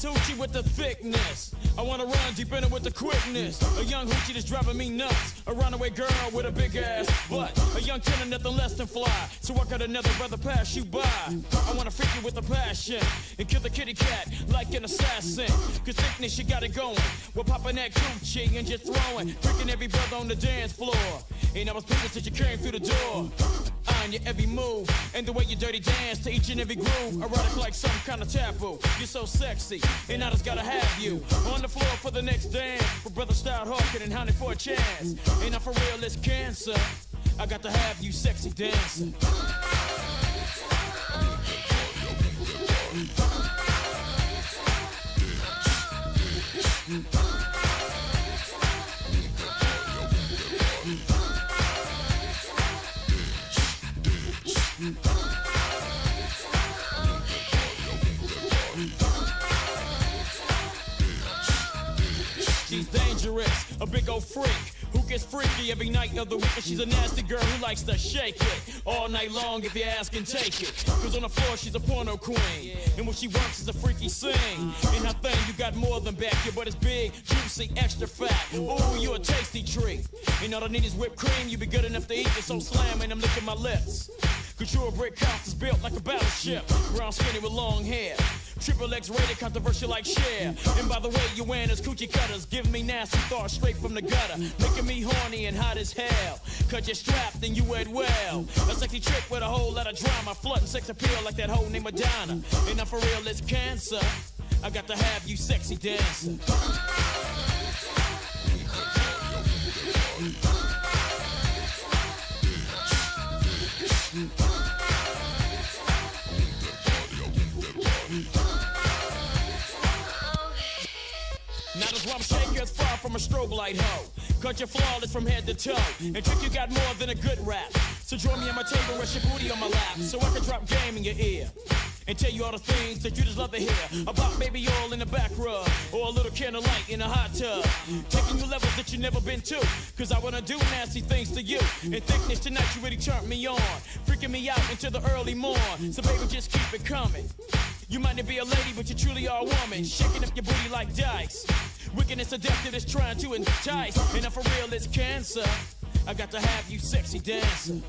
This hoochie with the thickness, I wanna run deep in it with the quickness. A young hoochie that's driving me nuts, a runaway girl with a big ass butt. A young killer, nothing less than fly, so I got another brother pass you by. I wanna freak you with a passion, and kill the kitty cat like an assassin. Cause thickness, you got it going. We're popping that coochie and just throwing, freaking every brother on the dance floor. And I was pissed that you came through the door. On your every move, and the way you dirty dance to each and every groove, erotic like some kind of taboo. You're so sexy, and I just gotta have you on the floor for the next dance. For brother start hawking and hounding for a chance. And I'm for real, it's cancer. I got to have you sexy dancing. She's dangerous, a big old freak who gets freaky every night of the week. And she's a nasty girl who likes to shake it all night long if you ask and take it. Cause on the floor she's a porno queen, and when she works it's a freaky sing. In her thing you got more than back, your butt is big, juicy, extra fat. Ooh, you a tasty treat, and all I need is whipped cream. You be good enough to eat, you're so slamming I'm licking my lips. Cause you're a brick house that's built like a battleship, brown skinny with long hair, triple X rated, controversial like Cher. And by the way, you wearing is coochie cutters, giving me nasty thoughts straight from the gutter, making me horny and hot as hell. Cause you're strapped and you wed well. A sexy chick with a whole lot of drama, flooding sex appeal like that hoe named Madonna. And I'm for real, it's cancer. I got to have you sexy dancer. Now that's why I'm shaking as far from a strobe light hoe. Cause you're flawless from head to toe, and trick you got more than a good rap. So join me at my table, rest your booty on my lap, so I can drop game in your ear and tell you all the things that you just love to hear. About baby oil in the back rub, or a little candlelight in a hot tub. Taking you levels that you never been to, cause I wanna do nasty things to you. And thickness tonight you really turned me on, freaking me out into the early morn. So baby just keep it coming. You might not be a lady, but you truly are a woman, shaking up your booty like dice. Wickedness addicted is trying to entice, and if for real it's cancer, I got to have you sexy dancing.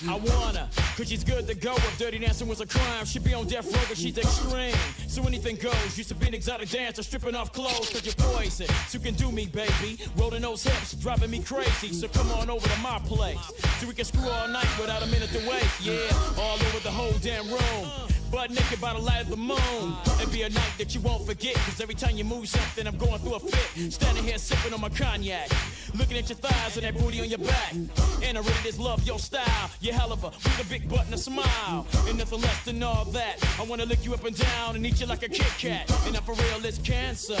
I wanna, cause she's good to go. If dirty dancing was a crime, she'd be on death row, but she's extreme. So anything goes, used to be an exotic dancer, stripping off clothes, cause you're poison. So you can do me, baby, rolling those hips, driving me crazy. So come on over to my place, so we can screw all night without a minute to wait. Yeah, all over the whole damn room, butt naked by the light of the moon. It'd be a night that you won't forget, cause every time you move something, I'm going through a fit. Standing here sipping on my cognac, looking at your thighs and that booty on your back. And I really just love your style. You're hell of a, with a big butt and a smile, and nothing less than all that. I wanna lick you up and down and eat you like a Kit Kat. And if for real it's cancer,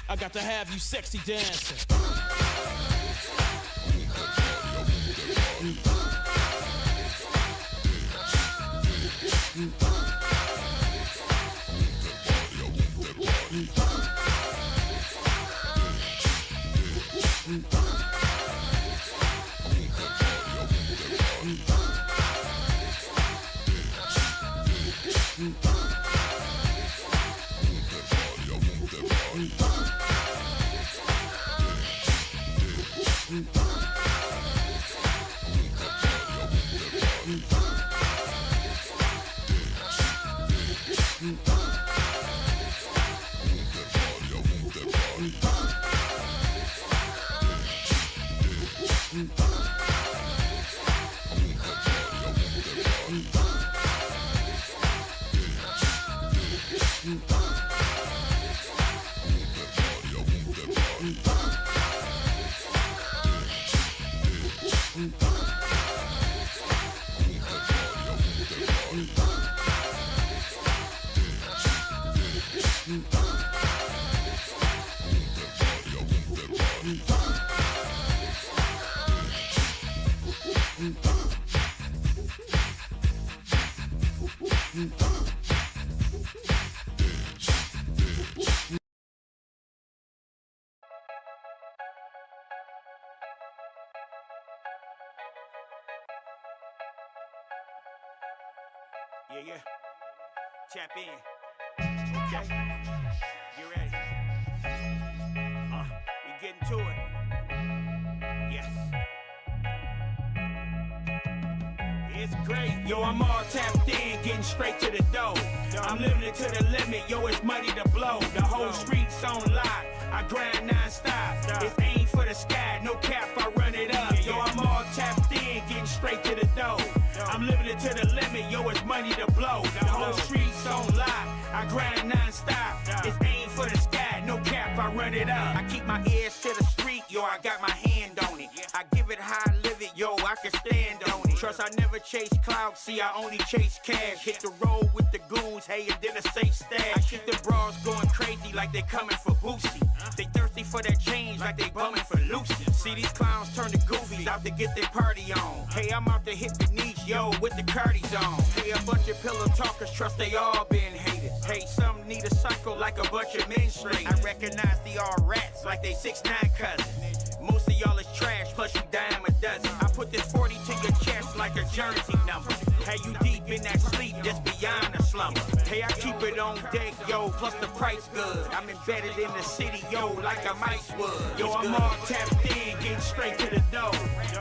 I got to have you sexy dancing. Yeah. Tap in. Okay. You ready? We getting to it. Yes. It's great. Yo, I'm all tapped in, getting straight to the dough. I'm living it to the limit. Yo, it's money to blow. The whole street's on lock. I grind non-stop. It's aim for the sky. No cap, I run it up. Yo, I'm all tapped in, getting straight to the dough. I'm living it to the limit, yo, it's money to blow. The whole street's on lock, I grind non-stop. It's aim for the sky, no cap, I run it up. I keep my ears to the street, yo, I got my hand on it. I give it how I live it, yo, I can stand on it. Trust I never chase clout, see I only chase cash. Hit the road with the goons, hey, and then a safe stash. I keep the bras going crazy like they coming for Boosie. They thirsty for that change like they bumming for Lucy. See these clowns turn to goofies out to get their party on. Hey, I'm out to hit the niche, yo, with the Cardi's on. Hey, a bunch of pillow talkers, trust they all been hated. Hey, some need a cycle like a bunch of men straight. I recognize they all rats like they 6'9" cousins. Most of y'all is trash, plus you dime a dozen. I put this 40 to your chest like a jersey number. Hey, you deep in that sleep, that's beyond the slumber. Hey, I keep it on deck, yo, plus the price good. I'm embedded in the city, yo, like a mice would. Yo, I'm all tapped in, getting straight to the dough.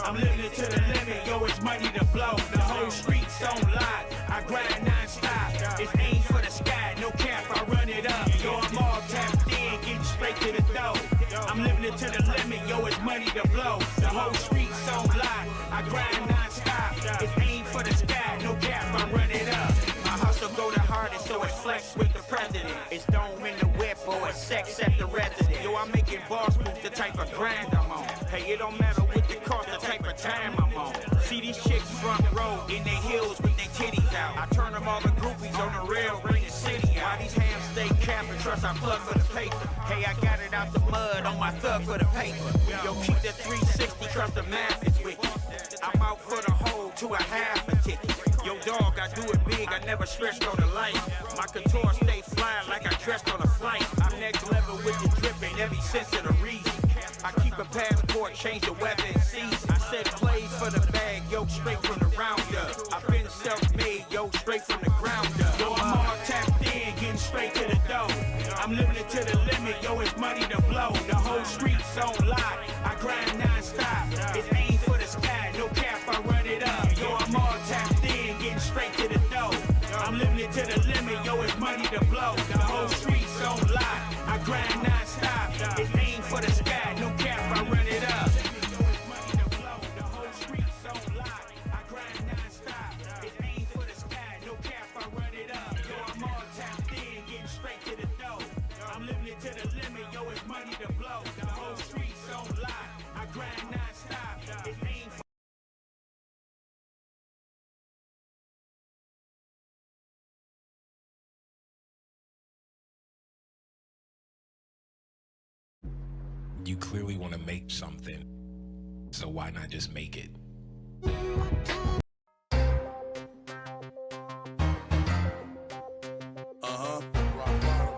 I'm living it to the limit, yo, it's money to blow. The whole street's on lock, I grind non-stop. It's aim for the sky, no cap, I run it up. Yo, I'm all tapped in, getting straight to the dough. I'm living it to the limit, yo, it's money to blow. The whole street's on lock, I grind non-stop. It's aim for the sky, no cap, I run it up. My hustle go the hardest, so it flex with the president. It's dome in the whip or it's sex at the resident. Yo, I'm making boss moves, the type of grind I'm on. Hey, it don't matter what the cost, the type of time I'm on. See these chicks front row in their heels with their titties out. I turn them all the groupies on the rail, bring the city out. Why these hams stay capping, trust I plug for the paper. Hey, I got it out the mud on my thug for the paper. Yo, keep that 360, trust the math is wicked. I'm out for the whole to a half a ticket. Yo, dog, I do it big, I never stressed on the light. My couture stay flying like I dressed on a flight. I'm next level with the dripping, every sense of the reason. I keep a passport, change the weather and season. I said plays for the bag, yo, straight from the roundup. I've been self-made, yo, straight from the ground up. Yo, I'm all tapped in, getting straight to the dough. I'm living it to the limit, yo, it's money to blow. The whole street's on lock, I grind non-stop. It's aim for the sky, no cap, I run it up. Yo, I'm all tapped in, getting straight to the dough. I'm living it to the limit, yo, it's money to blow. The whole street's on lock, I grind non-stop. It's aim for the sky, no cap, I run it up. You clearly want to make something, so why not just make it? Rock bottom.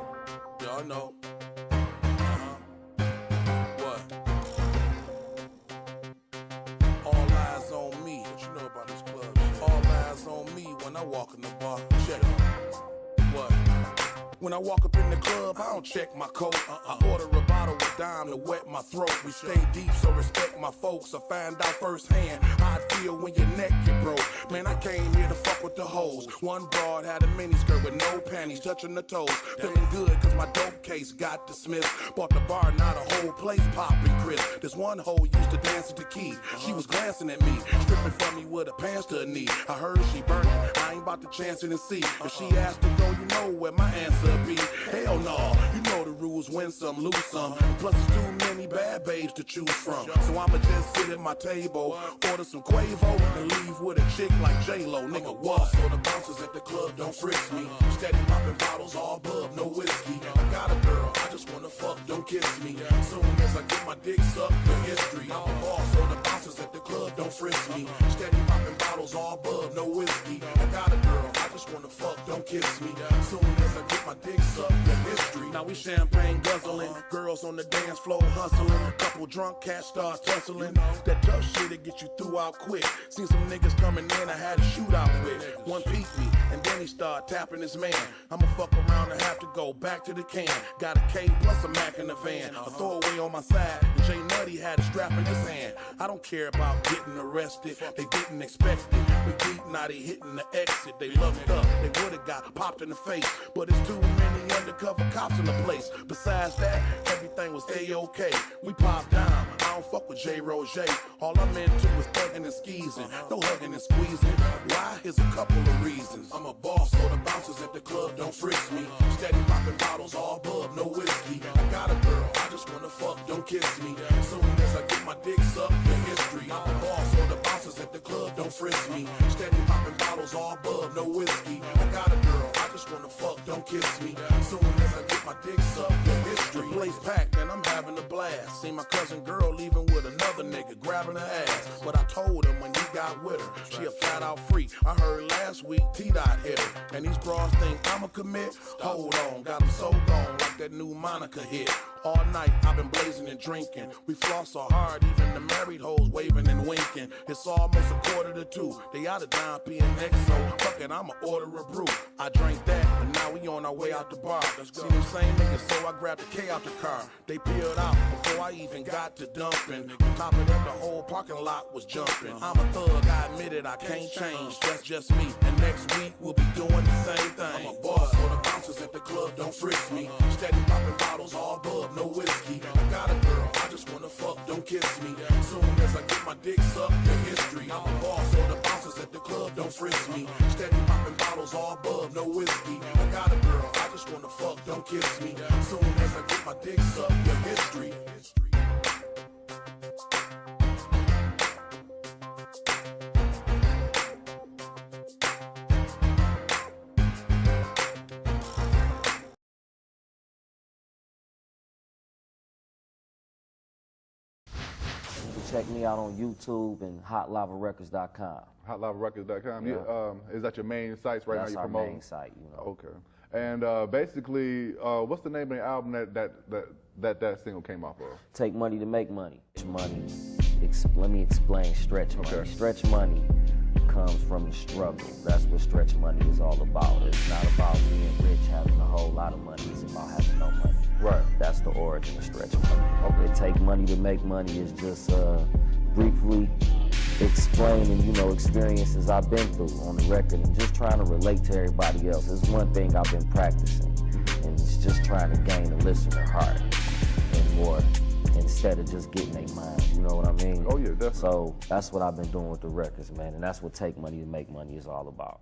Y'all know. What? All eyes on me. What you know about this club? All eyes on me when I walk in the bar. Cheddar. What? When I walk up in the club, I don't check my coat. I order a bottle of dime to wet my throat. We stay deep, so respect my folks. I find out firsthand how it feel when your neck get broke. Man, I came here to fuck with the hoes. One broad had a mini skirt with no panties, touching the toes. Feeling good cause my dope case got dismissed. Bought the bar, now the whole place popping crisp. This one hoe used to dance at the key. She was glancing at me, stripping from me with her pants to her knee. I heard she burning, I ain't about to chance it and see. If she asked to go, you know where my answer be. Hell no, you know the rules, win some, lose some. Plus there's too many bad babes to choose from. So I'ma just sit at my table, order some Quavo, and leave with a chick like J-Lo. Nigga, what? So the bouncers at the club don't frisk me. Steady popping bottles, all bub, no whiskey. I got a girl, I just wanna fuck, don't kiss me. Soon as I get my dick sucked, the history. I'm a boss, so the bouncers at the club don't frisk me. Steady popping bottles, all bub, no whiskey. I got a girl, I just wanna fuck, don't kiss me. Soon as I get my dick sucked, the history. Now we champagne guzzling, girls on the dance floor hustling. Couple drunk cats start tussling. That tough shit that get you through out quick. Seen some niggas coming in, I had a shootout with. One peeked me, and then he start tapping his man. I'ma fuck around and have to go back to the can. Got a K plus a Mac in the van. A throwaway on my side, and J Nutty had a strap in his hand. I don't care about getting arrested, they didn't expect it. We deep, now they hitting the exit. They looked up, they would've got popped in the face. But it's too many undercover cops in the place. Besides that, everything was A-OK. We popped down, I don't fuck with J. Roger. All I'm into is thugging and skeezing, no hugging and squeezing. Why? Here's a couple of reasons. I'm a boss, so the bouncers at the club don't frisk me. Steady popping bottles, all bub, no whiskey. I got a girl, I just wanna fuck, don't kiss me. Soon as I get my dick sucked, the history. I'm a boss, so the bouncers at the club don't frisk me. Steady popping bottles, all bub, no whiskey. I got a girl, I just wanna fuck, don't kiss me. Soon as I get my dick sucked, the history. The place packed and I'm having a blast. See my cousin girl leaving with another nigga grabbing her ass. But I told him when he got with her, she a flat out freak. I heard last week T-Dot hit her. And these bras think I'ma commit? Hold on, got them so gone like that new Monica hit. All night I've been blazing and drinking. We floss so hard, even the married hoes waving and winking. It's almost 1:45. They out of dime PNX, so fuck it, I'ma order a brew. I drank that, and now we on our way out the bar. See them same niggas, so I grabbed the K out the car. They peeled out before I even got to dumping. On top of that, the whole parking lot was jumping. I'm a thug, I admit it, I can't change. That's just me, and next week we'll be doing the same thing. I'm a boss, so the bouncers at the club don't frisk me. Steady popping bottles, all bub, no whiskey. I got a girl, I just wanna fuck, don't kiss me. Soon as I get my dick sucked, the history. I'm a boss, so the bouncers at the club don't frisk me. Steady popping bottles, all bub, no whiskey. I got a girl, I just wanna fuck, don't kiss me. Soon as I get my dick sucked, the history. Check me out on YouTube and HotLavaRecords.com. HotLavaRecords.com. Yeah. Is that your main sites right That's now? our You promoting? main site, you know. Okay. And basically, what's the name of the album that single came off of? Take Money to Make Money. Money. Let me explain stretch money. Okay. Stretch money comes from the struggle. That's what stretch money is all about. It's not about being rich, having a whole lot of money. It's about having no money. Right. That's the origin of stretch money. Okay. Take Money to Make Money is just briefly explaining, you know, experiences I've been through on the record and just trying to relate to everybody else. It's one thing I've been practicing, and it's just trying to gain the listener heart and more instead of just getting their minds, you know what I mean? Oh yeah, definitely. So that's what I've been doing with the records, man, and that's what Take Money to Make Money is all about.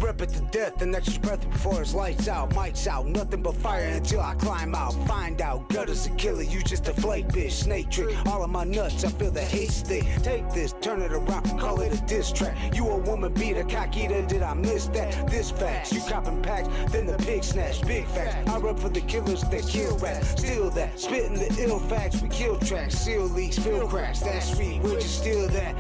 Rip it to death, an extra breath before it's lights out, mics out, nothing but fire until I climb out. Find out, Gutta's a killer, you just a flake bitch, snake trick. All of my nuts, I feel the hate stick. Take this, turn it around, call it a diss track. You a woman beater, cock eater, did I miss that? This facts, you copping packs, then the pig snatch, big facts. I rep for the killers that kill rats, steal that, spitting the ill facts, we kill tracks, seal leaks, fill cracks, that's sweet, where'd you steal that?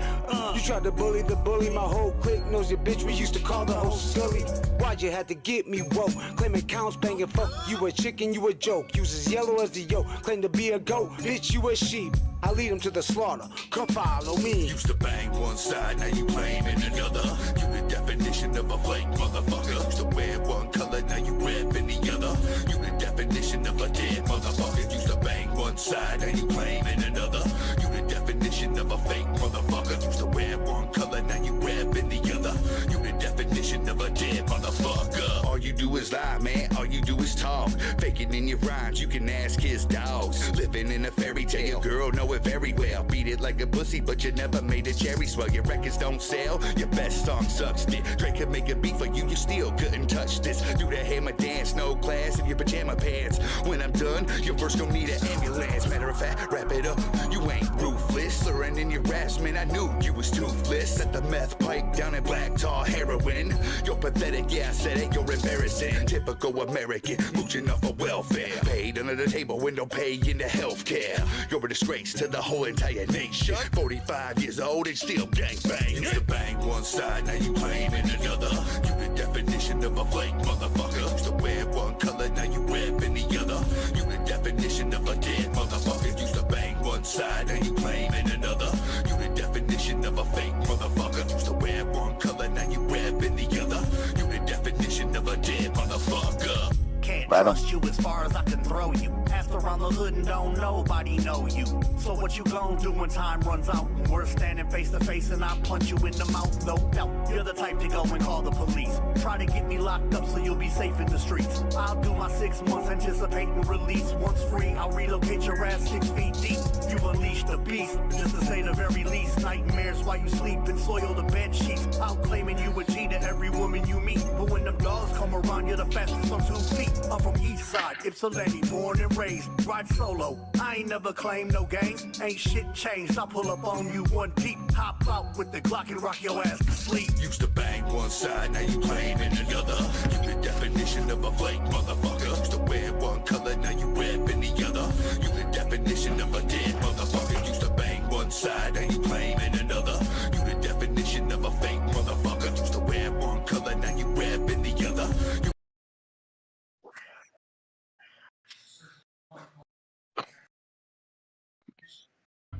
You tried to bully the bully, my whole clique knows your bitch, we used to call the whole silly. Why'd you have to get me woke? Claiming counts, banging fuck. You a chicken, you a joke. Uses yellow as the yoke. Claim to be a goat, bitch, you a sheep. I lead them to the slaughter. Come follow me. Used to bang one side, now you claiming another. You the definition of a flake motherfucker. Used to wear one color, now you repping the other. You the definition of a dead motherfucker. Used to bang one side, now you claiming another. You the definition of a fake motherfucker. Used to wear one color, now you repping the other. You the definition of a dead motherfucker. All you do is lie, man. All you do is talk. Faking in your rhymes, you can ask his dogs. Living in a fairy tale. Girl, know it very well. Beat it like a pussy, but you never made a cherry swell. Your records don't sell, your best song sucks. Drake could make a beat for you, you still couldn't touch this. Do the hammer dance, no class in your pajama pants. When I'm done, your verse gon' need an ambulance. Matter of fact, wrap it up, you ain't ruthless. Slurring in your raps, man, I knew you was toothless. Set the meth pipe down in black tar heroin. You're pathetic, yeah, I said it, you're embarrassing. Typical American, mooching off of welfare. Paid under the table when don't pay into healthcare. You're a disgrace to the whole entire nation. 45 years old and still gangbang. Used to bang one side, now you claiming another. You the definition of a flake motherfucker. Used to wear one color, now you repping the other. You the definition of a dead motherfucker. Used to bang one side, now you claiming another. You the definition of a fake motherfucker. Used to wear one color, now you repping the other. You the definition of a dead motherfucker. Can't trust you as far as I can throw you. Asked around the hood and don't nobody know you. So what you gon' do when time runs out? We're standing face to face and I punch you in the mouth. No doubt, you're the type to go and call the police. Try to get me locked up so you'll be safe in the streets. I'll do my 6 months anticipating release. Once free, I'll relocate your ass 6 feet deep. You've unleashed the beast, just to say the very least. Nightmares while you sleep and soil the bed sheets. Out claiming you a G to every woman you meet. But when them dogs come around, you're the fastest on 2 feet. I'm from East Side, Ypsilanti, born and raised. Ride solo, I ain't never claimed no gangs. Ain't shit changed, I'll pull up on you one deep. Hop out with the Glock and rock your ass to sleep. Used to bang one side, now you claiming another. You the definition of a flake motherfucker. Used to wear one color, now you repping the other. You the definition of a dead motherfucker. Used to bang one side, now you claiming another. You the definition of a fake motherfucker. Used to wear one color, now you repping the other.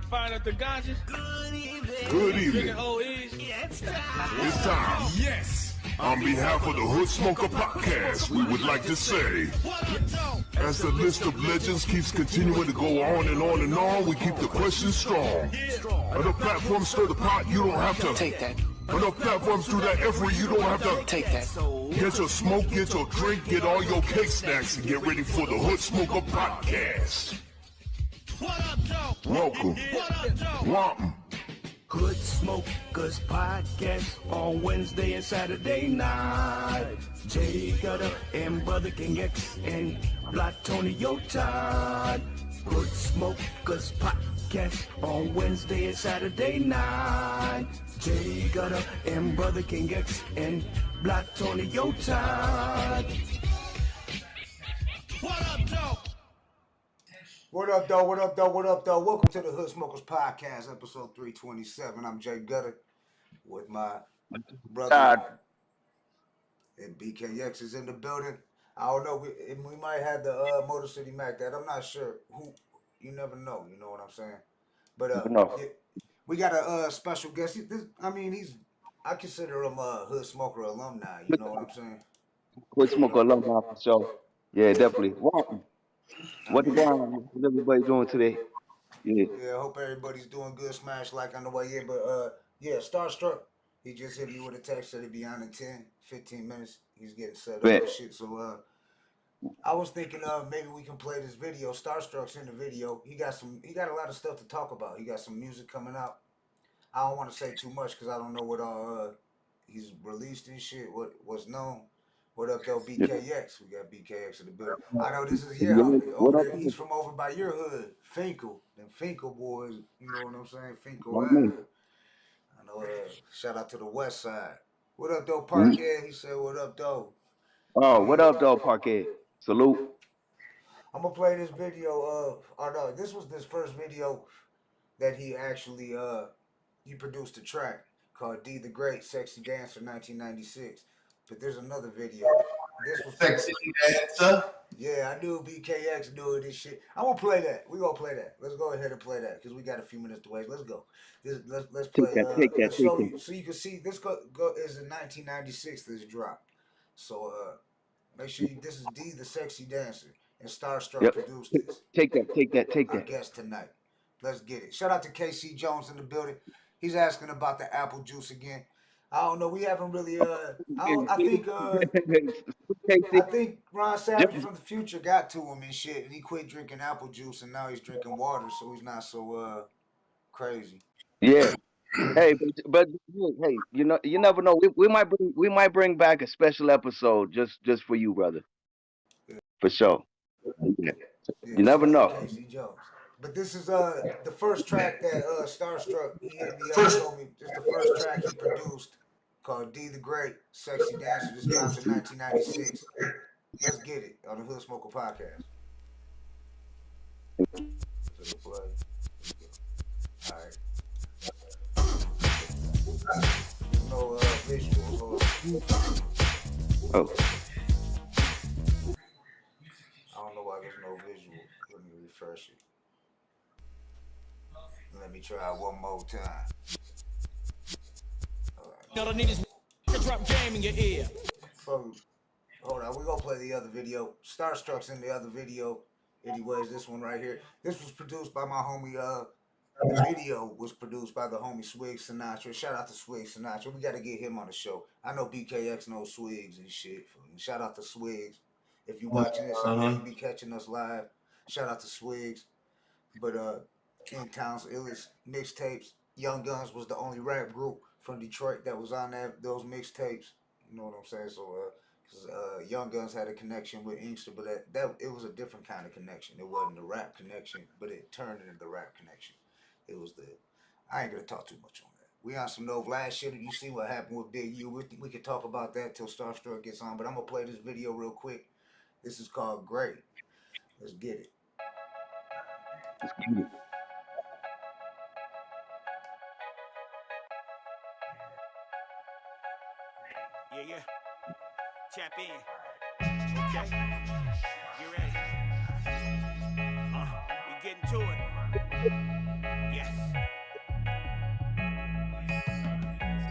Find out the ganja. Good evening. Drinking OEs. It's time. Yes. On behalf of the Hood Smoker Podcast, we would like to say, as the list of legends keeps continuing to go on and on and on, we keep the questions strong. Enough platforms stir the pot, you don't have to Take that. Enough platforms do that every, you don't have to Take that. Get your smoke, get your drink, get all your cake snacks, and get ready for the Hood Smoker Podcast. Welcome. Welcome. Hood Smokers Podcast on Wednesday and Saturday night. Jay Gutta and brotherkingx and Blatonio Todd. Hood Smokers Podcast on Wednesday and Saturday night. Jay Gutta and brotherkingx and Blatonio Todd. What up, Joe? What up, though? What up, though? What up, though? Welcome to the Hood Smokers Podcast, episode 327. I'm Jay Gutta with my brother Todd. And BKX is in the building. I don't know. We might have the Motor City Mac that. I'm not sure. Who? You never know. You know what I'm saying? But No. yeah, we got a special guest. I consider him a Hood Smoker alumni. You know what I'm saying? Hood Smoker alumni for sure. Yeah, definitely. Welcome. What everybody doing today? Yeah. Yeah, I hope everybody's doing good. Smash like on the way in. But yeah, StarStrukk, he just hit me with a text, said he'd be on in 15 minutes. He's getting set up and shit. So I was thinking maybe we can play this video. StarStrukk's in the video. He got a lot of stuff to talk about. He got some music coming out. I don't want to say too much because I don't know what he's released and shit, what's known. What up, though, BKX? We got BKX in the building. I know this is he's from over by your hood, Finkel. Them Finkel boys, you know what I'm saying? Finkel. I know. Shout out to the West Side. What up, though, Parkhead? He said, "What up, though?" Oh, what up, though, Parkhead? Salute. I'm gonna play this video. No, this was this first video that he actually he produced a track called "D the Great Sexy Dancer" 1996. But there's another video. This was Sexy Dancer. Yeah, I knew BKX doing this shit. I'm gonna play that. We gonna play that. Let's go ahead and play that because we got a few minutes to wait. Let's go. Let's play. Let's show you so you can see this go is in 1996. This drop. So make sure this is D the Sexy Dancer and StarStrukk produced this. Take that. Our guest tonight. Let's get it. Shout out to KC Jones in the building. He's asking about the apple juice again. I don't know. We haven't really. I think Ron Savage from the future got to him and shit, and he quit drinking apple juice, and now he's drinking water, so he's not so crazy. Yeah. Hey, but hey, you never know. We might bring back a special episode just for you, brother. Yeah. For sure. Yeah. Yeah, You never know. Casey Jones. But this is the first track that StarStrukk, he hit me up and told me this is the first track he produced called D the Great, Sexy Dancer. This dropped in 1996. Let's get it on the Hood Smoker Podcast. All right. No visuals. Oh. I don't know why there's no visual. Let me refresh it. Let me try one more time. All I need is to drop game in your ear. So, hold on, we're gonna play the other video. StarStrukk's in the other video. Anyways, this one right here. This was produced by my homie, the video was produced by the homie Swig Sinatra. Shout out to Swig Sinatra. We gotta get him on the show. I know BKX knows Swigs and shit. Shout out to Swigs. If you watching this, I know you be catching us live. Shout out to Swigs. But in Town's illest mixtapes, Young Guns was the only rap group from Detroit that was on those mixtapes. You know what I'm saying? So, because Young Guns had a connection with Inkster, but that it was a different kind of connection. It wasn't the rap connection, but it turned into the rap connection. It was I ain't gonna talk too much on that. We on some no Vlad shit. You see what happened with Big U. We can talk about that till StarStrukk gets on, but I'm gonna play this video real quick. This is called Great. Let's get it. Let's get it. Yeah. Tap in. Okay. You ready? We getting to it. Yes.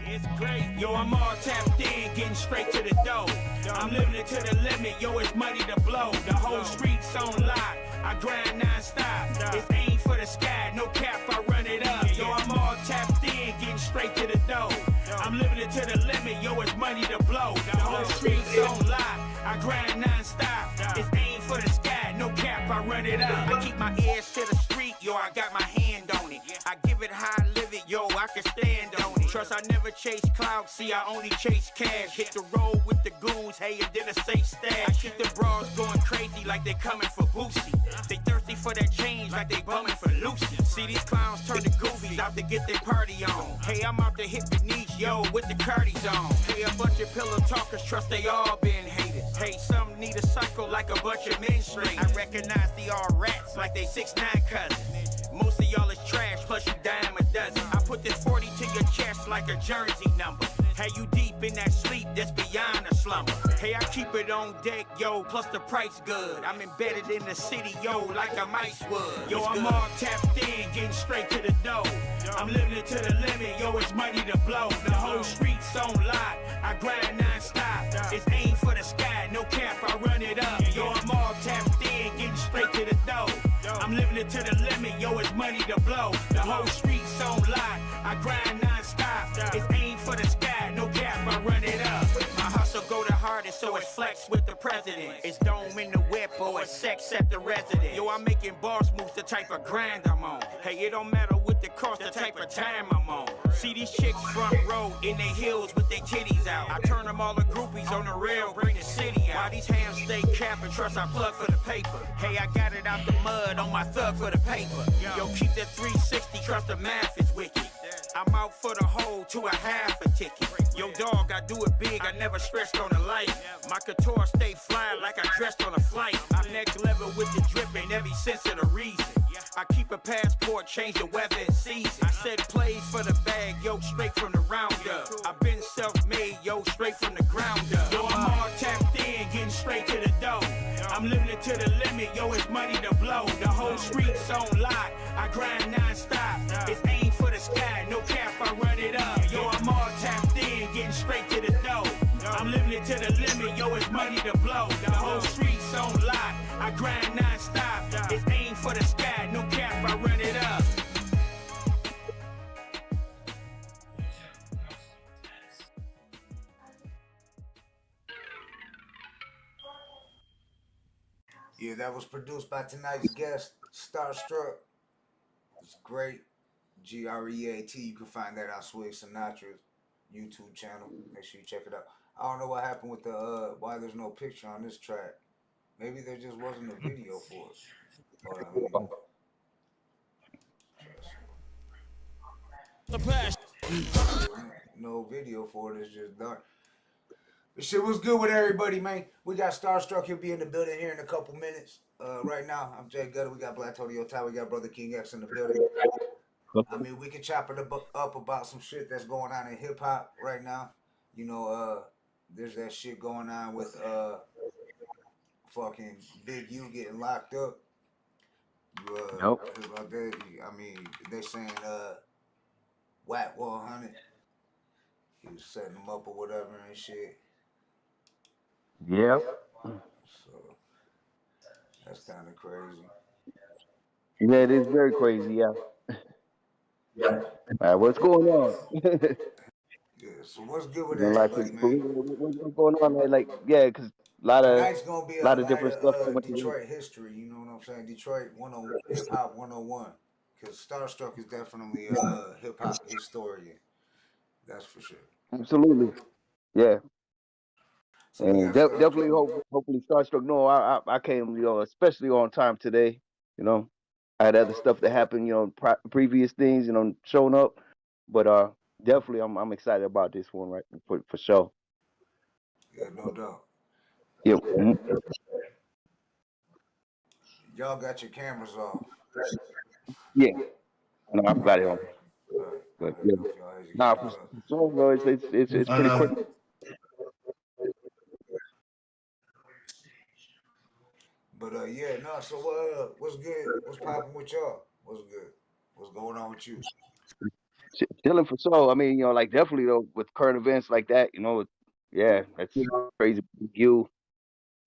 It's great. Yo, I'm all tapped in, getting straight to the dough. I'm living it to the limit. Yo, it's money to blow. The whole street's on lock. I grind non-stop. It's aim for the sky. No cap, I run it up. Yo, I'm all tapped in, getting straight to the dough. I'm living it to the limit, yo, it's money to blow. The whole street's on lock, I grind non-stop. It's aim for the sky, no cap, I run it up. I keep my ears to the street, yo, I got my hand on it. I give it how I live it, yo, I can stand on it. Trust I never chase clout, see I only chase cash. Hit the road with the goons, hey, and then a safe stash. I keep the bras going crazy like they coming for Boosie. They thirsty for that change like they bumming for Lucy. See these clowns turn to goofies out to get their party on. Hey, I'm out to hit the niche, yo, with the Cardi's on. Hey, a bunch of pillow talkers, trust they all been hated. Hey, some need a cycle like a bunch of men straight. I recognize they all rats like they 6'9" cousins. Most of y'all is trash, plus you dime a dozen. I put this 40 to your chest like a Jersey number. Hey, you deep in that sleep that's beyond a slumber. Hey, I keep it on deck, yo, plus the price good. I'm embedded in the city, yo, like a mice would. Yo, I'm all tapped in, getting straight to the dough. I'm living it to the limit, yo, it's money to blow. The whole street's on lock, I grind non-stop. It's aim for the sky, no cap, I run it up. Yo, I'm all tapped in, getting straight to the dough. I'm living it to the limit, yo, it's money to blow. The whole street's on lock, I grind non-stop. It's aim for the sky, no cap, I run it up. My hustle go the hardest, so it's flex with the president. It's dome in the whip or it's sex at the residence. Yo, I'm making boss moves, the type of grind I'm on. Hey, it don't matter what the cost, the type of time I'm on. See these chicks front row in their heels with their titties out. I turn them all to groupies on the rail, bring the city out. While these hams stay capping, trust I plug for the paper. Hey, I got it out the mud on my thug for the paper. Yo, keep that 360, trust the math is wicked. I'm out for the whole to a half a ticket. Yo, dog, I do it big, I never stressed on a light. My couture stay flying like I dressed on a flight. I'm next level with the drip in every sense of the reason. I keep a passport, change the weather and season. I said plays for the bag, yo, straight from the roundup. I've been self-made, yo, straight from the ground up. Yo, I'm all tapped in, getting straight to the dough. I'm living it to the limit, yo, it's money to blow. The whole street's on lock, I grind non-stop. It's aim for the sky, no cap, I run it up. Yo, I'm all tapped in, getting straight to the dough. I'm living it to the limit, yo, it's money to blow. The whole street's on lock, I grind non-stop. It's aim for the sky, no cap, I run it up. Yeah, that was produced by tonight's guest, StarStrukk. It's great. GREAT. You can find that on Swig Sinatra's YouTube channel. Make sure you check it out. I don't know what happened with the why there's no picture on this track. Maybe there just wasn't a video for it. Hold on, let me The past. no video for it. It's just dark. The shit was good with everybody, man. We got StarStrukk. He'll be in the building here in a couple minutes. Right now, I'm Jay Gutta. We got Blatonio, we got brotherkingx in the building. I mean, we can chop it up about some shit that's going on in hip hop right now. You know, there's that shit going on with fucking Big U getting locked up. Nope. About that. I mean, they saying Whack 100. He was setting them up or whatever and shit. Yep. So that's kind of crazy. Yeah, it is very crazy. Yeah. All right, what's going on? Yeah. So what's good with everybody, man? What's going on? Like, yeah, because a lot Tonight's gonna be a of different stuff coming Detroit history. You know what I'm saying? Detroit hip hop 101. Because StarStrukk is definitely a hip hop historian. That's for sure. Absolutely. Yeah. So And definitely, hopefully, StarStrukk. No, I came, especially on time today. I had other stuff that happened, previous things, showing up. But definitely, I'm excited about this one, right? For sure. Yeah, no doubt. Yep. Y'all got your cameras off. Yeah. No, I've got it on. But yeah. Nah, for sure, bro. It's pretty quick. But yeah, no. So what's good? What's popping with y'all? What's good? What's going on with you? Chilling for sure. I mean, like definitely though with current events like that, yeah, that's crazy. You,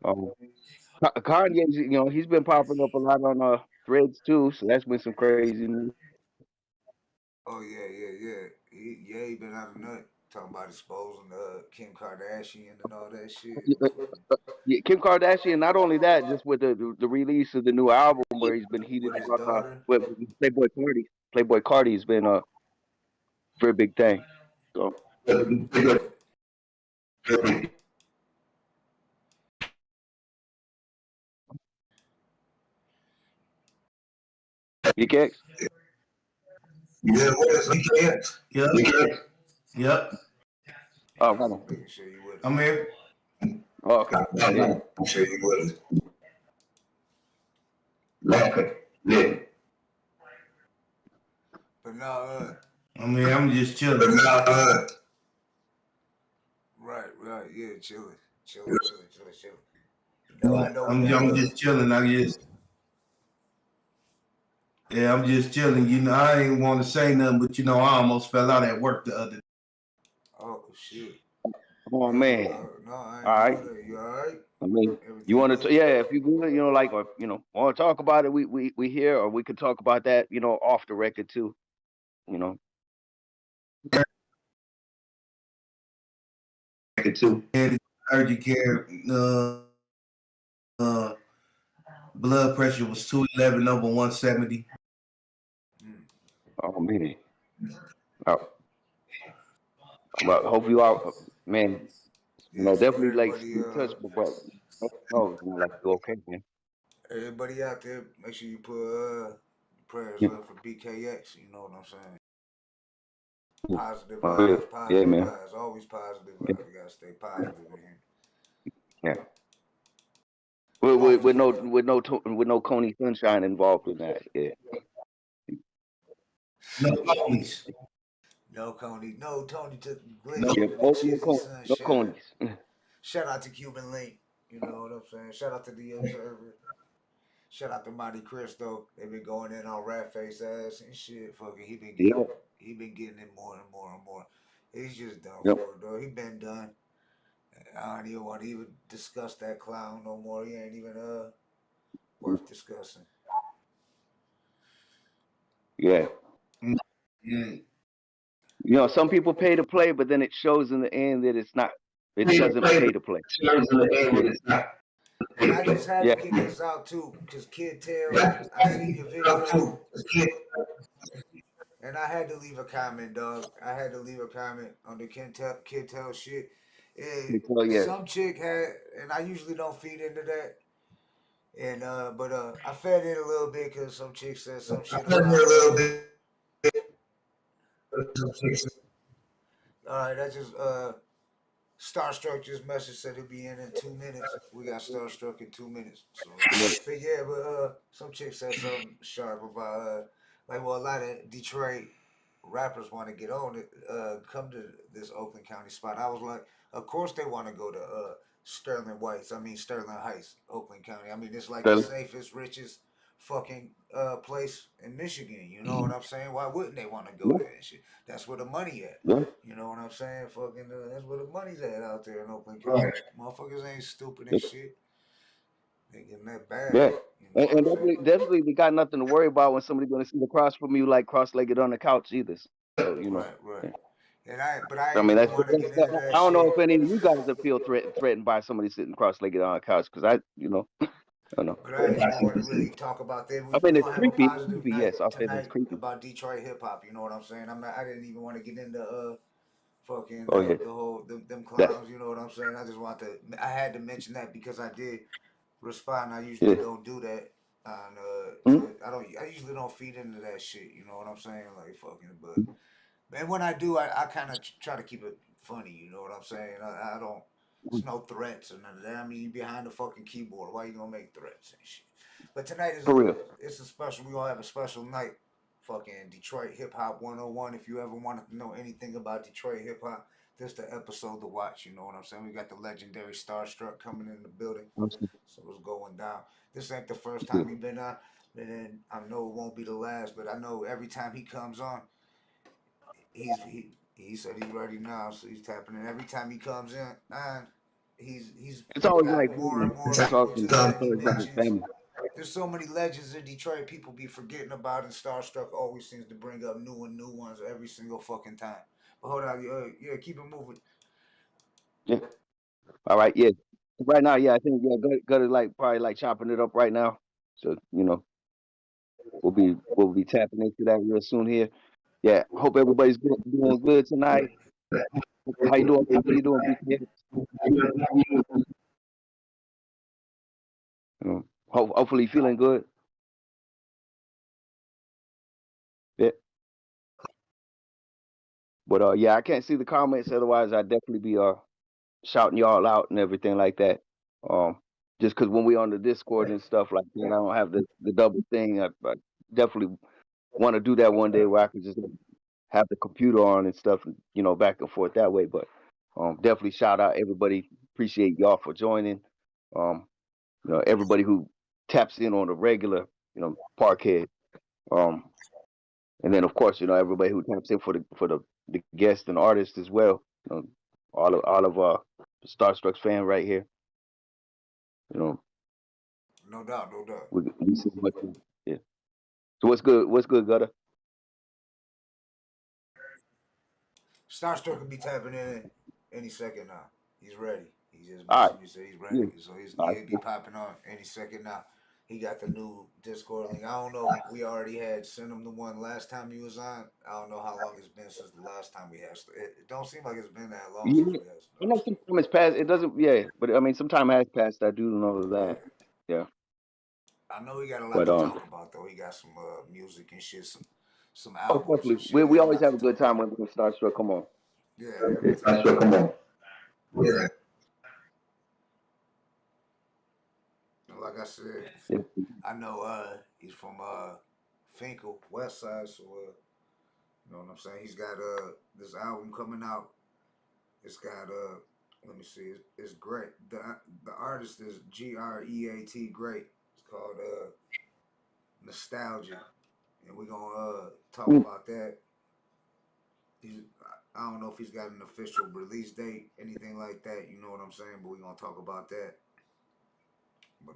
Kanye, he's been popping up a lot on threads too, so that's been some crazy news. Oh yeah. He been out of nut talking about exposing Kim Kardashian and all that shit. Yeah, Kim Kardashian. Not only that, just with the release of the new album where he's been heated with his up daughter. with Playboy Cardi. Playboy Cardi's been a very big thing. So. BKX? Yeah, what is BKX? Yep. Oh, right on. I'm here. Oh, okay. Yeah. I'm sure you would. Yeah. But now, I'm just chilling. Right, yeah, chilling. I'm just chilling. I'm just chilling. I ain't want to say nothing, but I almost fell out at work the other day. Oh shit. Oh man. No, I ain't all right. You all right? I mean, you want to, if you good, like, or want to talk about it, we here, or we could talk about that, off the record too, And urgent care, blood pressure was 211 over 170. Oh man. Oh. Well, hope you all, man. Definitely like touch, but like okay, man. Everybody out there, make sure you put prayers up for BKX. You know what I'm saying? Positive vibes, positive vibes, always positive vibes. You gotta stay positive, man. Yeah. With no Coney Sunshine involved in that. Yeah. No Conies. No Coney. No Tony took great. No Conies. Shout out to Cuban Link. You know what I'm saying? Shout out to the Observer. Shout out to Monte Cristo. They been going in on Rat Face ass and shit. Fucking, he been getting it more and more and more. He's just done for it, though. He been done. I don't even want to even discuss that clown no more. He ain't even worth discussing. Yeah. Some people pay to play, but then it shows in the end that it's not. It doesn't pay to play. And I just had to get this out too, because Kid Tail, I seen your video. And I had to leave a comment, dog. I had to leave a comment on the Kid Tail shit. Some chick had, and I usually don't feed into that. And but I fed in a little bit because some chick said some shit about. All right, that's just StarStrukk just message said he'll be in 2 minutes. We got StarStrukk in 2 minutes. So yeah, but some chick said something sharp about like, well, a lot of Detroit rappers want to get on it, come to this Oakland County spot. I was like, of course they want to go to Sterling Heights, Oakland County. I mean, it's like the safest, richest fucking place in Michigan. You know what I'm saying? Why wouldn't they want to go there and shit? That's where the money at. You know what I'm saying? Fucking, that's where the money's at out there in Oakland County. Motherfuckers ain't stupid and shit. They getting that bag. Yeah. And definitely they got nothing to worry about when somebody's gonna sit across from you like cross-legged on the couch either. So you know. Right. And I mean, didn't want to get into that. I don't know if any of you guys would feel threatened by somebody sitting cross-legged on a couch, because I don't know. But I didn't want to really talk about that. I mean, it's gonna creepy. have a positive night Yes, I'll say tonight it's creepy about Detroit hip hop. You know what I'm saying? I didn't even want to get into fucking yeah. the whole them clowns. You know what I'm saying? I just want to. I had to mention that because I did respond. I usually don't do that. I usually don't feed into that shit. You know what I'm saying? Like fucking, but and when I do, I kind of try to keep it funny. You know what I'm saying? I don't. It's no threats or none of that. I mean, you behind the fucking keyboard. Why you gonna make threats and shit? But tonight is it's a special. We gonna have a special night. Fucking Detroit Hip Hop 101. If you ever wanted to know anything about Detroit hip hop, this the episode to watch. You know what I'm saying? We got the legendary StarStrukk coming in the building. So it's going down. This ain't the first time he been on. And I know it won't be the last, but I know every time he comes on, he said he's ready now, so he's tapping in. Every time he comes in, he's it's always got like more and more that's people awesome. tonight. He mentions there's so many legends in Detroit people be forgetting about, and StarStrukk always seems to bring up new ones every single fucking time. But hold on, yeah, keep it moving. Yeah. All right. Yeah. Right now, I think Gutta probably like chopping it up right now. So we'll be tapping into that real soon here. Yeah. Hope everybody's doing good tonight. How you doing? How you doing, BK? Hopefully feeling good. Yeah. But I can't see the comments. Otherwise, I'd definitely be shouting y'all out and everything like that. Just because when we on the Discord and stuff like that, I don't have the double thing. I definitely want to do that one day where I can just have the computer on and stuff, back and forth that way. But definitely shout out everybody. Appreciate y'all for joining. Everybody who taps in on the regular, Parkhead. And then of course, everybody who taps in for the guests and artists as well. All of StarStrukk's fan right here. No doubt. We see much, yeah. So what's good, Gutta? StarStrukk will be tapping in any second now. He's ready. He just messaged me said he's ready. Yeah. So he'll be popping on any second now. He got the new Discord link. I don't know. We already had sent him the one last time he was on. I don't know how long it's been since the last time we had. It don't seem like it's been that long since we had. I know some time has passed. It doesn't. Yeah, but I mean, some time has passed. I do know that. Yeah. I know he got a lot to talk about though. He got some music and shit, some albums. Definitely. And shit. We always have a good time when we StarStrukk. Come on. Yeah. StarStrukk, come on. Yeah. Like I said, I know he's from Finkel, West Side, so you know what I'm saying? He's got this album coming out. It's got let me see, it's great. The artist is Great. Great. It's called Nostalgia. And we're gonna talk about that. I don't know if he's got an official release date, anything like that, you know what I'm saying? But we're gonna talk about that. But,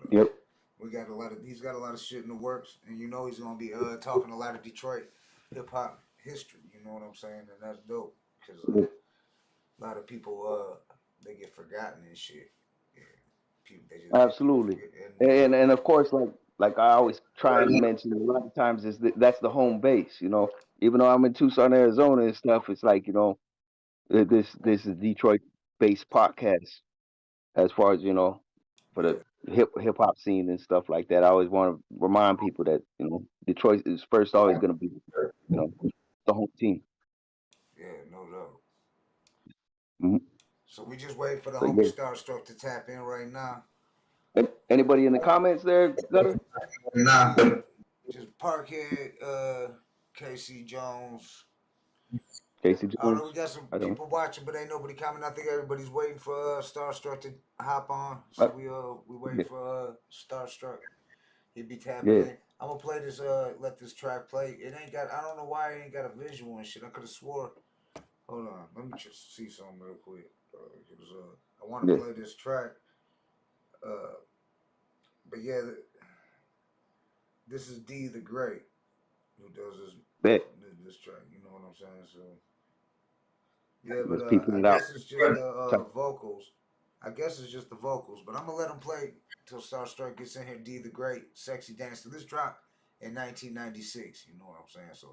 he's got a lot of shit in the works, and he's gonna be talking a lot of Detroit hip hop history. You know what I'm saying, and that's dope because a lot of people they get forgotten and shit. Yeah. Absolutely. And of course, like I always try and mention a lot of times is that's the home base. You know, even though I'm in Tucson, Arizona and stuff, it's like, you know, this is Detroit based podcast as far as, you know, for the hip hop scene and stuff like that. I always want to remind people that, you know, Detroit is first always going to be, you know, the home team. Yeah, no doubt. Mm-hmm. So we just wait for the So, homie yeah. StarStrukk to tap in right now. Anybody in the comments there, Gutter? Nah. Just Parkhead, KC Jones. Casey I know Jones. we got some people watching, but ain't nobody coming. I think everybody's waiting for StarStrukk to hop on. So we waiting for StarStrukk. He be tapping in. I'm gonna play this. Let this track play. It ain't got. I don't know why it ain't got a visual and shit. I could have swore. Hold on. Let me just see something real quick. I want to play this track. But yeah, this is D the Great who does this track. You know what I'm saying? So yeah, but I guess it's just the vocals. I guess it's just the vocals. But I'm gonna let him play till StarStrukk gets in here. D the Great, Sexy Dancer. This dropped in 1996. You know what I'm saying? So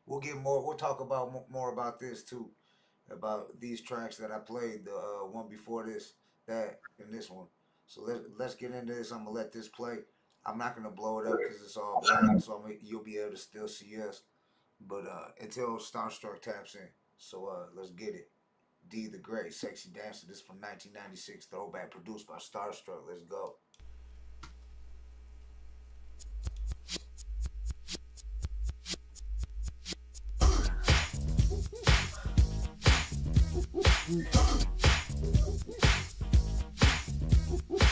we'll get more. We'll talk about more about this too, about these tracks that I played. The one before this, that, and this one. So let's get into this. I'm gonna let this play. I'm not gonna blow it up because it's all black, so you'll be able to still see us. But until StarStrukk taps in. So let's get it. D the Great, Sexy Dancer. This is from 1996, throwback, produced by StarStrukk. Let's go.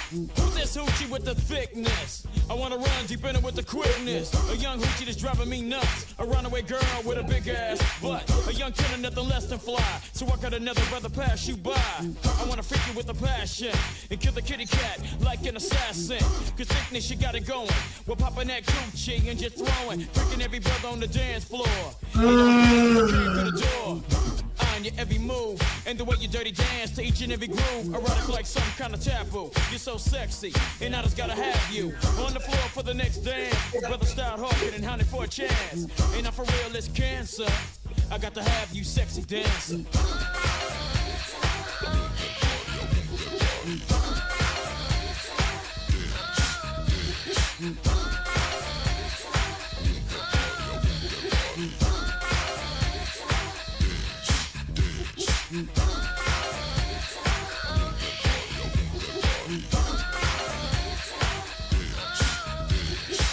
Who's this hoochie with the thickness? I wanna run deep in it with the quickness. A young hoochie that's driving me nuts. A runaway girl with a big ass butt. A young killer, nothing less than fly. So I got another brother pass you by. I wanna freak you with a passion and kill the kitty cat like an assassin. Cause thickness, you got it going. We're popping that coochie and just throwing. Freaking every brother on the dance floor. You know, to the door. On your every move and the way you dirty dance to each and every groove, erotic like some kind of taboo. You're so sexy, and I just gotta have you on the floor for the next dance. Brother, start hawking and hounding for a chance. And I'm for real, it's cancer. I got to have you, sexy dancer.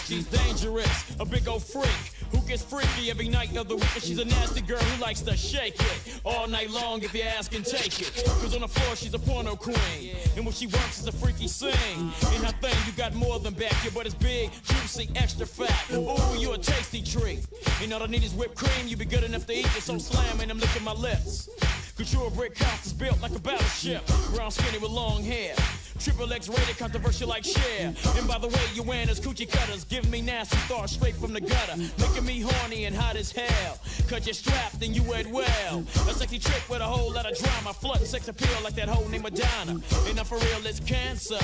She's dangerous, a big old freak who gets freaky every night of the week. And she's a nasty girl who likes to shake it all night long if you ask and take it. Cause on the floor she's a porno queen, and when she works is a freaky sing. In her thing you got more than back, your butt is big, juicy, extra fat. Ooh, you a tasty treat. And all I need is whipped cream, you be good enough to eat it. So slamming, I'm licking my lips. Cause you're a brick house is built like a battleship. Brown skinny with long hair. Triple X rated, controversial like Cher. And by the way, you wearing is coochie cutters, giving me nasty thoughts straight from the gutter, making me horny and hot as hell. Cause you're strapped and you wed well. A sexy chick with a whole lot of drama, flooding sex appeal like that hoe named Madonna. And I'm for real, it's cancer.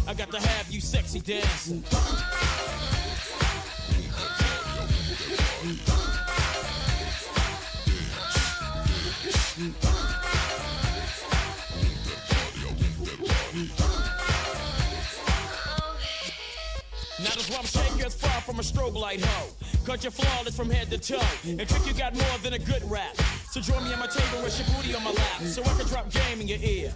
I got to have you, sexy dancer. Now that's why I'm shaking as far from a strobe light hoe. Cause you're flawless from head to toe. And think you got more than a good rap. So join me at my table with your booty on my lap, so I can drop game in your ear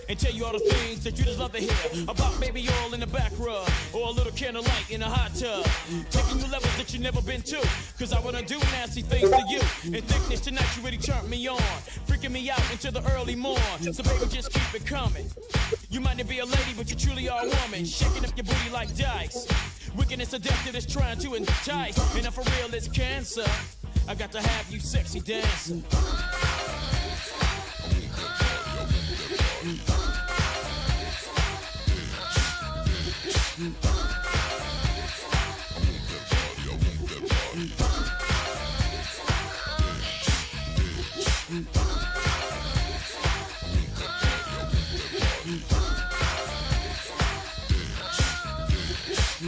and tell you all the things that you just love to hear about baby oil in the back rub, or a little candlelight in a hot tub. Taking you levels that you never been to, cause I wanna do nasty things to you. And thickness tonight you really turned me on, freaking me out into the early morn. So baby just keep it coming. You might not be a lady but you truly are a woman, shaking up your booty like dice. Wickedness addicted is trying to entice, and for real it's cancer. I got to have you, sexy dancer.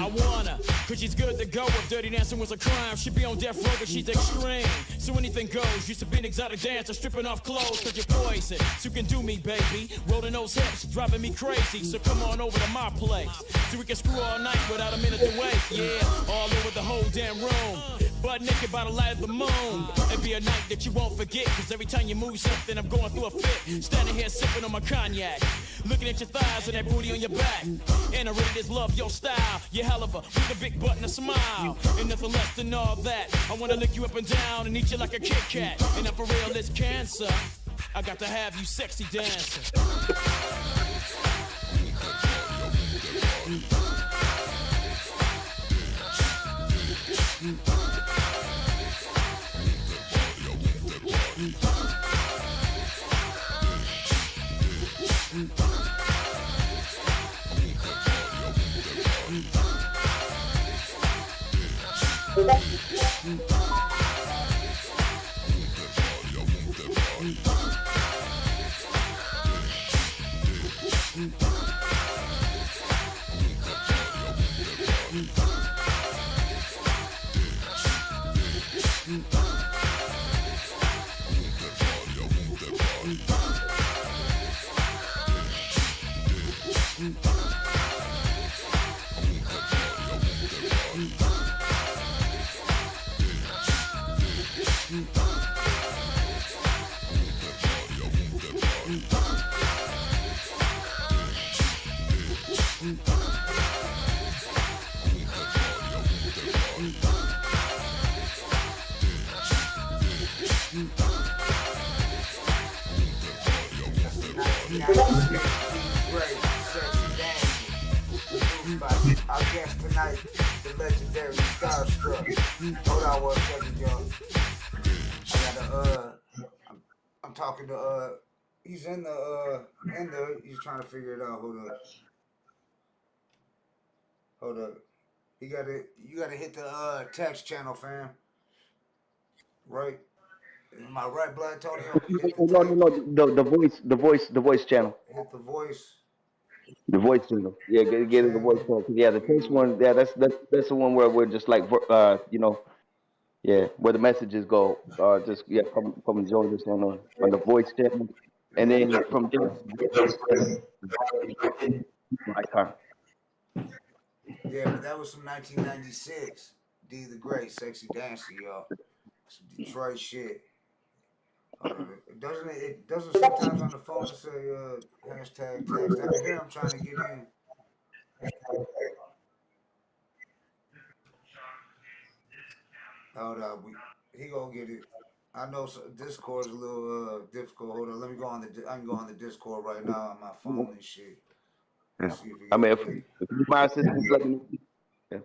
I wanna, cause she's good to go. If dirty dancing was a crime, she'd be on death row, but she's extreme. So anything goes. Used to be an exotic dancer, stripping off clothes, cause you're poison. So you can do me, baby. Rolling those hips, driving me crazy. So come on over to my place, so we can screw all night without a minute to wait. Yeah, all over the whole damn room. Butt naked by the light of the moon. It'd be a night that you won't forget, cause every time you move something, I'm going through a fit. Standing here sipping on my cognac, looking at your thighs and that booty on your back. And I really just love your style. You're hell of a with a big butt and a smile. And nothing less than all that. I wanna lick you up and down and eat you like a Kit Kat. And if for real it's cancer, I got to have you sexy dancing. Our guest tonight, the legendary StarStrukk. Hold on 1 second, y'all. I gotta, I'm talking to, he's in the, he's trying to figure it out. Hold up. You gotta hit the, text channel, fam. Right? Am I right, Blatonio? No, the voice channel. Hit the voice. The voice channel. Yeah, get in the voice channel. Yeah, the first one. Yeah, that's the one where we're just like, you know, yeah, where the messages go. Just come and join us on the voice channel, and then from there, my time. Yeah, but that was from 1996. D the Great, Sexy Dancer, y'all. Some Detroit shit. It doesn't sometimes on the phone say hashtag text. I can hear him trying to get in. Hold up, he gonna get it. I know Discord's a little difficult. Hold on, let me go on I can go on the Discord right now on my phone and shit. Yeah. I mean, if you mind assistance, let me know. Yeah.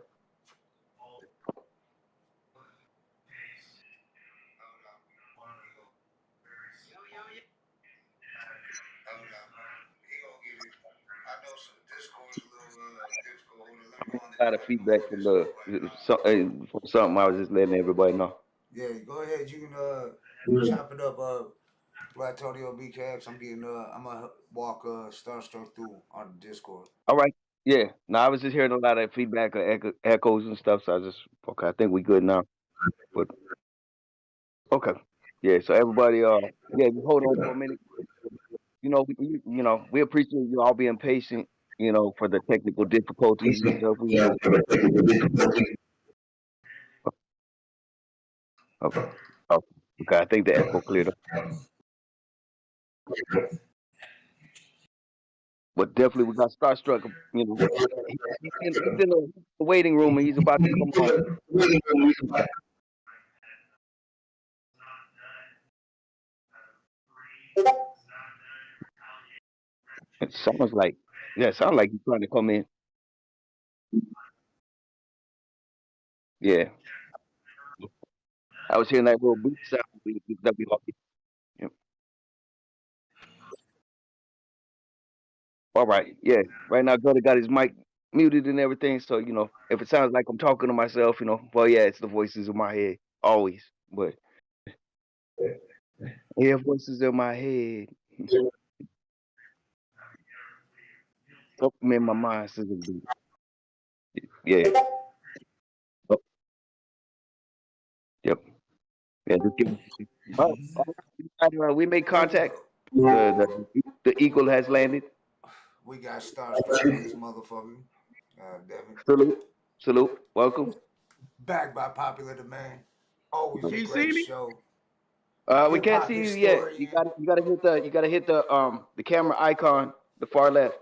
A lot of feedback from from something I was just letting everybody know. Yeah, go ahead. You can chop it up. Blatonio BKX. I'm gonna walk StarStrukk through on the Discord. All right. Yeah. No, I was just hearing a lot of feedback, echoes and stuff. So I think we good now. But okay. Yeah. So everybody, yeah, just hold on for a minute. You know, we appreciate you all being patient. You know, for the technical difficulties and stuff. Okay. Okay. I think the echo cleared up. But definitely, we got StarStrukk. You know, he's in the waiting room and he's about to come on. It sounds like he's trying to come in. Yeah. I was hearing that little beat sound that we lucky. Yeah. All right. Yeah. Right now, Gutta got his mic muted and everything. So, you know, if it sounds like I'm talking to myself, you know, well, yeah, it's the voices in my head always. But yeah, voices in my head. Something in my mind says a beat. Yeah. Oh, yep. Yeah, just give we make contact. The eagle has landed. We got StarStrukk in this motherfucker. Damn it. Salute. Welcome. Back by popular demand. Always Can a you see great me? show. We can't see you yet. You gotta hit the camera icon, the far left.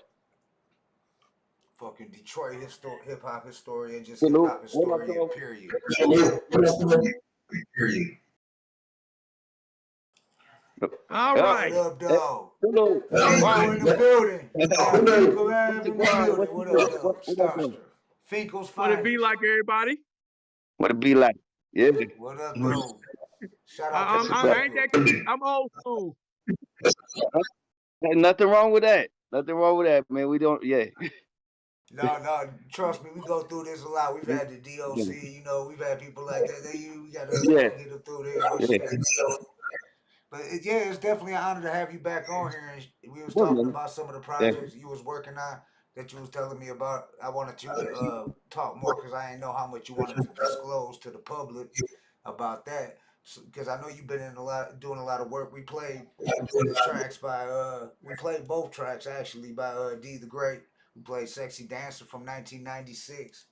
Fucking Detroit hip hop historian, just Salute. hip hop historian, period. All right. What up, dog? Hello. Finkel in the building. Finkel live in the building. What up, dog? StarStrukk. Finkel's What it be finest. like, everybody? What it be like? Yeah. What up, dog? Shout out to I ain't that. I'm old school. Nothing wrong with that. Nothing wrong with that, man. We don't. Yeah. No, trust me, we go through this a lot. We've had the DOC, you know, we've had people like that. We gotta get them through there. But it's definitely an honor to have you back on here. And we was talking about some of the projects you was working on that you was telling me about. I wanted you to talk more because I didn't know how much you wanted to disclose to the public about that. Because I know you've been doing a lot of work. We played the tracks we played both tracks actually by D the Great. We played Sexy Dancer from 1996.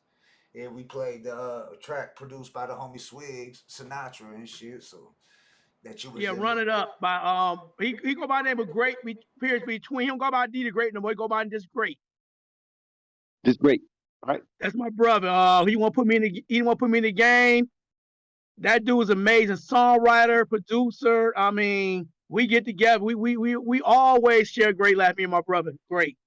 And we played the track produced by the homie Swigs, Sinatra and shit. So that you was Run It Up by he go by the name of Great. We appears between him go by D the Great no more. He go by this Great. This Great. All right. That's my brother. He want to put me in the game. That dude is amazing songwriter, producer. I mean, we get together. We always share great laughs. Me and my brother. Great.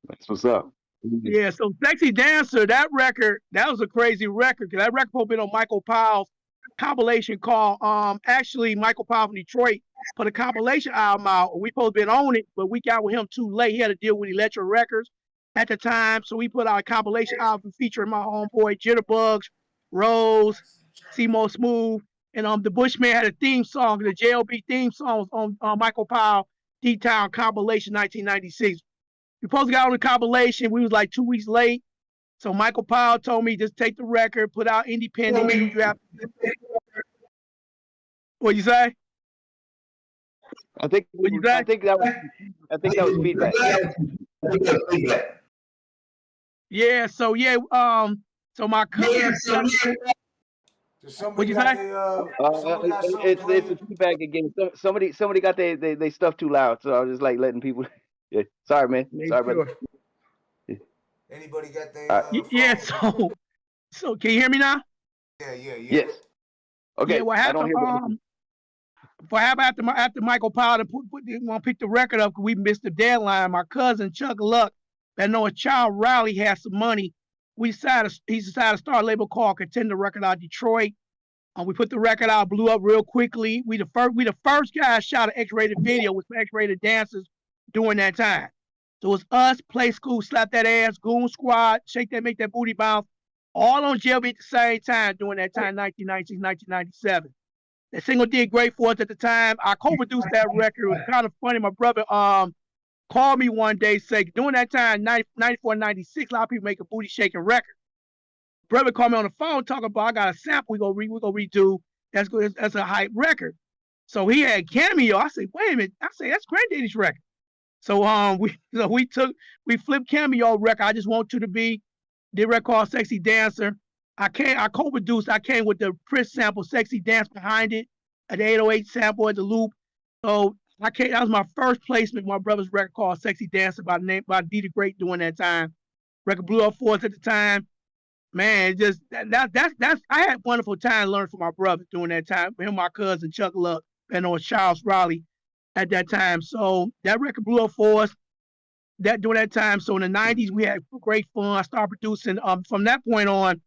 That's what's up. Yeah, so Sexy Dancer, that record, that was a crazy record because that record supposed to be on Michael Powell's compilation called actually Michael Powell from Detroit put a compilation album out. We supposed to been on it, but we got with him too late. He had to deal with Electro Records at the time. So we put out a compilation album featuring my homeboy Jitterbugs, Rose, Seymour Smooth, and the Bushman had a theme song. The JLB theme song was on Michael Powell D-Town compilation 1996. We supposed to get on the compilation. We was like 2 weeks late. So Michael Powell told me just take the record, put out independent. You have what you say? I think that was feedback. Yeah. So so my cousin. What you say? It's a feedback again. Somebody got they stuff too loud, so I was just like letting people. Yeah, sorry, man. Sorry, brother. Anybody got their yeah. So can you hear me now? Yeah. Yes. Okay. Yeah, what happened? After Michael Powell want to pick the record up because we missed the deadline. My cousin Chuck Luck, that know a child rally had some money. He decided to start a label called Contender Record out of Detroit. We put the record out, blew up real quickly. We the first guys shot an X-rated video with X-rated dancers during that time. So it was us, Play School, Slap That Ass, Goon Squad, Shake That, Make That Booty Bounce, all on JLB at the same time during that time, 1996, 1997. That single did great for us at the time. I co-produced that record. It was kind of funny. My brother called me one day, say, during that time, 94, 96, a lot of people make a booty shaking record. Brother called me on the phone talking about, I got a sample we gonna redo. That's good. That's a hype record. So he had Cameo. I said, wait a minute. I said, that's Granddaddy's record. So we flipped Cameo record. I Just Want You to Be, did record called Sexy Dancer. I co-produced. I came with the Prince sample, Sexy Dance behind it, an 808 sample at the loop. So that was my first placement. My brother's record called Sexy Dancer by D the Great during that time. Record blew up for us at the time. Man, just that's I had wonderful time learning from my brother during that time. Him, my cousin Chuck Luck, and Charles Raleigh at that time. So that record blew up for us during that time. So in the 90s, we had great fun. I started producing. From that point on,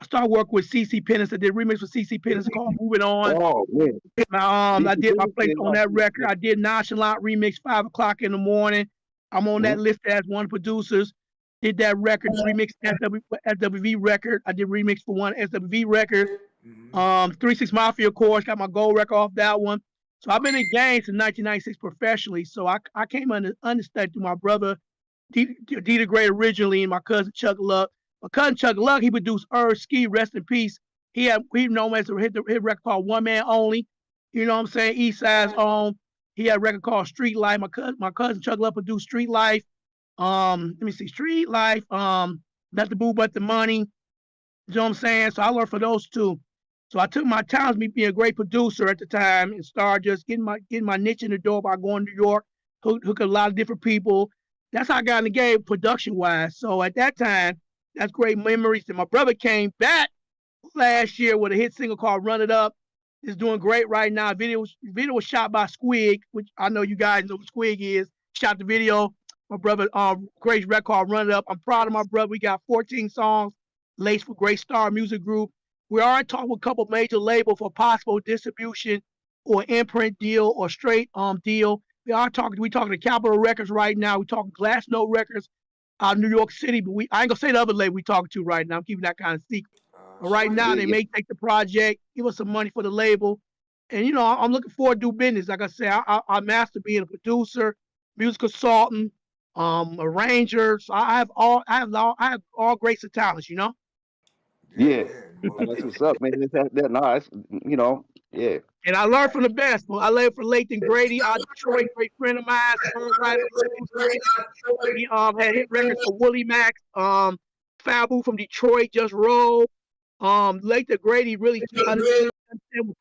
I started working with CC Pennis. I did a remix with CC Pennis called Moving On. Oh, man. I did my place on that record. I did Nonchalant remix 5 o'clock in the morning. I'm on that list as one of the producers. Did that record, remix SWV record. I did remix for one SWV record. 36 Mafia, of course, got my gold record off that one. So I've been in games since 1996 professionally. So I came understudy to my brother, D the Great originally, and my cousin Chuck Luck. My cousin Chuck Luck, he produced Ski, rest in peace. He known as hit record called One Man Only. You know what I'm saying? East Side's own. He had a record called Street Life. My cousin Chuck Luck produced Street Life. Let me see, Street Life. Not the Boo But the Money. You know what I'm saying? So I learned for those two. So I took my time to be a great producer at the time and started just getting my niche in the door by going to New York, hook a lot of different people. That's how I got in the game production wise. So at that time, that's great memories. And my brother came back last year with a hit single called Run It Up. It's doing great right now. Video was shot by Squig, which I know you guys know what Squig is. Shot the video. My brother, great record called Run It Up. I'm proud of my brother. We got 14 songs, laced for Great Star Music Group. We are talking with a couple major labels for possible distribution or imprint deal or straight deal. We talking to Capitol Records right now. We're talking Glass Note Records out of New York City, but I ain't gonna say the other label we talking to right now. I'm keeping that kind of secret. But right now they may take the project, give us some money for the label. And you know, I'm looking forward to do business. Like I said, I master being a producer, music consultant, arranger. So I have all grades of talents, you know? Yeah, that's what's up, man. It's, you know, yeah. And I learned from the best. I learned from Lathan Grady out of Detroit, great friend of mine, songwriter, producer. He had hit records for Willie Max, Fabu from Detroit, Just Roll. Lathan Grady really understood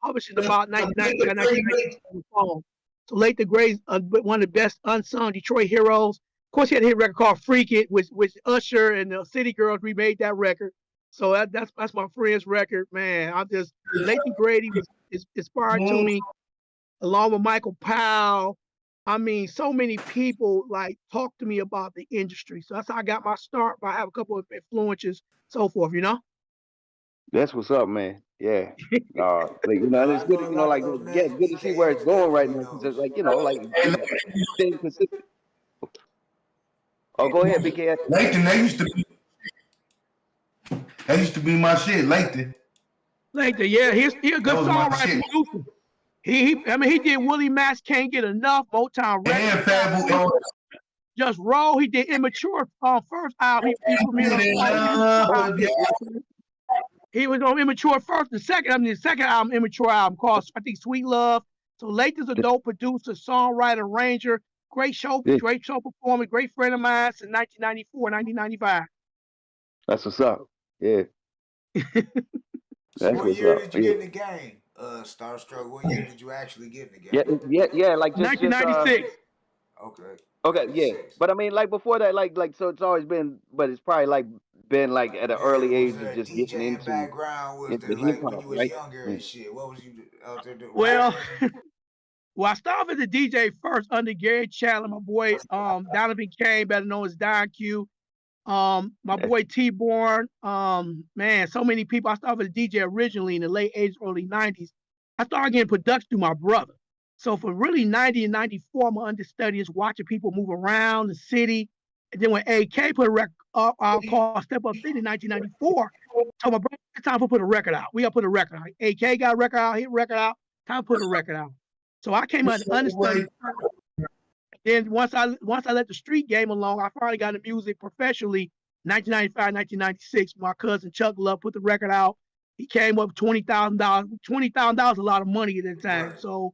publishing about 1990. So Lathan Grady's one of the best unsung Detroit heroes. Of course, he had a hit record called Freak It, which Usher and the City Girls remade that record. So that's my friend's record, man. Lathan Grady is inspired to me, along with Michael Powell. I mean, so many people like talk to me about the industry. So that's how I got my start. But I have a couple of influences, so forth, you know. That's what's up, man. Yeah. Like, you know, and it's good, you know, like good to see where it's going right now. Just like, you know, like staying consistent. Oh, go ahead, BK. Lathan, that used to be my shit, Lathan. Lathan, yeah, he a good songwriter producer. He did Willie Max, Can't Get Enough, Motown Records. Just Roll. He did Immature first album. He was on Immature first. The second album, Immature album called, I think, Sweet Love. So Lathan's a dope producer, songwriter, arranger, great show performer, great friend of mine since 1994, 1995. That's what's up. Yeah. So what year did you get in the game, StarStrukk? What year did you actually get in the game? Yeah, like just 1996. Okay, yeah. But I mean, like before that, like so it's always been, but it's probably like been like at an early age of just getting into background was into like hip when hop, you was right? younger and shit. What was you out there doing? Well, I started as a DJ first under Gary Chandler, my boy Donovan Kane, better known as Don Q. My boy T-Born, man, so many people. I started as a DJ originally in the late 80s, early 90s. I started getting production through my brother. So for really 90 and 94, my understudy is watching people move around the city. And then when AK put a record up, I'll call Step Up City in 1994. So my brother, it's time to put a record out. We got to put a record out. AK got a record out, hit record out, time to put a record out. So I came out as understudy. Then once I let the street game along, I finally got into music professionally. 1995, 1996, my cousin Chuck Love put the record out. He came up with $20,000. $20,000 is a lot of money at that time. Right. So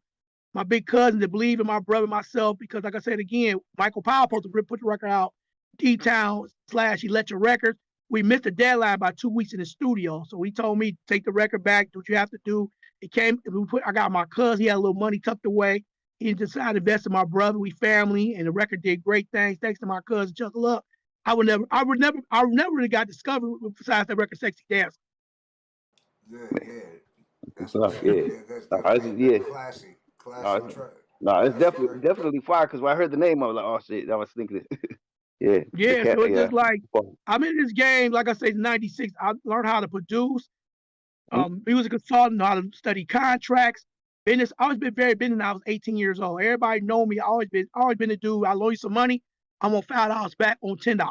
my big cousin to believe in my brother, myself, because like I said again, Michael Powell supposed to put the record out. D-Town / Electra Records. We missed the deadline by 2 weeks in the studio. So he told me, take the record back, do what you have to do. I got my cousin, he had a little money tucked away. He decided to invest in my brother, we family, and the record did great things. Thanks to my cousin Chuck Luck. I would never really got discovered besides that record, Sexy Dance. Yeah. That's classic track. No, it's definitely fire, because when I heard the name, I was like, oh shit, I was thinking it. Yeah, so it's just like, I'm in this game, like I say, 96, I learned how to produce, music consultant, how to study contracts, business. I always been very business. I was 18 years old. Everybody know me. I always been a dude. I loan you some money, I'm on $5 back on $10.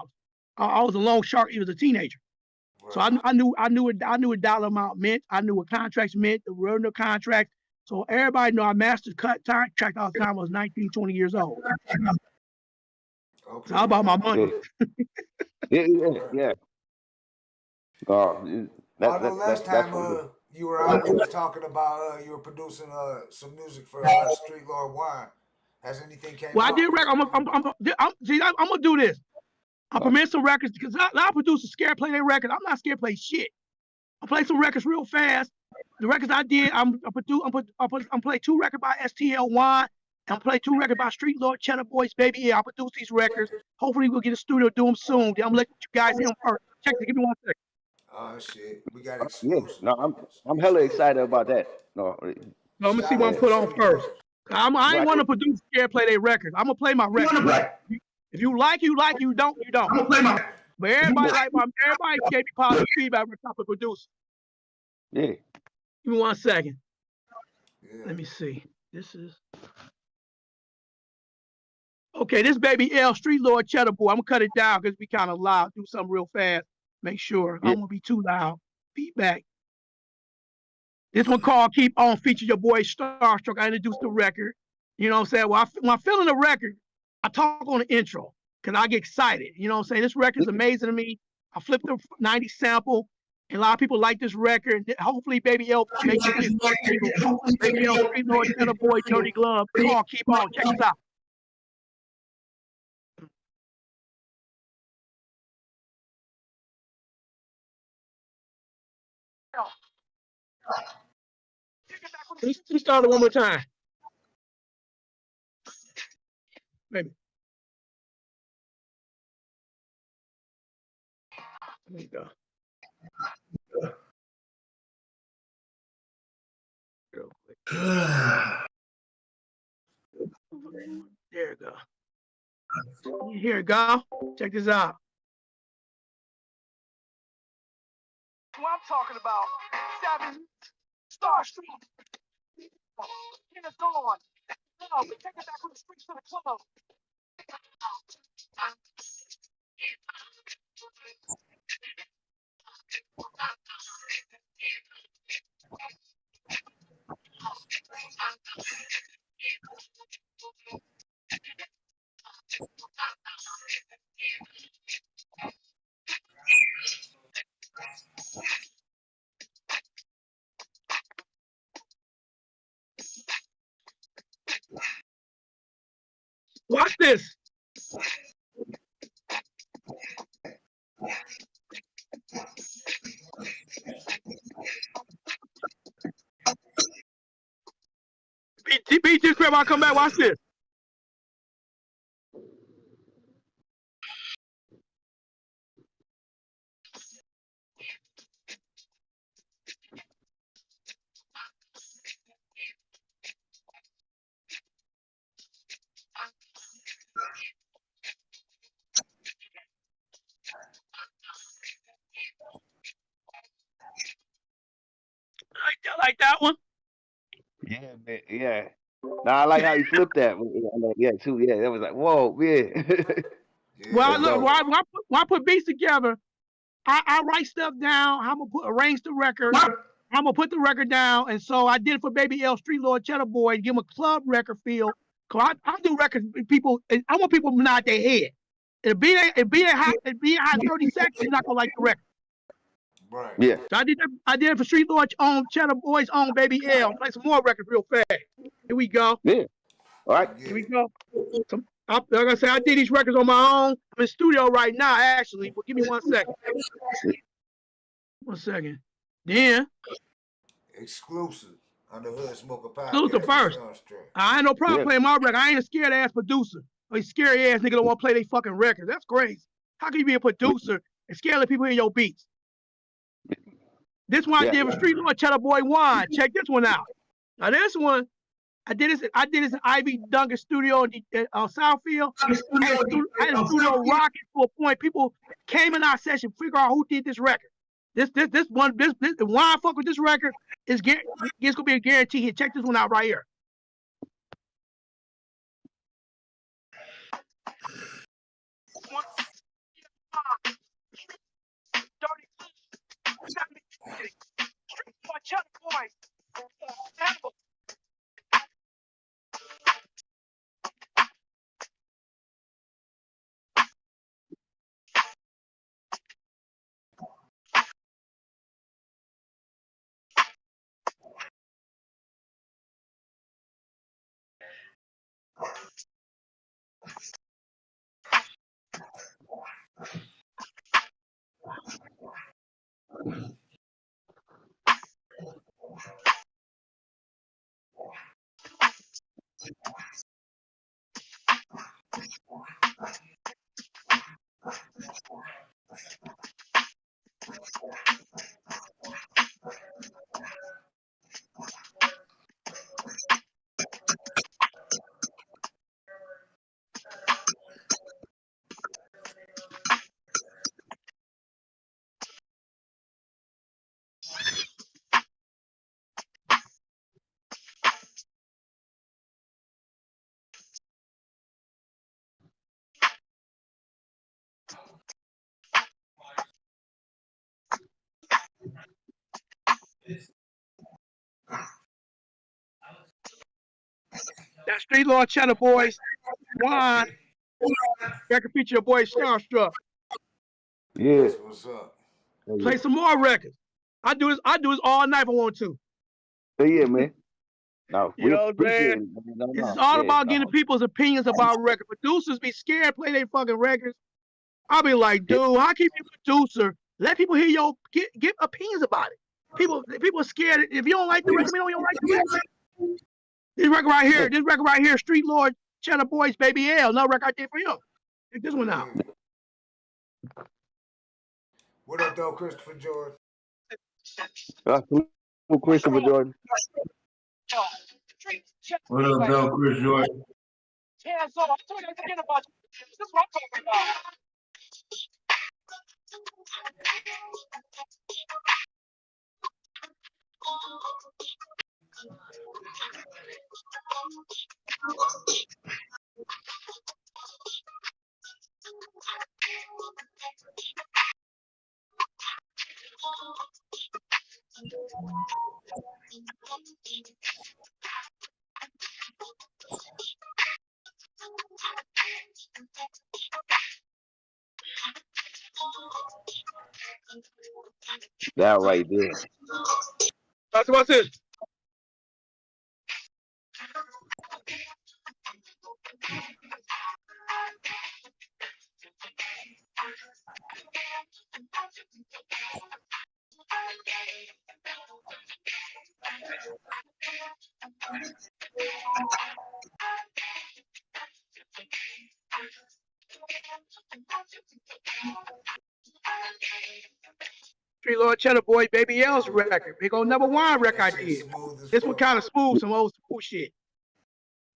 I was a loan shark. He was a teenager, so I knew a dollar amount meant. I knew what contracts meant, the revenue contracts. So everybody know I mastered contract all the time. I was 19, 20 years old. Okay. So how about my money? Yeah. I know last time you were out, we was talking about you were producing some music for Street Lord Wine. Has anything came Well, out? I did record. I'm gonna do this. I'm premiering some records because a lot of producers scared to play their records. I'm not scared to play shit. I'll play some records real fast. The records I did, I'm play 2 records by STL Wine. I'm play 2 records by Street Lord Cheddar Boys, baby. Yeah, I produce these records. Hopefully we'll get a studio do them soon. I'm gonna let you guys hear them first. Check this. Give me 1 second. Oh shit, we got exclusive. Yeah, no, I'm hella excited about that. No, let me see what I'm put on first. I ain't want to produce scared play their records. I'm gonna play my records. If you like, you like. You don't, you don't. I'm gonna play my. But everybody gave me positive feedback when I produce. Yeah. Give me 1 second. Yeah. Let me see. This is okay. This baby L Street Lord Cheddar Boy. I'm gonna cut it down because we kind of loud. Do something real fast. Make sure I don't want to be too loud. Feedback. This one called "Keep On" feature your boy StarStrukk. I introduced the record. You know what I'm saying? Well, when I'm feeling the record, I talk on the intro because I get excited. You know what I'm saying? This record is amazing to me. I flipped the 90 sample, and a lot of people like this record. Hopefully, Baby L makes it his single. Baby L, Street Lord, Cheddar Boy, Dirty Glove. Call, keep on. Check this out. Can you start it one more time? Maybe. There you go. Real quick. There you go. Here you go. Check this out. What I'm talking about, 7 StarStrukk. In the dawn. No, we take it back from the streets to the club. Watch this. Beat this crap, I'll come back. Watch this. Like that one? Yeah, man. Yeah. Now I like how you flipped that. Yeah, too. Yeah, that was like, whoa, yeah. Well, look, when I put beats together, I write stuff down. I'm gonna arrange the record. I'm gonna put the record down, and so I did it for Baby L, Street Lord Cheddar Boy, and give him a club record feel. Cause I do records. People, I want people to nod their head. It be hot 30 seconds. You're not gonna like the record. Right. Yeah. So I did it for Street Lord's own, Cheddar Boy's own, Baby L. I'm play some more records real fast. Here we go. Yeah. All right. Here we go. Like I said, I did these records on my own. I'm in studio right now, actually. But give me 1 second. 1 second. Then. Exclusive on the Hood Smoker Podcast. Exclusive first. I ain't no problem playing my record. I ain't a scared ass producer. Or a scary ass nigga don't want to play their fucking records. That's crazy. How can you be a producer and scare the people in your beats? This one I did with Street Lord Cheddar Boy Wine. Check this one out. Now this one, I did this in Ivy Duncan studio in Southfield. I had a studio rocking to a point. People came in our session, figure out who did this record. This why I fuck with this record is it's gonna be a guarantee here. Check this one out right here. Street Boy, Cheddar Boy. That Street Lord Cheddar Boys, Juan, record feature your boy StarStrukk. Yeah. What's up? Play some more records. I do this all night if I want to. Yeah, man. No, You we know what I'm appreciate saying? it. No, This is all about getting people's opinions about record. Producers be scared to play their fucking records. I'll be like, dude, how can you be a producer? Let people hear your give opinions about it. People are scared. If you don't like the record, you don't like the record. This record right here, Street Lord Cheddar Boys, Baby L. Another record I did for you. Check this one out. What up, though, Christopher Jordan? Christopher Jordan. What up, though, Chris Jordan? Yeah, so I'm talking about this is what I'm talking about. That right there. What's this? Street Lord Cheddar Boy, Baby L's record. Big old #1 record I did. This one kind of smooth, some old school shit.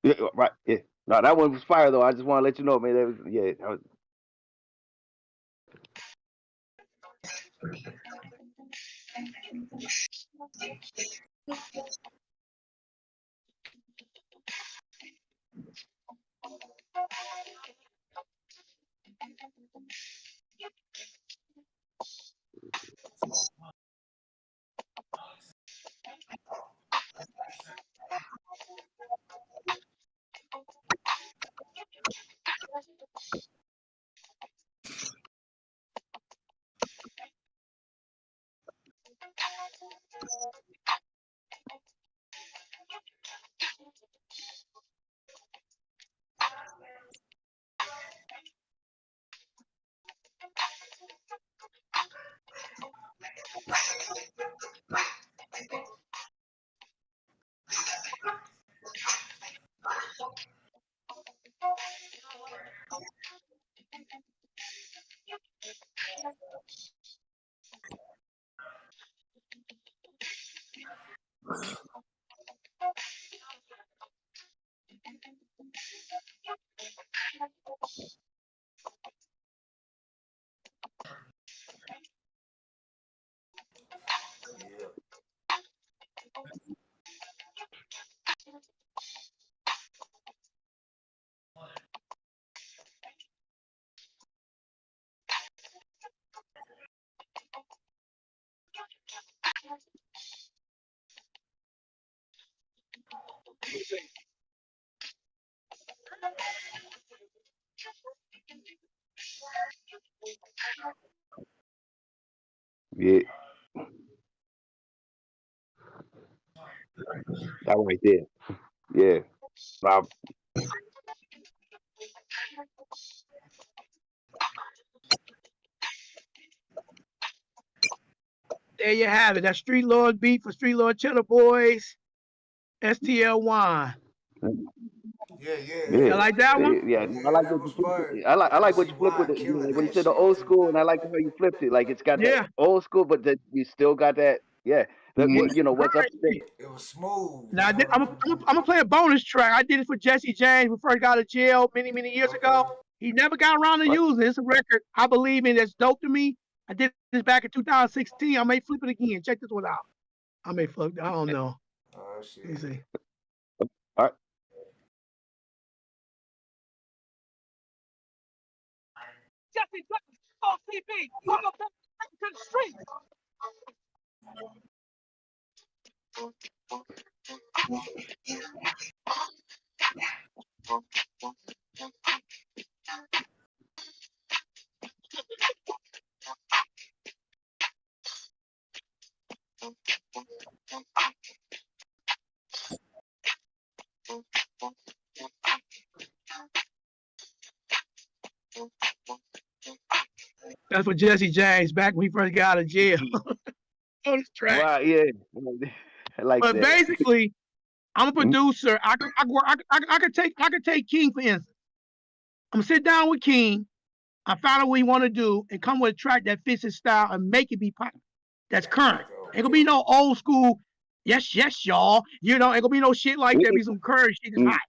Yeah, right. Yeah. No, that one was fire though. I just want to let you know, man. That was, yeah. That was... Yeah. That right there. Yeah. There you have it. That Street Lord beat for Street Lord Cheddar Boys. STL1. Yeah. You like that one? Yeah, I like what you flipped it. I like what you flipped with it. You know, like when you said the old school, and I like how you flipped it. Like it's got that old school, but that you still got that. Yeah, you know what's up there. It was smooth. Now I'm gonna play a bonus track. I did it for Jesse James before he got out of jail many years ago. He never got around to using it. It's a record I believe in. That's dope to me. I did this back in 2016. I may flip it again. Check this one out. I may flip. I don't know. Oh shit. Let me see. All right. Jesse James, OCB, welcome back to the street. That's for Jesse James back when he first got out of jail. On this track. Wow, yeah. I like but that. basically, I'm a producer. I could take King for instance. I'm gonna sit down with King. I find out what he want to do and come with a track that fits his style and make it be popular. That's current. Ain't gonna be no old school. Yes, y'all. You know, ain't gonna be no shit like that. Be some current shit that's hot.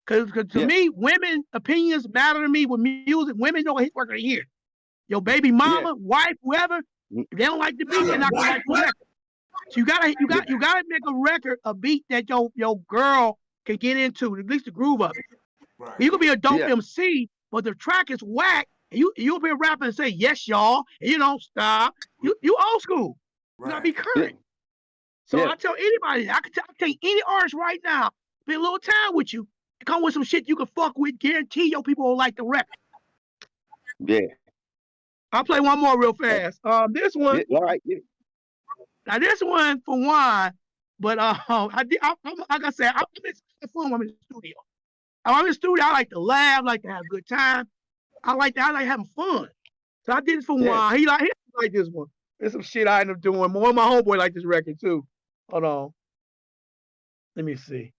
Cause to me, women opinions matter to me with music. Women know hit record here. Your baby mama, wife, whoever, if they don't like the beat, they're not gonna like the record. So you gotta make a record, a beat that your girl can get into, at least the groove of it. Right. You could be a dope MC, but the track is whack, and you'll be a rapper and say, yes, y'all, and you don't stop. You old school. Right. You gotta be current. So I tell anybody, I can take any artist right now, be a little time with you, and come with some shit you can fuck with, guarantee your people will like the record. Yeah. I'll play one more real fast. This one. All right. Now this one for one, but like I said, I'm in fun when I'm in the studio. I'm in the studio. I like to laugh, like to have a good time. I like having fun. So I did it for one. He like this one. There's some shit I end up doing. One of my homeboy like this record too. Hold on. Let me see.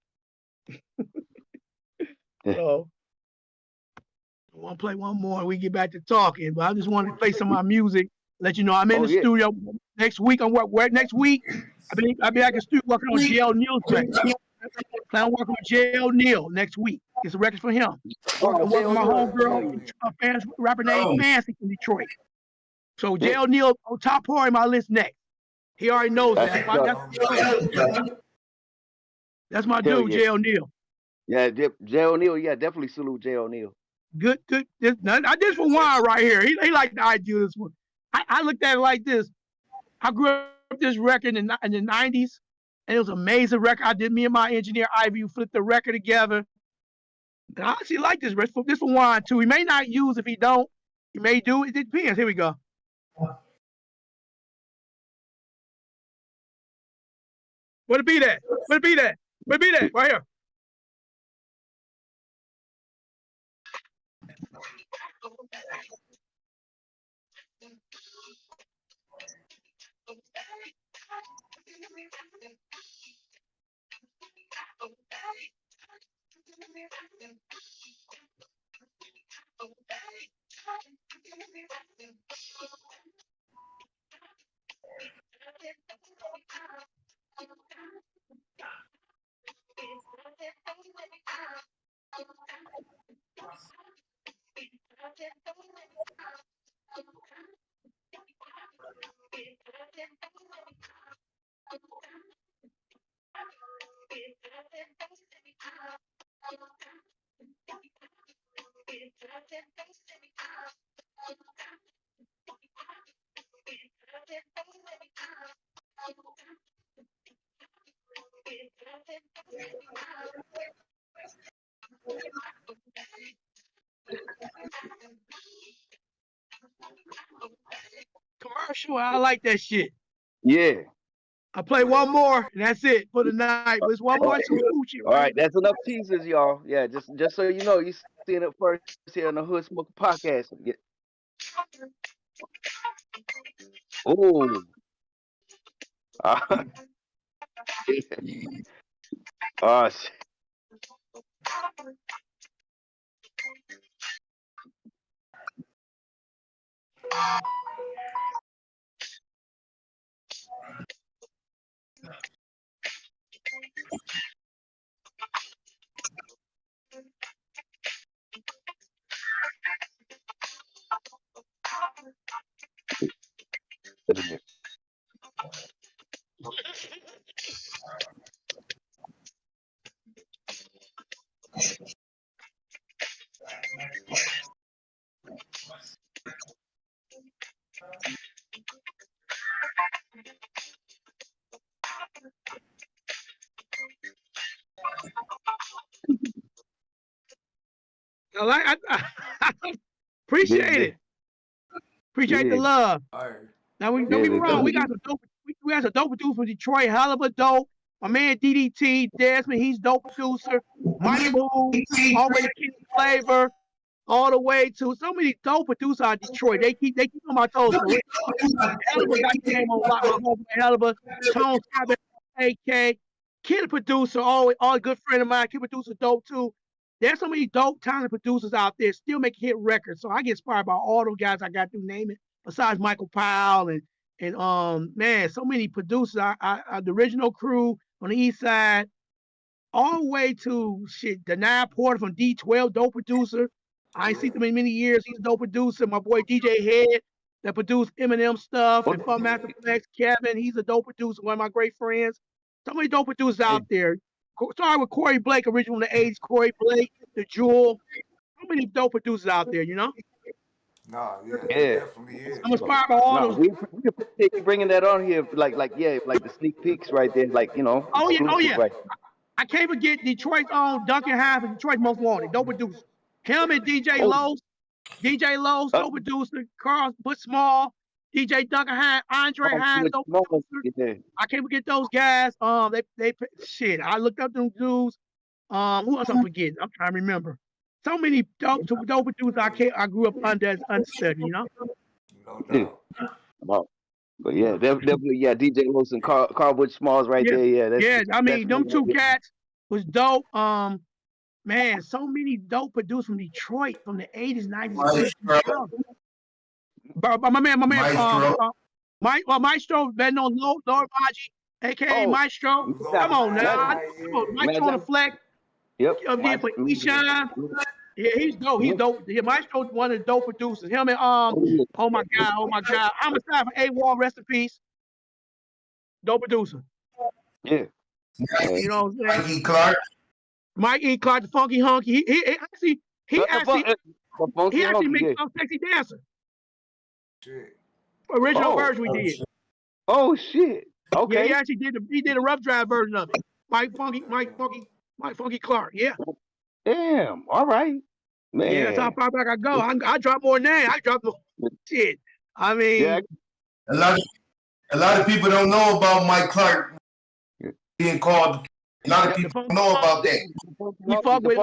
So I want to play one more. We get back to talking, but I just wanted to play some of my music. Let you know I'm in the studio next week. I'm working next week. I'll be back in the studio working on JL Neal's record. Plan on working with JL Neal next week. It's a record for him. Working with my homegirl, rapper named Fancy from Detroit. So JL Neal on top part of my list next. He already knows that. That's my dude, JL Neal. Yeah, JL Neal. Yeah, definitely salute JL Neal. Good. I did for one right here. He like the idea of this one. I looked at it like this. I grew up this record in the 90s, and it was an amazing record. I did, me and my engineer, Ivy, flipped the record together. And I actually like this record. This for one, too. He may not use if he don't. He may do. It depends. Here we go. Where it be that? Right here. Commercial, I like that shit. Yeah. I play one more, and that's it for the night. But it's one more. All right, that's enough teasers, y'all. Yeah, just so you know, you seeing it first here on the Hood Smoker Podcast. Yeah. Oh. Oh shit. I appreciate it. Appreciate the love. Now don't get me wrong, we got some dope producers from Detroit, hell of a dope. My man DDT, Desmond, he's dope producer. Mike Moon, all the way to King Flavor, all the way to so many dope producers out of Detroit. They keep on my toes. For real. Hell of a got the name on lock, my homie, hell of a Tone Scott, AK, Kid producer, all a good friend of mine, Kid producer dope too. There's so many dope, talented producers out there still making hit records. So I get inspired by all those guys I got to name it. Besides Michael Powell and man, so many producers. The original crew on the East Side, all the way to shit. Denial Porter from D12, dope producer. I ain't seen him in many years. He's a dope producer. My boy DJ Head that produced Eminem stuff and Fun Master Flex. Kevin, he's a dope producer. One of my great friends. So many dope producers out there. Started with Corey Blake, original in the 80s. Corey Blake, The Jewel. So many dope producers out there, you know? No, yeah, definitely is. I'm inspired by all those. We appreciate you bringing that on here, like the sneak peeks right there, like Oh yeah. Right. I can't forget Detroit's own Duncan Hines, Detroit's Most Wanted, dope producer. Him and DJ Los, dope producer. Carl Butch Small, DJ Duncan Hines, Andre Hines, dope producer. Yeah. I can't forget those guys. They shit. I looked up them dudes. Who else I'm forgetting? I'm trying to remember. So many dope producers I grew up under as unstudied, you know? No doubt. Wow. But yeah, definitely, yeah, DJ Los and Carl Butch Smalls right there. Yeah, I mean, them two cats was dope. Man, so many dope producers from Detroit from the 80s, 90s, 2000s. My man, Maestro, better known Lord Baji, aka Maestro. Come on now. Come on, Maestro on the flex. Yep. For E-Shine. Yeah, he's dope. He's dope. Yeah, Maestro's one of the dope producers. Him and oh my God. I'm a side for A-Wall, rest in peace. Dope producer. Yeah. You know what I'm saying? Mike E. Clark. Mike E. Clark, the Funky Hunky. He actually makes a sexy dancer. Shit. Original version we did. Oh shit. Okay. Yeah, he actually did a rough draft version of it. Mike Funky Clark. Yeah. Damn. All right. Man. Yeah, that's how far back I go. I drop more than that. I drop more shit. I mean, yeah. A lot of people don't know about Mike Clark being called. A lot of people don't know about that. We fuck with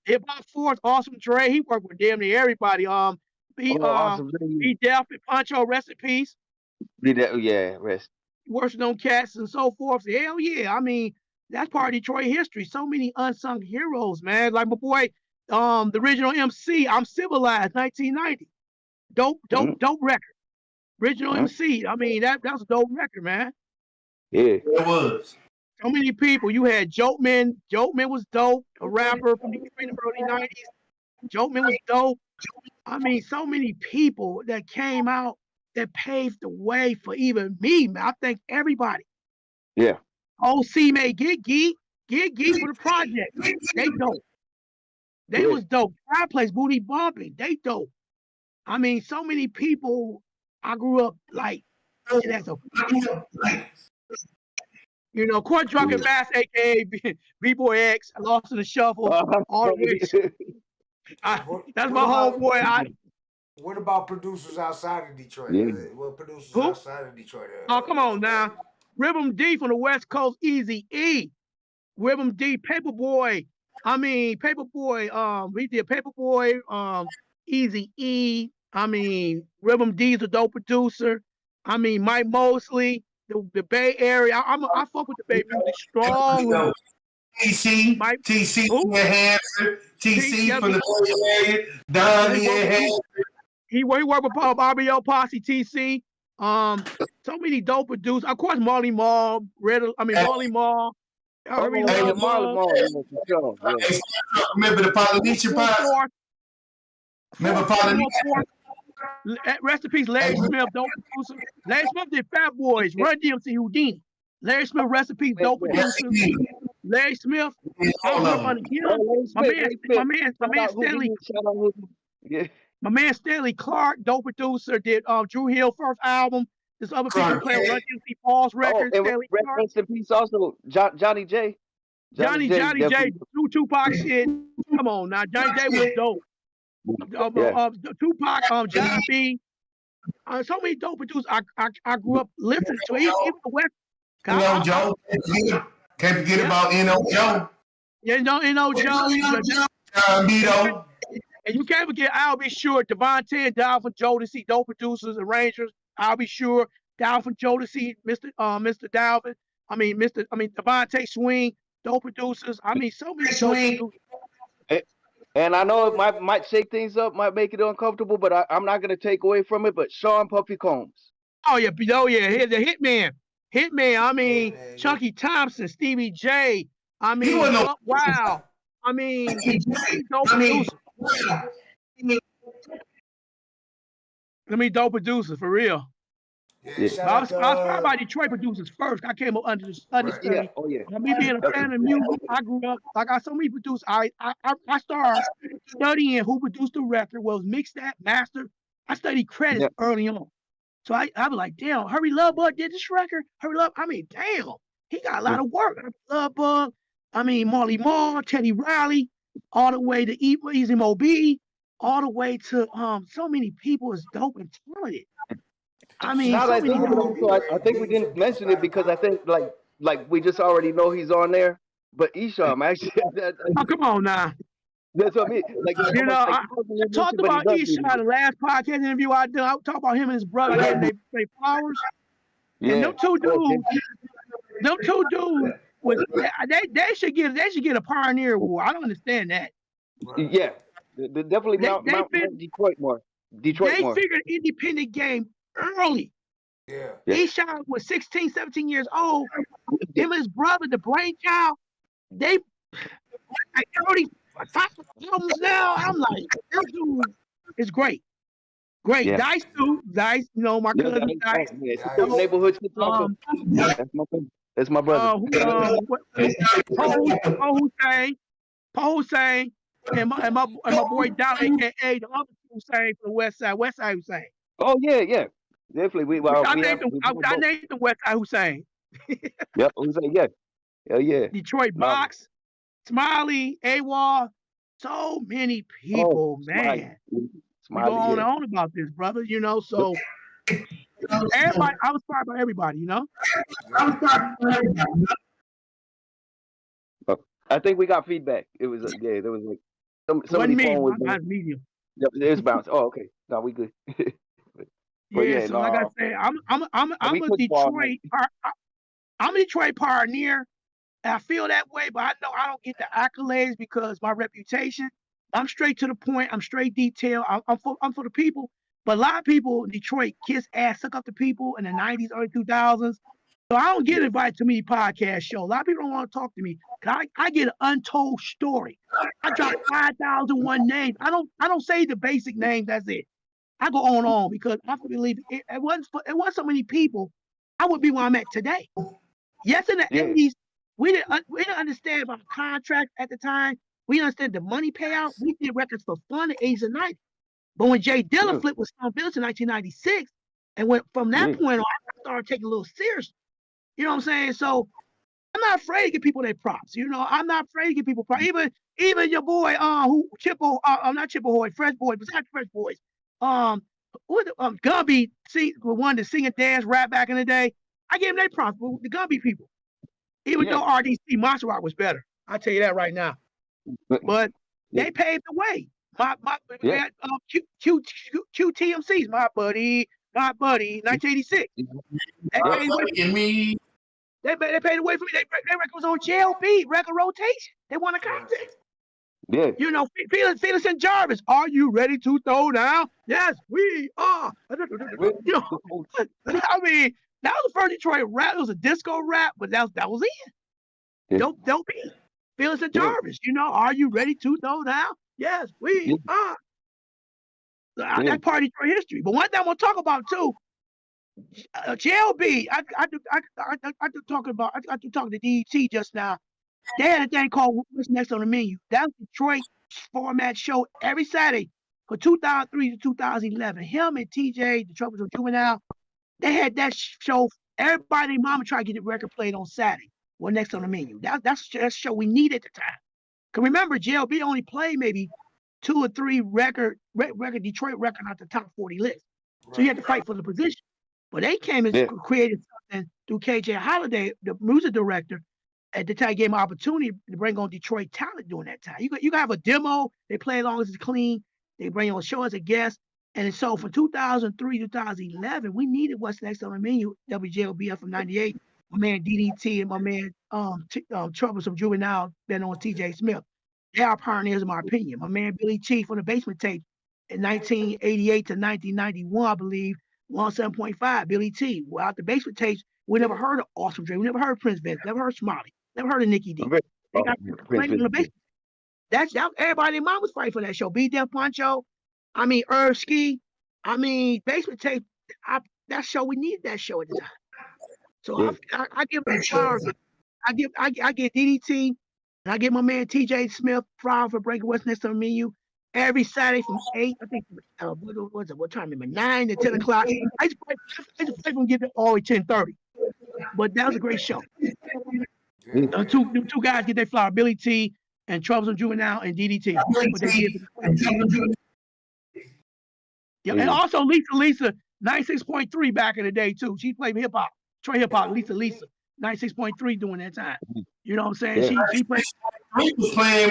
Hip Hop Force, Awesome Dre. He worked with damn near everybody. Be Deaf and Poncho, rest in peace. Rest. Worship on cats and so forth. Hell yeah. I mean, that's part of Detroit history. So many unsung heroes, man. Like my boy, the original MC, I'm Civilized, 1990. Dope record. Original MC. I mean, that was a dope record, man. Yeah. It was. So many people. You had Jokeman. Jokeman was dope, a rapper from the early 90s. Jokeman was dope. I mean, so many people that came out that paved the way for even me, man. I thank everybody. Yeah. OC made get geek for the project. They dope. They was dope. Fireplace, Booty Bumping. They dope. I mean, so many people I grew up like, that's a Court Drunken Bass, aka B-Boy X, Lost in the Shuffle, all the way. That's my homeboy. What about producers outside of Detroit? Yeah. What producers outside of Detroit? Oh, come on now. Rhythm D from the West Coast, Easy E. Rhythm D, Paperboy. We did Paperboy, Easy E. Rhythm D's a dope producer. Mike Mosley. the Bay Area. I fuck with the Bay music strongly. TC in Hampshire, TC from the Bay Area, Donnie in Hampshire. He worked with RBO Posse, TC. So many dope producers. Of course, Marley Marl, Marley Marl. Remember the Polynesian Pod? Remember Polynesian? Rest in peace, Larry Smith, dope producer. Larry Smith did Fat Boys, Run DMC, Houdini. Larry Smith, rest in peace, dope producer. Larry Smith, I grew up under him. My man Stanley. My man Stanley Clark, dope producer, did Drew Hill first album. There's other people playing Run DMC Paul's records. Stanley Clark. Rest in peace also, Johnny J. Johnny J. Tupac shit. Come on now, Johnny J was dope. Tupac, John B. So many dope producers I grew up listening to. Even the West. N.O. Joe. Can't forget about N.O. Joe. Yeah, N.O. Joe. And you can't forget, I'll be sure, Devontae and Dolphin Joe to see dope producers, arrangers. I'll be sure, Dolphin Joe to see Mr. Dolphin. Devontae Swing, dope producers. So many dope producers. And I know it might shake things up, might make it uncomfortable, but I'm not going to take away from it. But Sean Puffy Combs. Here's the Hitman. Chunky Thompson, Stevie J. Wow. Dope producers. Dope producers for real. I was proud by Detroit producers first. I came up under study. Me being a fan of music, I grew up. I got so many producers. I started studying who produced the record, was mixed that, master. I studied credits early on. So I was like, damn, Hurry Love Bug did this record. Hurry Love, damn, he got a lot of work. Love Bug, Marley Marl, Teddy Riley, all the way to Easy Mo B, all the way to so many people is dope and talented. I think we didn't mention it because I think like we just already know he's on there. But Isham actually. Come on now. That's what I mean. I talked about Isham the last podcast interview I did. I talked about him and his brother getting their flowers. Yeah. And them two dudes was they should get a Pioneer Award. I don't understand that. Yeah, they definitely Mount Detroit more. They figured independent game early. Yeah. Isham was 16, 17 years old. Him and his brother, the brainchild, they like 35 albums now. I'm like, this dude is great. Great. Yeah. Dice too. Dice, my cousin Dice. Neighborhood shit. That's my brother. Paul Hussein, and my boy Dow, aka the other Hussein from the West Side Hussein. Oh yeah. Definitely. I named the West Side Hussein. Yep, Hussein, yeah. Hell yeah. Detroit Box, Smiley, AWOL, so many people, man. We go on and on about this, brother, so everybody, I was proud about everybody, I think we got feedback. It was there was like somebody phone was medium. Yep, it was bounced. Oh, okay. No, we good. Like I said, I'm a Detroit. I'm a Detroit pioneer. And I feel that way, but I know I don't get the accolades because my reputation. I'm straight to the point. I'm straight detail. I'm for the people. But a lot of people in Detroit kiss ass, suck up to people in the 90s, early 2000s. So I don't get invited to many podcast shows. A lot of people don't want to talk to me. I get an untold story. I drop 5,001 names. I don't say the basic names. That's it. I go on and on because I believe it wasn't so many people, I would be where I'm at today. Yes, in the 80s, we didn't understand about contracts at the time. We didn't understand the money payout. We did records for fun in the 80s and 90s. But when Jay Dilla flipped with Stone Village in 1996, and from that point on, I started taking a little seriously. You know what I'm saying? So I'm not afraid to give people their props. I'm not afraid to give people props. Even your boy, not Chipper Hoy, Fresh Boy, besides Fresh Boys. Gumby wanted to sing and dance, rap back in the day. I gave him their props. The Gumby people, even though RDC Monster Rock was better, I'll tell you that right now. But they paved the way. QTMC's my buddy. My Buddy, 1986. They paid away for me. They paid away for me. They record was on JLB, record rotation. They won a contest. Yeah. You know, Felix and Jarvis, are you ready to throw down? Yes, we are. You know, I mean, that was the first Detroit rap. It was a disco rap, but that was it. Yeah. Dope beat. Felix and Jarvis, you know, are you ready to throw down? Yes, we are. That's part of Detroit history. But one thing I'm gonna talk about too, JLB. I talking to DET just now. They had a thing called What's Next on the Menu. That was Detroit format show every Saturday for 2003 to 2011. Him and TJ, the Troubles of Juvenile, they had that show. Everybody, mama tried to get the record played on Saturday. What's Next on the Menu? That's the show we needed at the time. Cause remember, JLB only played maybe 2 or 3 record Detroit record out the top 40 list. So you had to fight for the position. But they came and created something through KJ Holiday, the music director. At the time, gave him an opportunity to bring on Detroit talent during that time. You can have a demo, they play as long as it's clean, they bring on a show as a guest. And so from 2003 to 2011, we needed What's Next on the Menu, WJLBF from 98. My man DDT and my man Troublesome Juvenile, been on TJ Smith. They are pioneers, in my opinion. My man Billy Chief on the Basement Tape in 1988 to 1991, I believe, 107.5, Billy T. Without the Basement Tapes, we never heard of Awesome Dre. We never heard of Prince Vince. Never heard of Smiley. Never heard of Nikki D. They got playing in the basement. That's everybody in mine was fighting for that show. B. Def Poncho, I mean Irv Ski, I mean Basement Tape. That show, we needed that show at the time. So I give them flowers. I give DDT and I give my man TJ Smith flowers for breaking What's Next on the Menu every Saturday from 8. I think what time? 9 to 10 o'clock. I used to play from get all the way 10:30. But that was a great show. Two guys get their flower, Billy T and Troublesome Juvenile and DDT. And also Lisa, 96.3 back in the day too. She played hip hop, Detroit hip hop. Lisa, 96.3 during that time. You know what I'm saying? Yeah. She played. He was playing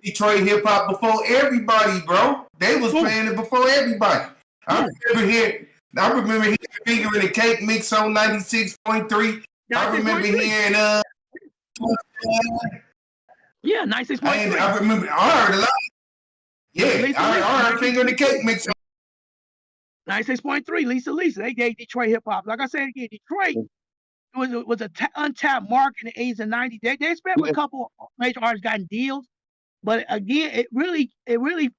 Detroit hip hop before everybody, bro. They was playing it before everybody. I remember hearing Finger in the Cake mix on 96.3. I remember hearing 96.3. I remember I heard a lot. Yeah, I heard Finger in the Cake mix. 96.3, Lisa. They gave Detroit hip hop. Like I said, again, Detroit was an untapped market in the 80s and 90s. They spent with a couple of major artists gotten deals, but again, it really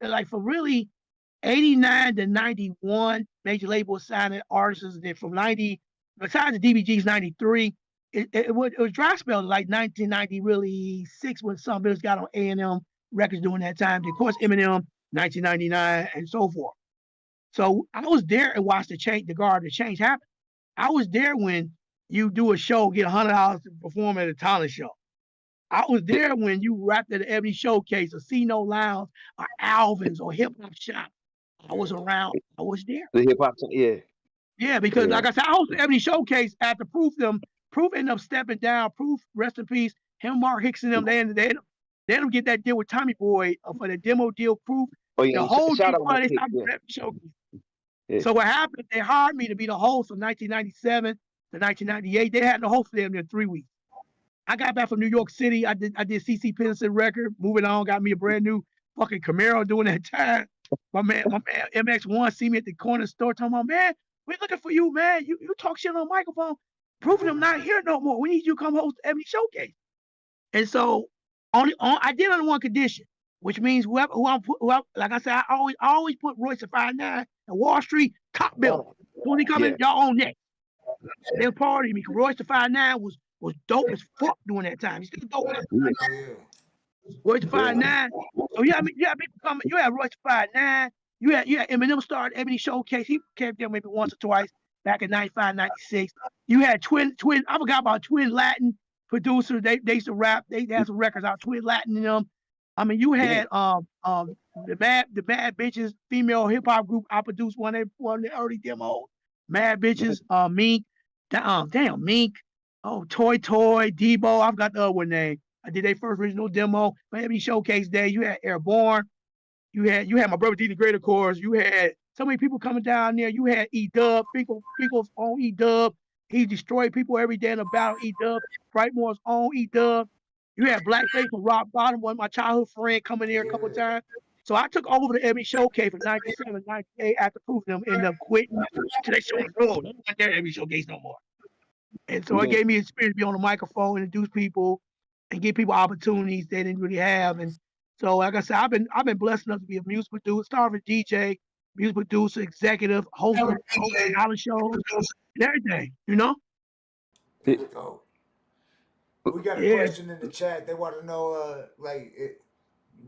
like for really 89 to 91 major labels signing artists. And then from 90, besides the DBG's 93, it was dry spell like 1990, really 6 when some bills got on A&M records during that time. Of course, Eminem, 1999, and so forth. So I was there and watched the change happen. I was there when you do a show, get $100 to perform at a talent show. I was there when you rapped at the Ebony Showcase, or See No Lounge, or Alvin's, or Hip Hop Shop. I was around. I was there. The hip hop, yeah. Yeah, because like I said, I hosted Ebony Showcase after Proof ended up stepping down. Proof, rest in peace. Him, Mark Hicks, and them. They don't get that deal with Tommy Boy for the demo deal. Proof. Oh yeah. The whole deal, they stopped the Ebony Showcase. Yeah. So what happened? They hired me to be the host from 1997 to 1998. They had the host for them in 3 weeks. I got back from New York City. I did CC Peterson record. Moving on, got me a brand new fucking Camaro during that time. My man MX1 see me at the corner store, talking about, man, we're looking for you, man. You talk shit on the microphone, proving I'm not here no more. We need you to come host Ebony Showcase. And so I did on one condition, which means whoever, like I said, I always put Royce at 5'9" and Wall Street top bill. When he come in, y'all own that. They'll party me. Royce the 5'9" was dope as fuck during that time. He's still dope. Royce the 5'9". So you had people coming. You had Royce the 5'9". You had Eminem started Ebony Showcase. He came there maybe once or twice back in 95, 96. You had Twin. I forgot about Twin Latin producers. They used to rap. They had some records out. Twin Latin in them. I mean, you had the Bad Bitches female hip hop group. I produced one of the early demos. Mad Bitches, Mink, Mink, Toy, Debo. I've got the other one name. I did their first original demo. Ebony Showcase Day. You had Airborne. You had my brother D the Great, of course. You had so many people coming down there. You had E-Dub, people's own E-Dub. He destroyed people every day in the battle. E-Dub, Brightmore's own E-Dub. You had Blackface and Rock Bottom, one of my childhood friend, coming there a couple of times. So I took over the Ebony Showcase from 97, 98 after Proof them ended up quitting. So they showed the road. I don't want that Ebony Showcase no more. And so it gave me experience to be on the microphone, introduce people, and give people opportunities they didn't really have. And so, like I said, I've been blessed enough to be a music producer, start with DJ, music producer, executive, host of talent shows, and everything. You know. We got a question in the chat. They want to know,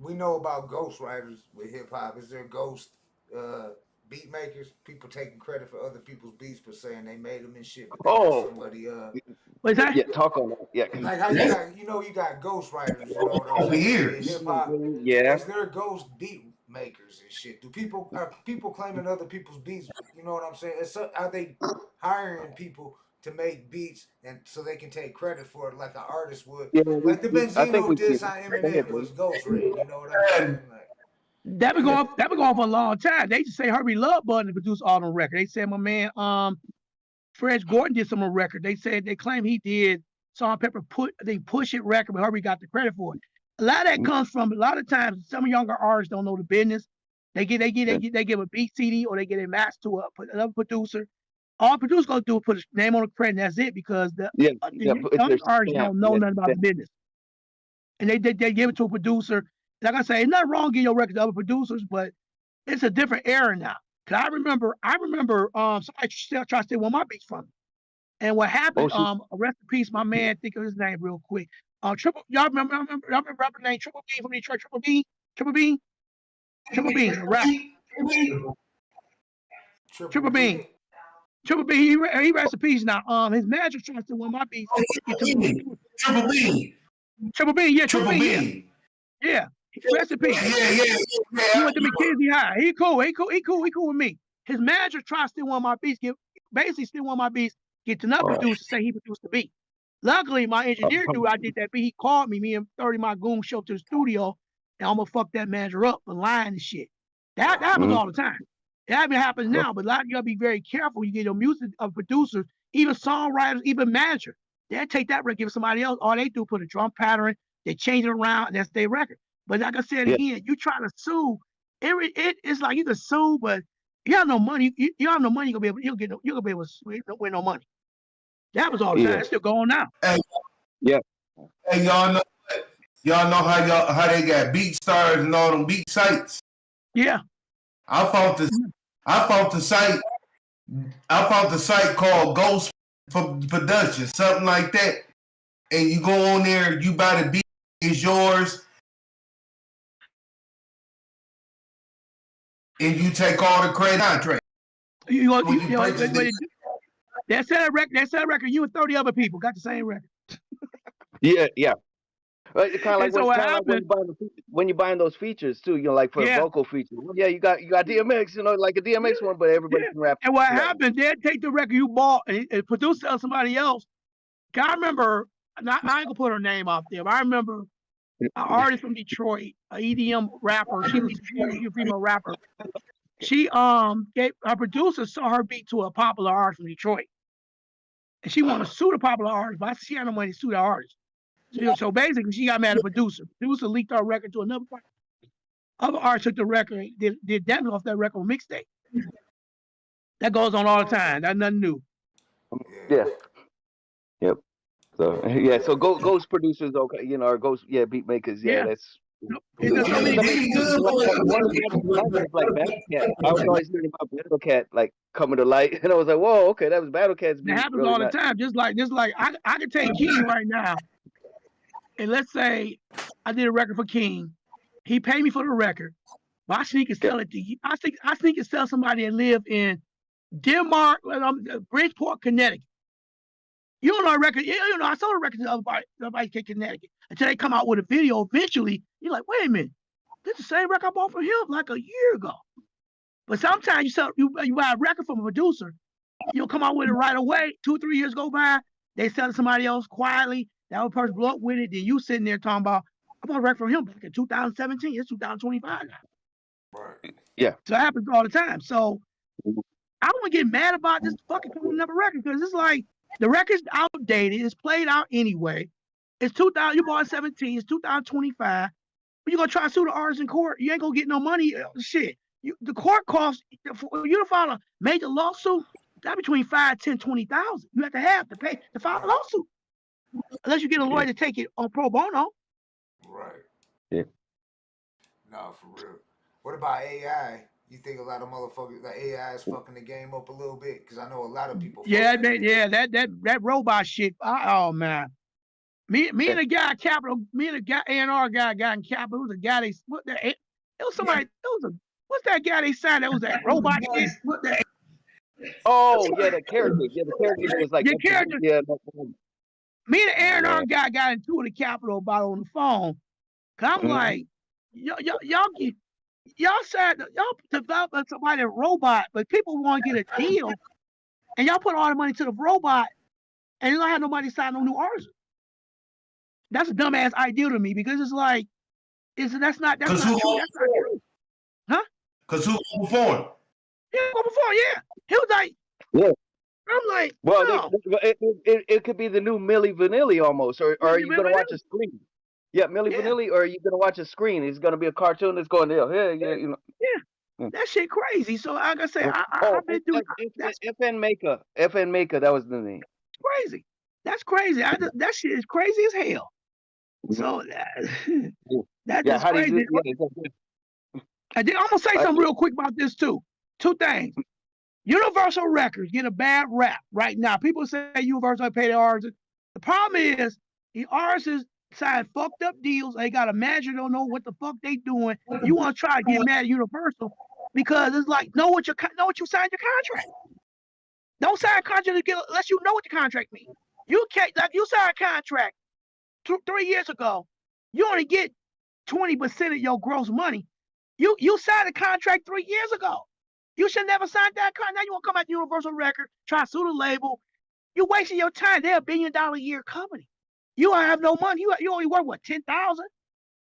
we know about ghostwriters with hip hop. Is there ghost beat makers? People taking credit for other people's beats, but saying they made them and shit. But they got somebody. What's that? Yeah, talk on that. Yeah. Like how you got, you got ghostwriters. You know what I'm saying? Hip hop. Yeah. Is there ghost beat makers and shit? Are people claiming other people's beats? You know what I'm saying? Are they hiring people to make beats and so they can take credit for it like an artist would? Yeah, like the Benzino diss on Eminem was ghostwritten. You know what I'm saying? That been going for a long time. They just say Herbie Love Button to produce all the record. They said my man Fred Gordon did some of the record. They said they claim he did Salt Pepper Push It record, but Herbie got the credit for it. A lot of that comes from a lot of times some younger artists don't know the business. They give a beat CD or they get a match to another producer. All producer gonna do is put his name on the credit, and that's it, because the young artists don't know nothing about the business. And they give it to a producer. Like I say, it's not wrong getting your record to other producers, but it's a different era now. Cause I remember somebody tried to steal one of my beats from me. And what happened, rest in peace, my man, think of his name real quick. Y'all remember rapper name Triple B from Detroit, Triple B, rap. Triple B. Triple B, he rests in peace now. His manager tried to steal one of my beats. Triple B. Triple B, yeah, Triple B. Yeah. Rest in peace. Yeah. He went to McKinsey High. He cool with me. His manager tried to steal one of my beats, get to another producer, say he produced the beat. Luckily, my engineer knew I did that beat. He called me and 30 my goons showed up to the studio, and I'm gonna fuck that manager up for lying and shit. That happens all the time. That happens now, but a lot of you gotta be very careful. You get your music of producers, even songwriters, even manager. They'll take that record, give it somebody else. All they do, put a drum pattern, they change it around, and that's their record. But like I said again, you try to sue, it's like you can sue, but you have no money. You have no money. You'll gonna be able to win no money. That was all the time. It's still going now. Hey, y'all know how they got beat stars and all them beat sites. Yeah. I found the site called Ghost Productions, something like that. And you go on there, you buy the beat, it's yours. And you take all the credit contract. That set record, you and 30 other people got the same record. Yeah. It's kind of like when you're buying those features too, like for vocal features. Yeah, you got DMX, like a DMX one, but everybody can rap. And what happens, they'd take the record you bought and produce it to somebody else. I remember, I ain't gonna put her name out there, but I remember an artist from Detroit, an EDM rapper. She was a female rapper. She gave her producer saw her beat to a popular artist from Detroit, and she wanted to sue the popular artist, but she had no money to sue the artist. So basically, she got mad at the producer. The producer leaked her record to another part. Other artists took the record, did damage off that record on mixtape. That goes on all the time. That's nothing new. Yeah. Yep. So so ghost producers, okay, or ghost beat makers, that's. Like Battlecat. I was always hearing about Battlecat like coming to light, and I was like, "Whoa, okay, that was Battlecat's beat." It happens all the time. Just like I can take King right now, and let's say I did a record for King. He paid me for the record, but I sneak and sell it to you. I sneak and sell somebody that live in Denmark, Bridgeport, Connecticut. You don't know a record. I sold a record to everybody in Connecticut until they come out with a video. Eventually, you're like, wait a minute, this is the same record I bought from him like a year ago. But sometimes you buy a record from a producer, you'll come out with it right away. 2 or 3 years go by, they sell it to somebody else quietly. That other person blow up with it. Then you sitting there talking about, I bought a record from him back in 2017. It's 2025 now. Right. Yeah. So it happens all the time. So I don't want to get mad about this fucking coming up a record because it's like the record's outdated. It's played out anyway. It's 2000. You bought 17. It's 2025. But you gonna try to sue the artist in court? You ain't gonna get no money. Shit. The court costs for you to file a major lawsuit. That between 5, 10, 20,000. You have to pay to file a lawsuit, unless you get a lawyer to take it on pro bono. Right. Yeah. No, for real. What about AI? You think a lot of motherfuckers, like AI is fucking the game up a little bit? Because I know a lot of people. Yeah, that robot shit. Oh man, me and the guy Capital, me and the guy A&R guy got in Capital. It was a guy it was somebody. It was a what's that guy they signed? That was that robot shit. Oh yeah, the character. Yeah, the character was like your character. Yeah. Me and the A&R guy got into the Capital about on the phone. Cause I'm like, y'all said y'all developed somebody a robot, but people want to get a deal, and y'all put all the money to the robot, and you don't have nobody sign no new artists. That's a dumbass idea to me because it's like, that's not true. Huh? Because who performed? He was before, yeah. He was like, yeah. I'm like, well, no. it could be the new Milli Vanilli almost, or are you gonna watch a screen? Yeah, Milli Vanilli, or are you gonna watch a screen? It's gonna be a cartoon that's going there. Yeah, you know. Yeah, that shit crazy. So like I say, I've been doing FN Maker. That was the name. Crazy. That's crazy. That shit is crazy as hell. So that's just crazy. I'm gonna say something real quick about this too. Two things. Universal Records get a bad rap right now. People say Universal pay the artists. The problem is the artists sign fucked up deals. They got a manager don't know what the fuck they doing. You want to try to get mad at Universal because it's like know what you signed your contract. Don't sign a contract unless you know what the contract means. You can't like you signed a contract 3 years ago. You only get 20% of your gross money. You signed a contract 3 years ago. You should never sign that contract. Now you want to come at Universal Record, try to sue the label. You're wasting your time. They're $1 billion a year company. You don't have no money. You only worth what, 10,000?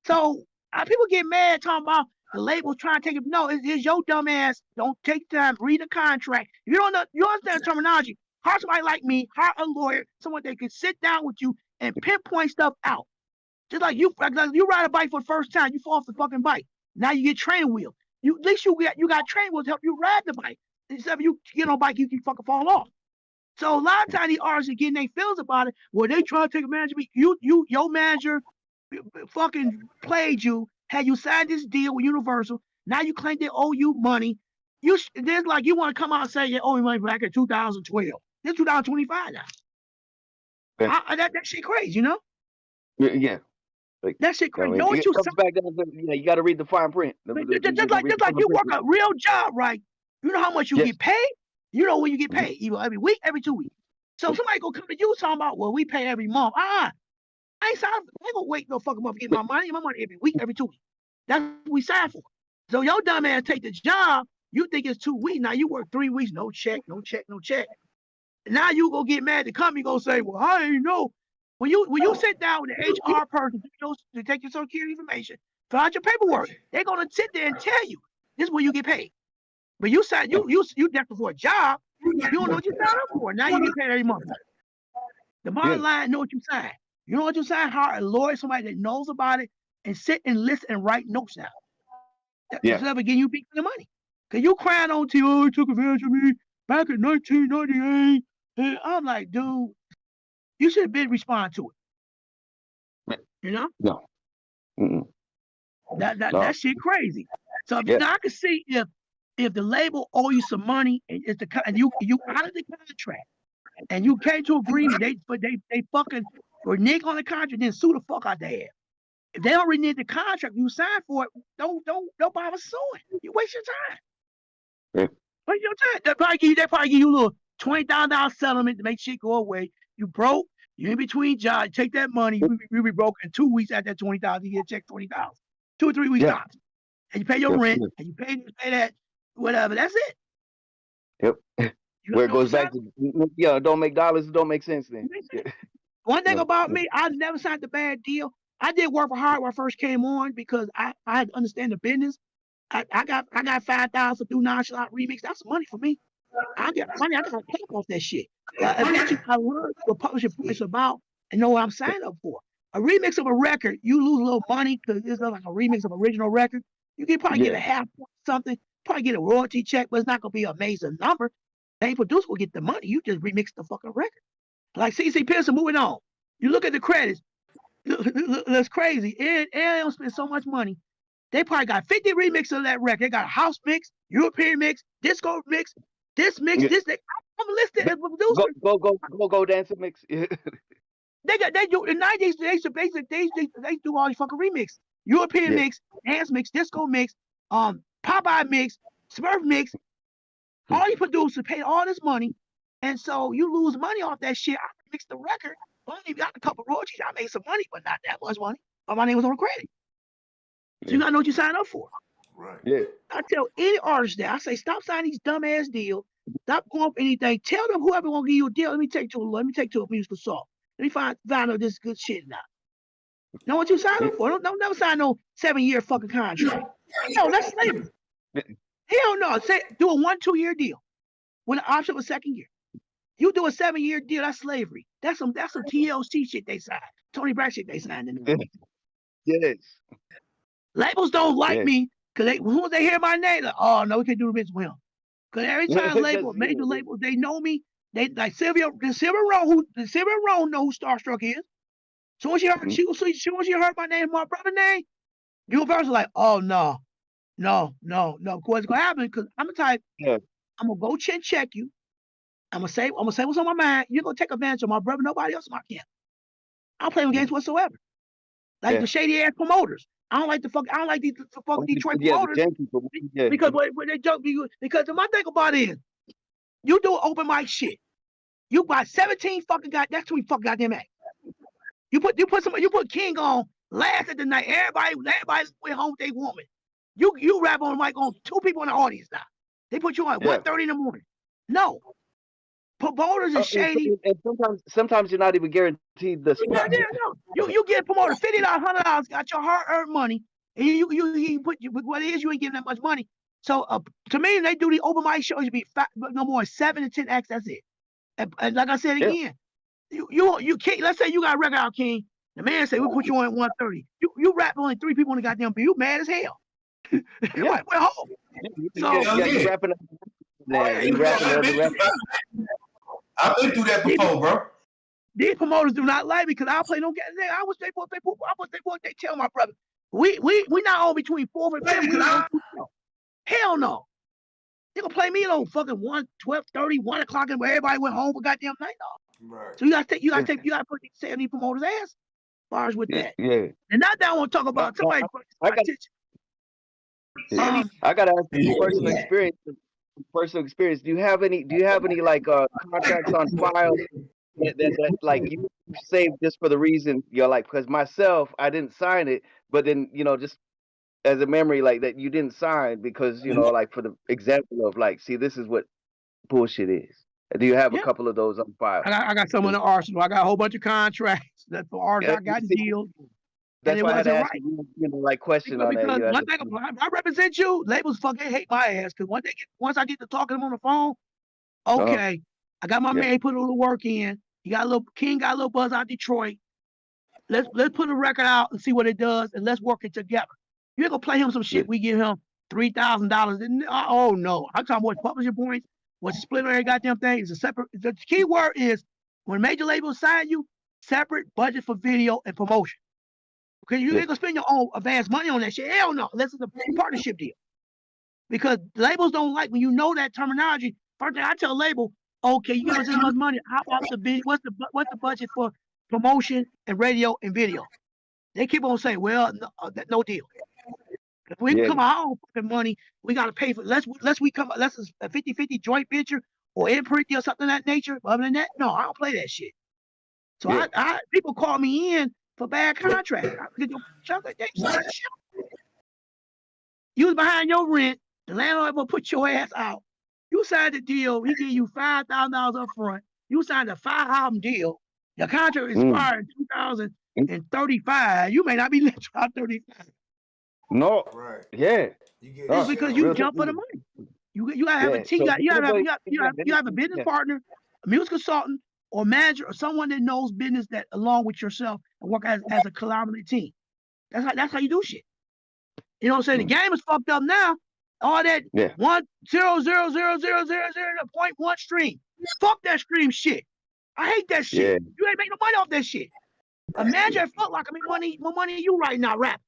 So people get mad talking about the label trying to take it. No, it's your dumb ass. Don't take time. Read the contract. If you don't know, you understand the terminology. Hire somebody like me. Hire a lawyer, someone that can sit down with you and pinpoint stuff out. Just like you ride a bike for the first time, you fall off the fucking bike. Now you get training wheels. At least you got training wheels to help you ride the bike. Instead of you get on a bike, you can fucking fall off. So a lot of times the artists are getting their feels about it. Well, they try to take advantage of me. Your manager fucking played you, had you signed this deal with Universal. Now you claim they owe you money. There's like you want to come out and say you owe me money back in 2012. It's 2025 now. That shit crazy, you know? Yeah. Like, that shit crazy. Know what you got to read the fine print. Just like you work a real job, right? You know how much you get paid? You know when you get paid, either every week, every 2 weeks. So somebody go come to you talking about, well, we pay every month. I ain't gonna wait no fucking month to get my money every week, every 2 weeks. That's what we signed for. So your dumb ass take the job, you think it's 2 weeks. Now you work 3 weeks, no check. Now you go get mad. The company gonna say, well, I ain't know. When you sit down with the HR person to take your social security information, fill out your paperwork, they're gonna sit there and tell you this is where you get paid. But you signed you desperate for a job, you don't know what you signed up for. Now you get paid every month. The bottom line, know what you signed. You know what you signed? Hire a lawyer, somebody that knows about it, and sit and listen and write notes down. Instead of getting you beat for the money. Cause you crying on to you, took advantage of me back in 1998. And I'm like, dude, you should have been responding to it. You know? No. Mm-mm. That shit crazy. So now I can see if the label owe you some money and you out of the contract and you came to agreement, they fucking renege on the contract, then sue the fuck out their ass. If they don't renege the contract, you signed for it, don't bother suing. You waste your time. Waste your time. They probably give you a little $20,000 settlement to make shit go away. You broke. You're in between jobs. Take that money. You be broke in 2 weeks. At that $20,000, you get a check $20,000. 2 or 3 weeks times, and you pay your rent, and you pay that, whatever. That's it. Yep. Where it goes back to don't make dollars, don't make sense then. One thing about me, I never signed a bad deal. I did work for hard when I first came on because I had to understand the business. I got 5,000 through Nonchalant Remix. That's money for me. I got money. I got to pay off that shit. Eventually, I learned what publishing is about and know what I'm signing up for. A remix of a record, you lose a little money because it's not like a remix of original record. You can probably get a half something, probably get a royalty check, but it's not gonna be an amazing number. The main producer will get the money. You just remix the fucking record. Like CC Pearson, moving on. You look at the credits. That's crazy. And don't spend so much money. They probably got 50 remixes of that record. They got a house mix, European mix, disco mix, this mix, this. I'm listed as a producer. Go dancer mix. They do in the 90s. They do all these fucking remix, European mix, dance mix, disco mix, Popeye mix, Smurf mix. All these producers pay all this money, and so you lose money off that shit. I mixed the record, only got a couple royalties. I made some money, but not that much money. But my name was on the credit. So you gotta know what you sign up for. Right. Yeah. I tell any artist that I say stop signing these dumbass deals. Stop going for anything. Tell them whoever gonna give you a deal. Let me take to a musical song. Let me find out this good shit now. Know what you sign up for? Don't never sign no 7-year fucking contract. No, that's slavery. Hell no. Do a 1-2 year deal with an option of a second year. You do a 7-year deal, that's slavery. That's some TLC shit they signed. Tony Braxton shit they signed in the Yes. Labels don't like me because once they hear my name, like, oh no, we can't do the business with him. Because every time major labels, they know me. They like Sylvia Rowe know who StarStrukk is. So when she heard my name, my brother's name, Universal like, oh no. What's gonna happen? Because I'm the type, I'm gonna go check you. I'm gonna say what's on my mind. You're gonna take advantage of my brother, nobody else in my camp. I don't play with games whatsoever. Like the shady ass promoters. I don't like these fucking Detroit promoters. Because when they joke, because my thing about it is, you do open mic shit. You buy 17 fucking that's too many fucking goddamn acts. You put King on last at the night. Everybody went home with their woman. You rap on the mic on 2 people in the audience now. They put you on at 1:30 in the morning. No. Promoters is shady. And sometimes you're not even guaranteed the spot. You get promoted $50, $100, got your hard-earned money, and you put what it is, you ain't getting that much money. So to me, they do the open mic shows, you be no more than 7 to 10 acts. That's it. And like I said again, you can't. Let's say you got a record out, King. The man say we put you on at 1:30. You rap only 3 people on the goddamn beat. You mad as hell. We're home. You rapping. I've been through that before, bro. These promoters do not like me because I play no game. I wish they tell my brother. We not on between 4 and 5. Hell no. They gonna play me on fucking 1, 12:30, 1 o'clock, and where everybody went home for goddamn night off. Right. So you gotta put 70 promoters ass as far as with that. Yeah. And not that I want to talk about somebody. I gotta ask you personal experience. Do you have any like contracts on file that like you saved just for the reason you're like, because myself, I didn't sign it, but then just as a memory like that you didn't sign because like for the example of like, see, this is what bullshit is. Do you have a couple of those on file? I got some in the arsenal. I got a whole bunch of contracts that for artists I got deals. That's why I had to ask you, like question because on that. One thing, I represent you. Labels fucking hate my ass because once I get to talking to them on the phone, okay, I got my man put a little work in. King got a little buzz out Detroit. Let's put a record out and see what it does, and let's work it together. You ain't gonna play him some shit. We give him $3,000. Oh no, I'm talking about publishing points. What's split on every goddamn thing is a separate. The key word is when major labels sign you, separate budget for video and promotion. Okay, you ain't gonna spend your own advanced money on that shit. Hell no, unless it's a partnership deal. Because labels don't like when you know that terminology. First thing I tell a label, okay, you give us this much money. How about the video? What's the budget for promotion and radio and video? They keep on saying, well, no deal. If we come our own fucking money, we gotta pay for unless it's a 50-50 joint venture or imprint deal, something of that nature. Other than that, no, I don't play that shit. So I people call me in for bad contracts. You was behind your rent. The landlord will put your ass out. You signed the deal. He give you $5,000 up front. You signed a 5-album deal. Your contract expired in 2035. You may not be lit out 35. No. Right. Yeah. You get It's because you jump for the money. You gotta have a team. You gotta have a business partner, a music consultant, or manager, or someone that knows business that along with yourself and work as a collaborative team. That's how you do shit. You know what I'm saying? The game is fucked up now. All that 1.0000000.1 stream. Fuck that stream shit. I hate that shit. You ain't make no money off that shit. Imagine if Foot Locker make more money than you right now, rap.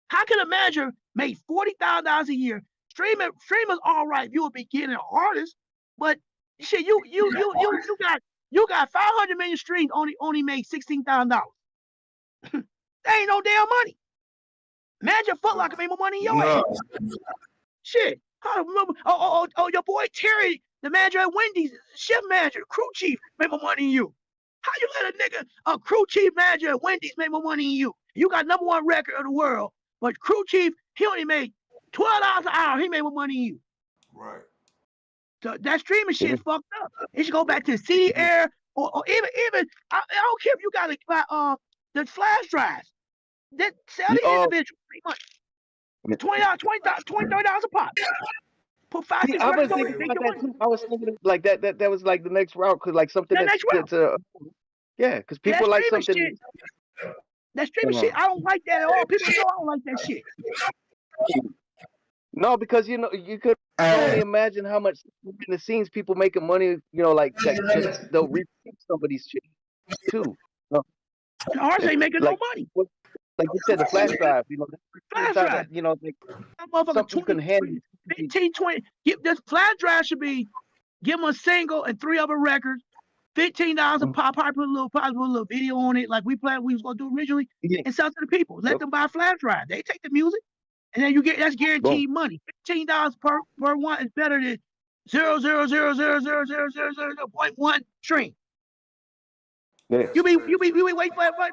How can a manager make $40,000 a year? Streamers all right. You a beginner artist, but shit, you got 500 million streams. Only made $16,000. That ain't no damn money. Imagine Foot Locker made more money than your ass. Shit. I remember. Oh, your boy Terry, the manager at Wendy's, chef manager, crew chief, made more money than you. How you let a crew chief manager at Wendy's make more money than you? You got #1 record of the world, but crew chief, he only made $12 an hour. He made more money than you. Right. So that streaming shit is fucked up. It should go back to CD air or even I don't care if you got the flash drives. That sell the individual pretty much. $20, $30 a pop. Put 5, 6 records on it. I was thinking like that was like the next route, cause like something because people like something. Shit, that streaming shit, I don't like that at all. People know I don't like that shit. No, because you could only imagine how much in the scenes people making money. Like that, they'll repeat somebody's shit too. No. And ours ain't making no money. Like you said, the flash drive. Flash drive. Something can handle 15, 20. This flash drive should be give them a single and 3 other records, $15 a pop. Probably put a little video on it, like we was gonna do originally, and sell to the people. Let them buy a flash drive. They take the music, and then that's guaranteed money. $15 per one is better than 0.1 stream. You be waiting forever.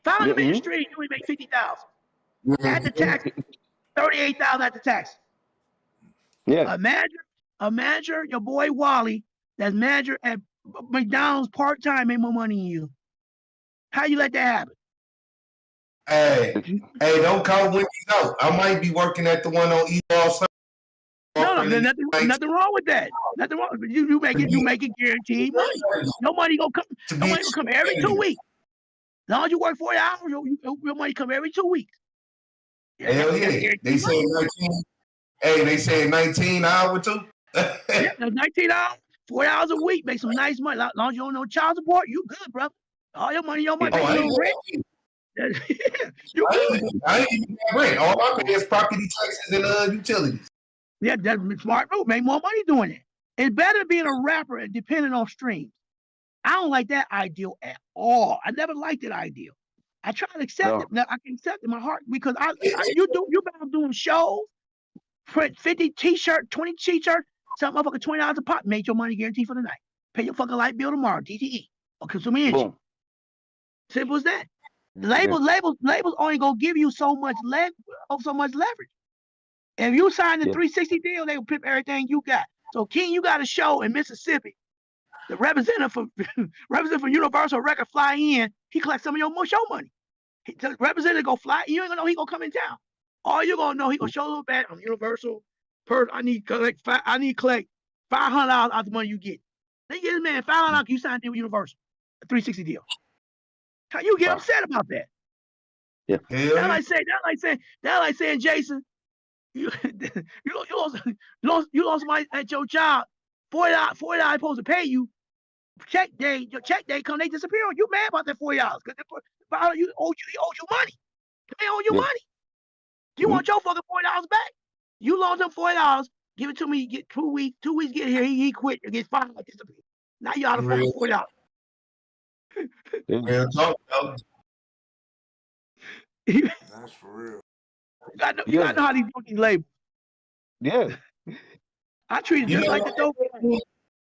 500 million streams, you only make 50,000. At the tax, 38,000 at the tax. Yeah. A manager, your boy Wally, that's manager at McDonald's part-time, made more money than you. How you let that happen? Hey, don't call Wendy's out. I might be working at the one on East Ball. No, nothing wrong with that. Nothing wrong. You make it guaranteed money. Your money gonna come every 2 weeks. As long as you work 40 hours, your money come every 2 weeks. Hell yeah. They say 19. Hey, they say 19 hours too. Yeah, 19 hours, 40 hours a week, make some nice money. As long as you don't know child support, you good, brother. All your money, make a little rent. You good. I ain't even got rent. All I pay is property taxes and utilities. Yeah, that's a smart move. Make more money doing it. It's better being a rapper and depending on streams. I don't like that ideal at all. I never liked that ideal. I try to accept it. Now, I can accept it in my heart because you better doing shows, print 50 t-shirt, 20 t-shirt, some motherfucker $20 a pop, make your money guaranteed for the night. Pay your fucking light bill tomorrow, DTE, or consumer engine. Simple as that. Labels only gonna give you so much leverage. If you sign the 360 deal, they will pimp everything you got. So King, you got a show in Mississippi. The representative from Universal Record fly in, he collects some of your show money. The representative go fly, you ain't gonna know he gonna come in town. All you gonna know, he gonna show a little bit on Universal. I need to collect $500 out of the money you get. They get this man $500, you signed a deal with Universal, a 360 deal. How you get upset about that? Yeah. That's like saying, Jason, you lost somebody at your job. $40 supposed to pay you. Your check day come, they disappear on you. Mad about that $40 because you owe you money. They owe you money. You want your fucking $40 back? You lost them $40. Give it to me. Get 2 weeks. 2 weeks. Get here. He quit. It gets $5. Disappear. Now you out of fucking $40. That's for real. You gotta know how these fucking labels. Yeah. I treat it just like the dope.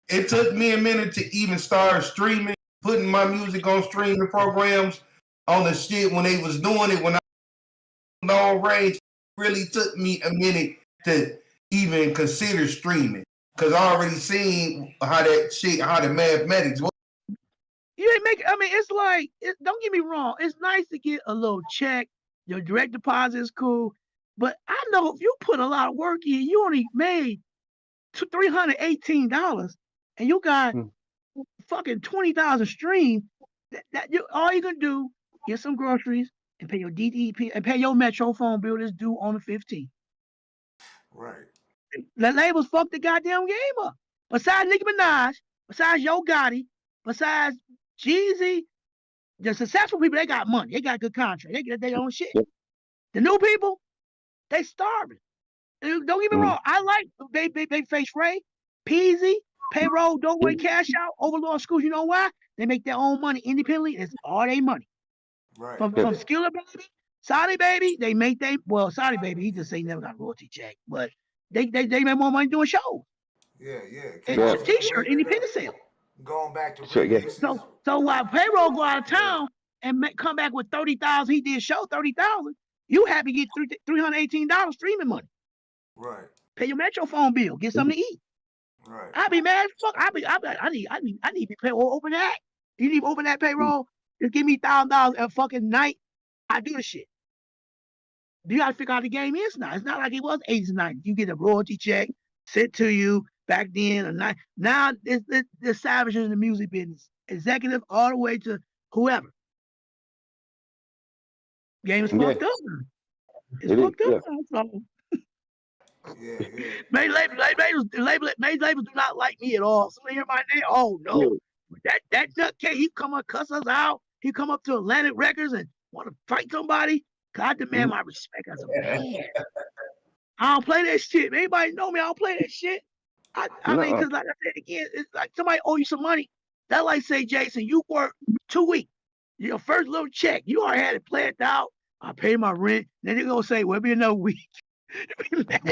It took me a minute to even start streaming, putting my music on streaming programs on the shit when they was doing it when I was long range. It really took me a minute to even consider streaming because I already seen how the mathematics was. You ain't making. I mean, it's like, don't get me wrong. It's nice to get a little check. Your direct deposit is cool. But I know if you put a lot of work in, you only made $318 and you got fucking 20,000 streams. That you all you can do get some groceries and pay your DDP and pay your Metro phone bill that's due on the 15th. Right. The labels fucked the goddamn game up. Besides Nicki Minaj, besides Yo Gotti, besides Jeezy, the successful people, they got money. They got good contracts. They get their own shit. The new people, they starving. Don't get me wrong. I like Babyface Ray, Peasy, Payroll, Don't Wait, Cash Out, Overlord Schools. You know why? They make their own money independently. It's all their money. Right. From Skiller Baby, Saudi Baby, they make Saudi Baby, he just say he never got a royalty check, but they make more money doing shows. Yeah. It's t-shirt, independent sale. Going back to So while Payroll go out of town and come back with 30,000, he did show 30,000. You happy to get $318 streaming money. Right. Pay your Metro phone bill, get something to eat. Right. I be mad as fuck. I need to be payroll open that. You need to open that payroll. Just give me $1,000 a fucking night. I do the shit. You gotta figure out the game is now. It's not like it was 80s and 90s. You get a royalty check sent to you back then. A night. Now it's savages in the music business, executive all the way to whoever. Game is fucked up. It's fucked up. So. Major labels do not like me at all. Somebody hear my name? Oh no, that nutcase, he come up cuss us out. He come up to Atlantic Records and want to fight somebody. Cause I demand my respect as a man. I don't play that shit. Anybody know me? I don't play that shit. I mean, cause like I said again, it's like somebody owe you some money. That like say, Jason, you work 2 weeks. Your first little check, you already had it planned out. I pay my rent. Then they're gonna say, well, it'll be another week. Check that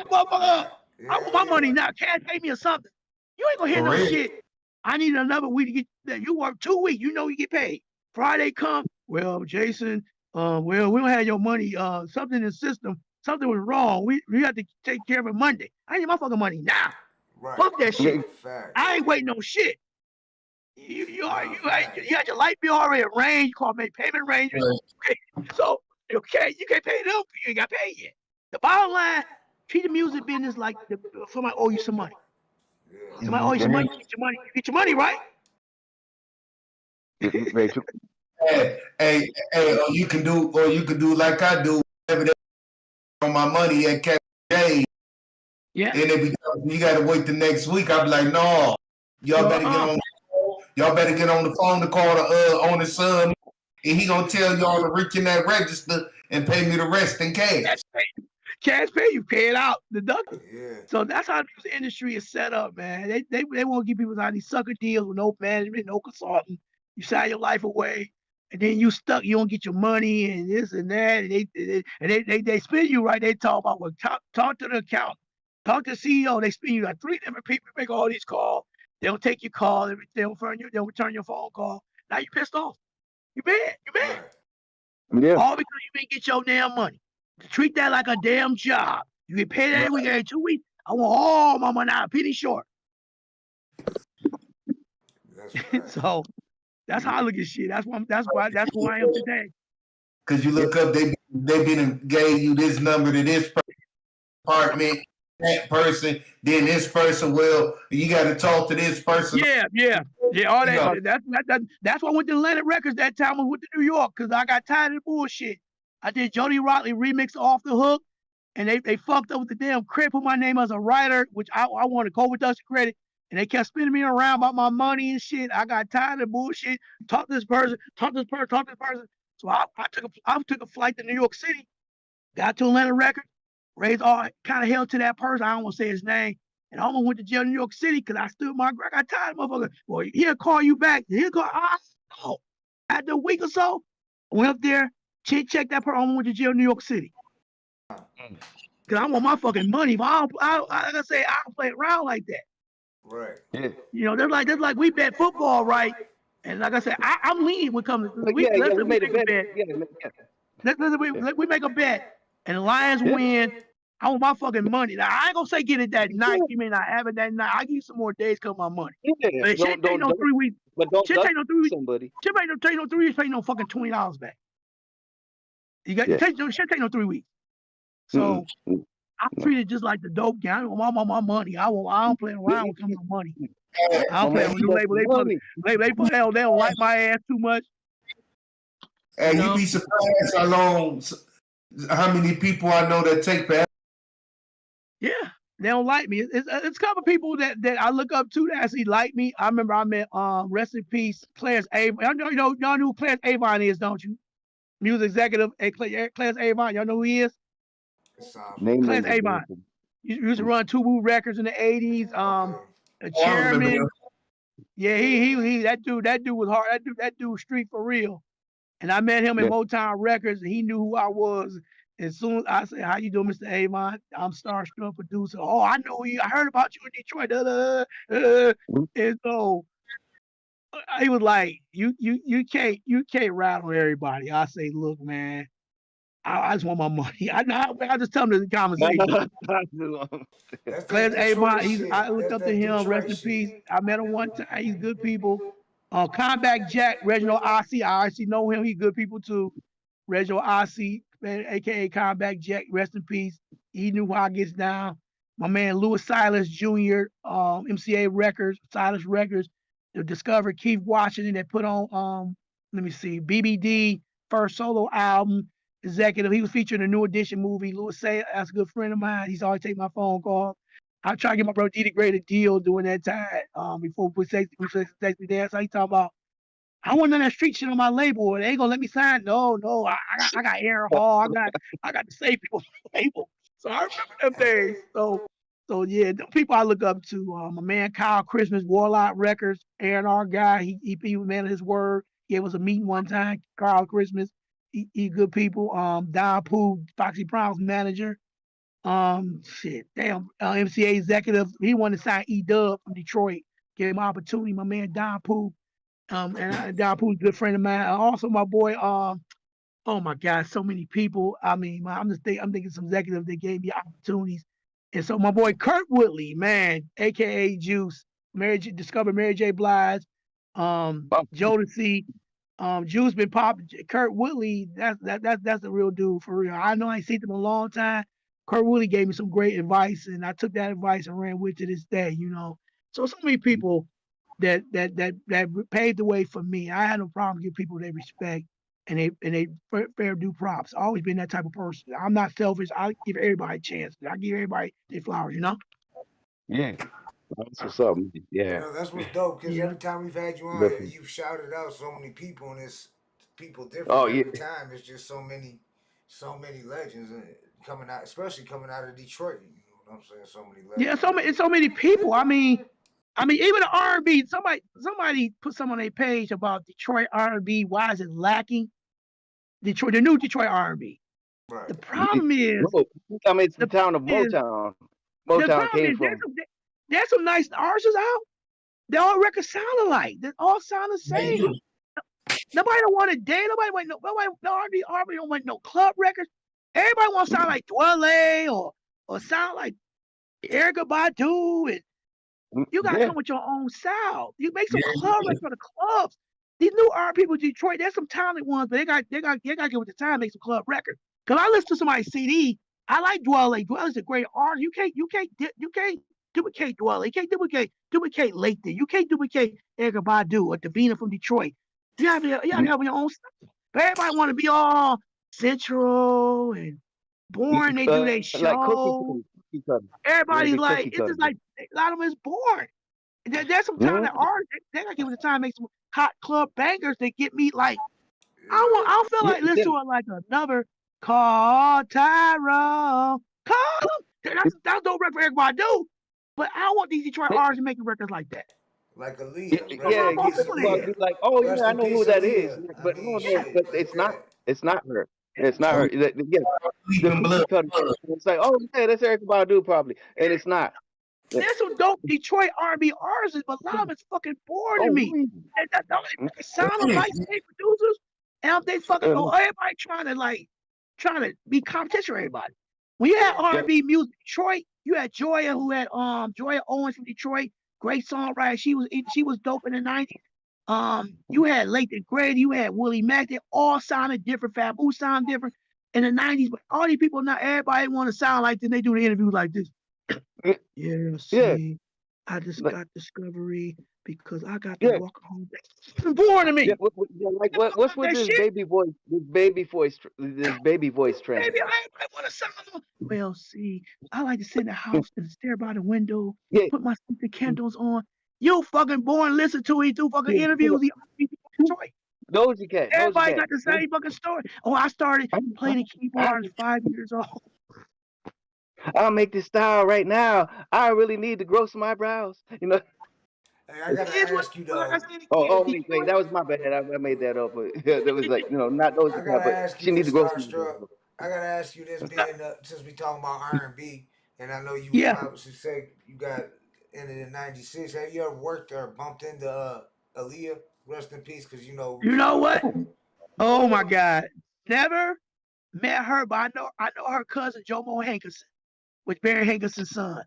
motherfucker up. I want my money now. Can't pay me or something. You ain't gonna hear no shit. I need another week to get that. You work 2 weeks, you know you get paid. Friday come, well, Jason, well, we don't have your money. Something in the system, something was wrong. We have to take care of it Monday. I need my fucking money now. Right. Fuck that shit. I ain't waiting no shit. You got your light bill already arranged. You call me payment arrangement. Okay. So you can't pay them. You ain't got paid yet. The bottom line, treat the music business like somebody owe you some money. Somebody owe you some money. You get your money, right? Hey, or you can do like I do, whatever on my money at Cash Day. Yeah. And you gotta wait the next week. I'm like, no, y'all better get on the phone to call the owner's son, and he gonna tell y'all to reach in that register and pay me the rest in cash. Cash pay, you pay it out, deducted. Yeah. So that's how the music industry is set up, man. They won't give people out these sucker deals with no management, no consultant. You sign your life away, and then you stuck. You don't get your money and this and that. And they spin you right. They talk about talk to the accountant, talk to the CEO. They spin you like 3 different people. Make all these calls. They don't take your call. They'll return your phone call. Now you pissed off. You mad. Yeah. All because you didn't get your damn money. Treat that like a damn job. You get paid every week, every 2 weeks. I want all my money out, penny short. So that's how I look at shit. That's who I am today. Cause you look up, they been gave you this number to this apartment, that person, then this person. Well, you got to talk to this person. Yeah. All that. That's why I went to Atlantic Records that time. I went to New York because I got tired of the bullshit. I did Jody Rockley remix Off the Hook, and they fucked up with the damn credit, put my name as a writer, which I wanted co-production credit, and they kept spinning me around about my money and shit. I got tired of the bullshit. Talk to this person. So I took a flight to New York City, got to Atlantic Records, raised all kind of hell to that person. I don't want to say his name. And I almost went to jail in New York City because I stood my ground. I got tired of motherfucker. Well, he'll call you back. After a week or so, I went up there, checked that person. I went to jail in New York City. Because I want my fucking money. But like I say, I don't play around like that. Right. Yeah. You know, they're like we bet football, right? And like I said, I'm leaning when it comes to we make a bet. We make a bet, and the Lions win. I want my fucking money. Now, I ain't gonna say get it that night. You may not have it that night. I give you some more days, cut my money. Yeah, But it shouldn't take no 3 weeks. But don't Shouldn't take no 3 weeks. somebody. Shouldn't take no 3 weeks. Pay no fucking $20 back. You got shouldn't take no 3 weeks. So I treat it just like the dope gang. I want my money. I don't play around with my money. I don't play with new label. They don't like my ass too much. Hey, you be surprised how many people I know that take that. Yeah, they don't like me. It's a couple people that I look up to that actually like me. I remember I met rest in peace Clarence Avon. Y'all know who Clarence Avon is, don't you? Music executive at Clarence Avon. Y'all know who he is? Clarence Avon. He used to run Two Woo Records in the 80s. A chairman. Yeah, he that dude was hard. That dude was street for real. And I met him in Motown Records, and he knew who I was. As soon as I said, "How you doing, Mr. Avon? I'm StarStrukk producer." Oh, I know you. I heard about you in Detroit. And so he was like, "You can't rattle everybody." I say, "Look, man, I just want my money." I just tell him the conversation. Clarence Avon, I looked up to him. Rest in peace. I met him one time. He's good people. Combat Jack, Reginald Ossie. I actually know him. He's good people too. Reginald Ossie, aka Combat Jack, rest in peace. He knew how it gets down. My man Louis Silas Jr., MCA Records, Silas Records, they discovered Keith Washington that put on let me see, BBD, first solo album, executive. He was featured in a New Edition movie. Louis Silas, that's a good friend of mine. He's always taking my phone call. I try to get my brother D the Great a deal during that time. Before we text me there. So he talking about, I want none of that street shit on my label. They ain't gonna let me sign. No, I got Aaron Hall. I got to save people on the label. So I remember them days. So yeah, the people I look up to. My man Kyle Christmas, Warlock Records, A&R guy. He was man of his word. He gave us a meeting one time. Kyle Christmas. He good people. Don Pooh, Foxy Brown's manager. MCA executive. He wanted to sign E-Dub from Detroit. Gave him an opportunity. My man Don Pooh. And Don Pooh's a good friend of mine. Also my boy, oh my God, so many people. I mean, I'm thinking some executives that gave me opportunities. And so my boy Kurt Woodley, man, aka Juice, discovered Mary J. Blige, Jodeci, Juice been popping. Kurt Woodley, that's the real dude for real. I know I ain't seen him in a long time. Kurt Woodley gave me some great advice, and I took that advice and ran with it to this day, you know. So many people that paved the way for me. I had no problem giving people their respect and they fair due props. I've always been that type of person. I'm not selfish. I give everybody a chance. I give everybody their flowers, you know? Yeah. That's what's up. Yeah. You know, that's what's dope, because every time we've had you on here, you've shouted out so many people, and it's people different every time. It's just so many legends coming out, especially coming out of Detroit. You know what I'm saying? So many legends. Yeah, so many people. I mean, even the R&B. Somebody put some on their page about Detroit R&B. Why is it lacking? The new Detroit R&B. Right. The problem is, it's the town of Motown. Motown came from. There's some nice artists out. They all records sound alike. They all sound the same. Nobody don't want to dance. Nobody want no R&B don't want no club records. Everybody want to sound like Dwele or sound like Erykah Badu, and you gotta come with your own style. You make some club records for the clubs. These new R&B people in Detroit, there's some talented ones, but they got to get with the time and make some club records. Cause I listen to somebody's CD. I like Dwele. Dwele's a great artist. You can't duplicate Dwele. You can't duplicate Lathan. You can't duplicate Erykah Badu or Davina from Detroit. You have to have your own style. But everybody want to be all central and boring. They do their show. Everybody's like, it's just like a lot of them is boring. There's some talented artists. They gotta give it the time, make some hot club bangers that get me like. I don't feel like listening to like another Call Tyrone. Call him. That's no record for Erykah Badu. But I want these Detroit artists making records like that. Like Aaliyah. Like, oh yeah, I know who that is. But it's not her. It's not her. It's like, oh yeah, that's Erykah Badu probably, and it's not. There's some dope Detroit R&B artists, but a lot of it's fucking boring to me. They sound like state producers, and they fucking everybody trying to be competition with everybody. When you had R&B music, Detroit, you had Joya, who had Joya Owens from Detroit, great songwriter. She was dope in the 90s. You had Lathan Grady, you had Willie Mack. They all sounded different. Fabu sounded different in the 90s, but all these people now, everybody want to sound like this. They do the interviews like this. Yeah, see, I just got Discovery because I got to walk home. It's boring to me. Yeah, what's with this baby voice? This baby voice trend. Baby, I want to sound. Well, see, I like to sit in the house and stare by the window, put my sleeping candles on. You fucking born, listen to it, do fucking interviews. Detroit. Doja Cat. Everybody got the same fucking story. Oh, I started playing the keyboard at 5 years old. I'll make this style right now. I really need to grow some eyebrows. You know. Hey, I gotta ask you though. Wait, that was my bad. I made that up. But that was like, not Doja Cat, but she needs to grow some. I gotta ask you this, being since we talking about R&B, and I know you obviously say you got in it in '96. Have you ever worked or bumped into Aaliyah? Rest in peace, because you know. You know what? Oh my God, never met her, but I know her cousin Jomo Hankerson, which Barry Hankerson's son,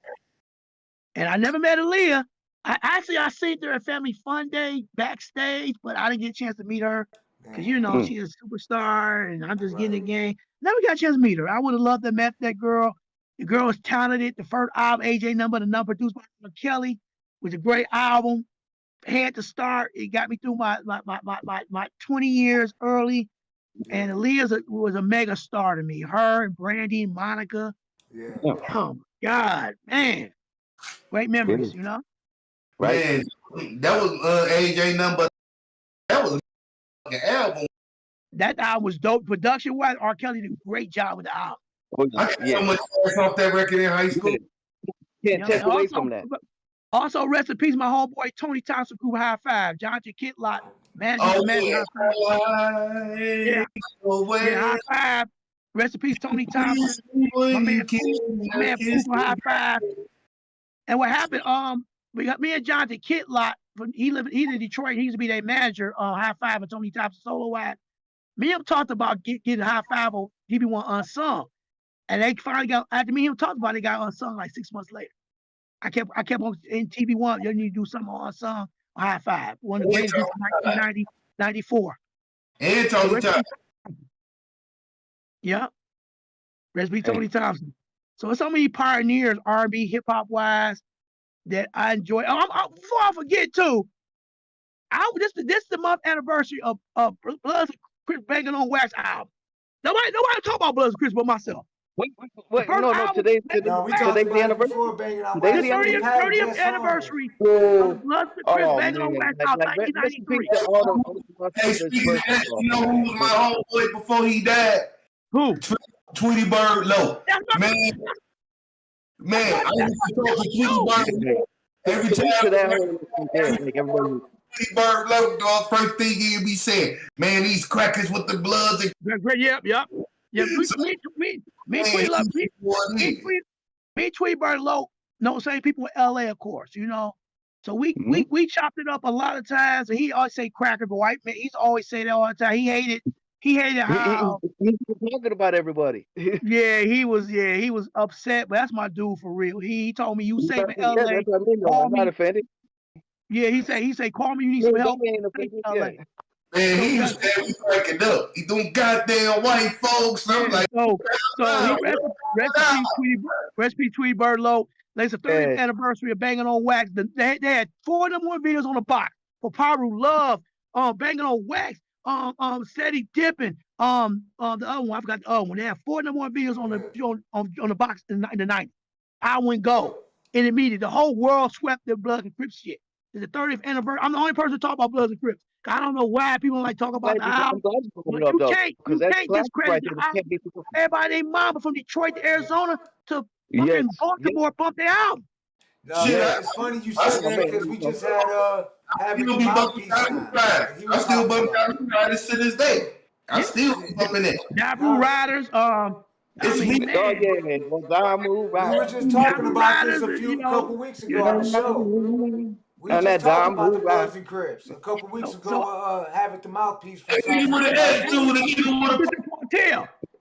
and I never met Aaliyah. I seen her at Family Fun Day backstage, but I didn't get a chance to meet her because she's a superstar, and I'm just getting the game. Never got a chance to meet her. I would have loved to met that girl. The girl was talented. The first album, AJ Number, the number produced by Kelly, was a great album. Had to start. It got me through my 20 years early, and Aaliyah was a mega star to me. Her and Brandy and Monica. Yeah. Oh my God, man, great memories, Right. Man, that was AJ Number. That was an album. That album was dope. Production wise, R. Kelly did a great job with the album. I got so much off that record in high school. Can't take away from that. Also, rest in peace, my homeboy Tony Thompson Group High Five, Jonathan Kitlott, High Five. Rest in peace, Tony Thompson. My man High Five. And what happened? We got me and Jonathan Kitlott. He's in Detroit. He used to be their manager. High Five and Tony Thompson solo act. Me and him talked about getting High Five on TV1 Unsung, and they finally got after me and him talked about it. They got Unsung like 6 months later. I kept on in TV1. You need to do something on Unsung or High Five. One of the greatest in 1990, 94. And Tony Thompson. Yeah. Rest be Tony Thompson. So it's so many pioneers, R&B, hip hop wise, that I enjoy. Before I forget too, this is the month anniversary of Bloods and Crips Banging on Wax album. Nobody talk about Bloods and Crips but myself. Wait, no, today's the anniversary. Today's the 30th anniversary of Bloods and Crips Banging on Wax album, 1993. Hey, speaking of that, you know who was my homeboy before he died? Who? Tweety Bird Low. Man, I used to talk to Tweety Bird every time. Tweety Bird Low, dog, first thing he'd be saying, man, these crackers with the Bloods. Yep. Me Tweety Bird Low, same people in LA, of course, So we chopped it up a lot of times, and he always say cracker, but white man, he's always say that all the time. He hated how he was talking about everybody. he was upset, but that's my dude for real. He told me you say for LA. I'm not offended. Yeah, he say call me, you need some help. Man, he was standing cracking up. He doing goddamn white folks. I'm like, so recipe Tweety Bird Low. It's the 30th anniversary of Banging on Wax. They had 4 number 1 videos on the box for Paru Love, Banging on Wax, Steady Dipping, the other one, I forgot the other one. They had 4 number 1 videos on the box in the 90s. I went gold. And immediately the whole world swept their Bloods and Crips shit. It's the 30th anniversary. I'm the only person to talk about Bloods and Crips. I don't know why people like talk about the album. You can't discredit the album. Everybody ain't mama from Detroit to Arizona to fucking Baltimore bump their album. No, it's funny you said that because we just had having the mouthpiece. I still bump Dabu Riders to this day. I'm still bumping it. Dabu Riders, it's me. We were just talking about this a couple weeks ago on the show. We just talked about the Bloods and Crips a couple weeks ago. Having the mouthpiece for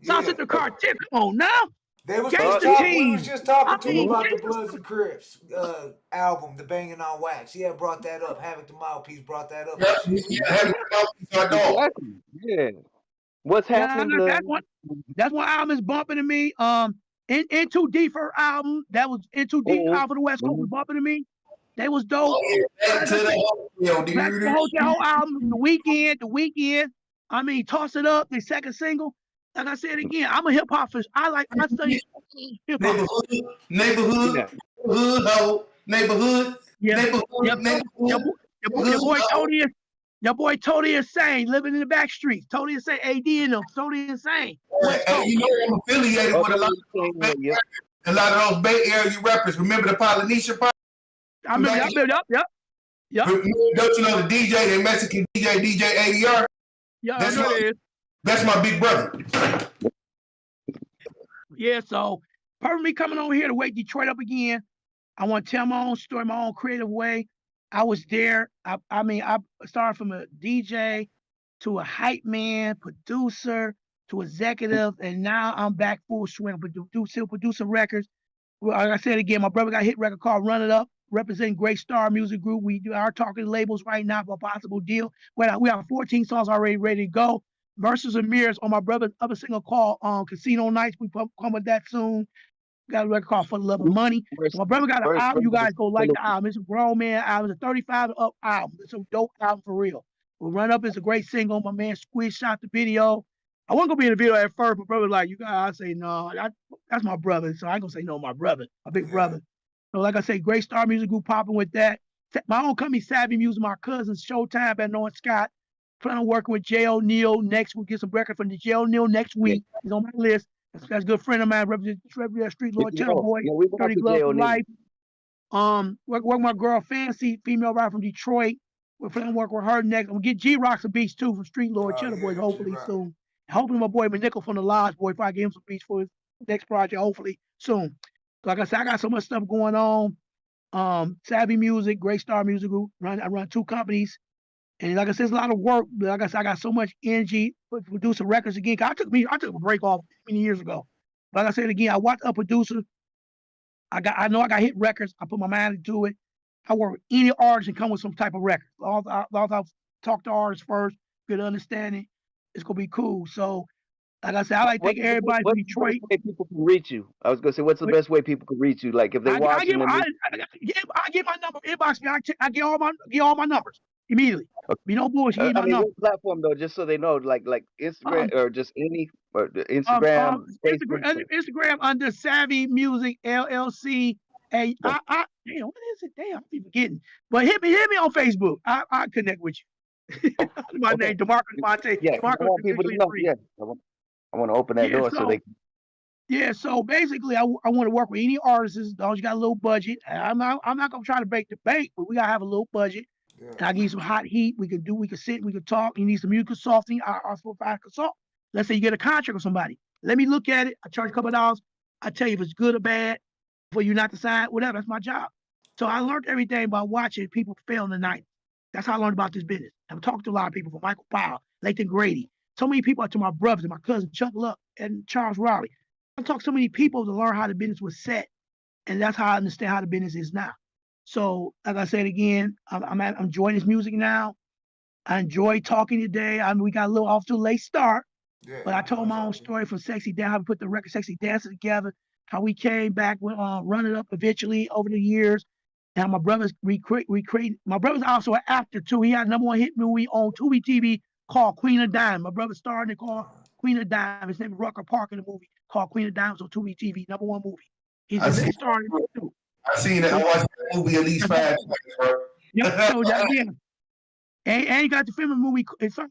South Central Cartel. Come on now. We was just talking to him about the Bloods and Crips album, The Banging on Wax. He had brought that up. Havoc the Mouthpiece brought that up. Exactly. Yeah. What's happening? That's one album is bumping to me. In Too Deep for album, that was In Too Deep out for the West Coast was bumping to me. They was dope. The whole album, the weekend. I mean, Toss It Up, the second single. Like I said again, I'm a hip hop fish. I study hip hop. Neighborhood. Your boy Totally Insane, living in the back streets. Totally Insane, AD in them. Totally Insane. And you know I'm affiliated with a lot of those Bay Area rappers. Remember the Polynesian part? I remember. Yep. Don't you know the DJ, the Mexican DJ ADR? Yeah, I know it is. That's my big brother. Yeah, so part of me coming over here to wake Detroit up again. I want to tell my own story, my own creative way. I was there. I mean, I started from a DJ to a hype man, producer, to executive, and now I'm back full swing. Producing records. Well, like I said again, my brother got a hit record called Run It Up, representing Great Star Music Group. We are talking labels right now for a possible deal. We have 14 songs already ready to go. Versus and Mirrors on my brother's other single called Casino Nights. We come with that soon. Got a record called For the Love of Money. So my brother got an album. You guys go like the album. It's a grown man album. It's a 35 up album. It's a dope album for real. We'll Run Up is a great single. My man Squid shot the video. I wasn't gonna be in the video at first, but brother like, you guys, I say no, that's my brother. So I ain't gonna say no, my brother, my big brother. So like I say, Great Star Music Group popping with that. My own company, Savvy Music, my cousins, Showtime, and Noah Scott. Plan on working with J. O'Neal next. We'll get some record from the J. O'Neal next week. He's on my list. That's a good friend of mine, represent Street Lord Cheddar Boy, 30 Glove for Life. Work with my girl Fancy, female rapper from Detroit. We're planning to work with her next. I'm gonna get G-Rock some beats too from Street Lord Cheddar Boy, hopefully soon. Hopefully my boy Manickle from the Lodge Boy, if I get him some beats for his next project, hopefully soon. Like I said, I got so much stuff going on. Savvy Music, Great Star Music Group. I run two companies. And like I said, it's a lot of work. But like I said, I got so much energy producing records again. I took a break off many years ago. Like I said again, I watched a producer. I know I got hit records. I put my mind into it. I work with any artist and come with some type of record. I'll talk to artists first, get an understanding. It's gonna be cool. So, like I said, I like to thank everybody from Detroit. What's the best way people can reach you? I was gonna say, what's the best way people can reach you? Like if they watch, I get my number. Inbox me. I get all my numbers immediately. Okay. Be no bullshit. What platform though? Just so they know, like Instagram or just any or Instagram. Instagram under Savvy Music LLC. And damn, what is it? Damn, I keep forgetting. But hit me on Facebook. I connect with you. My name DeMarcus Monte. Yeah, I want people to know. Yeah, I want to open that door so they can. Yeah, so basically, I want to work with any artists. As long as you got a little budget. I'm not gonna try to break the bank, but we gotta have a little budget. Yeah. And I give you some hot heat. We can sit, we can talk. You need some music consulting. I also provide consult. Let's say you get a contract with somebody. Let me look at it. I charge a couple of dollars. I tell you if it's good or bad for you not to sign, whatever. That's my job. So I learned everything by watching people fail in the night. That's how I learned about this business. I've talked to a lot of people, from Michael Powell, Lathan Grady. So many people, to my brothers and my cousin Chuck Luck and Charles Raleigh. I've talked to so many people to learn how the business was set. And that's how I understand how the business is now. So, like I said again, I'm enjoying this music now. I enjoy talking today. We got a little off to a late start, but I told my own story from Sexy Dance, how we put the record Sexy Dancer together, how we came back with Run It Up eventually over the years, and how my brother's recreate. My brother's also an actor too. He had a #1 hit movie on Tubi TV called Queen of Dime. My brother starred in it called Queen of Dime. His name is Rucker Park in the movie called Queen of Dime on Tubi TV, #1 movie. He's a star in it too. I seen it. I watched that movie at least 5 times, bro. So and you got the film movie. It's a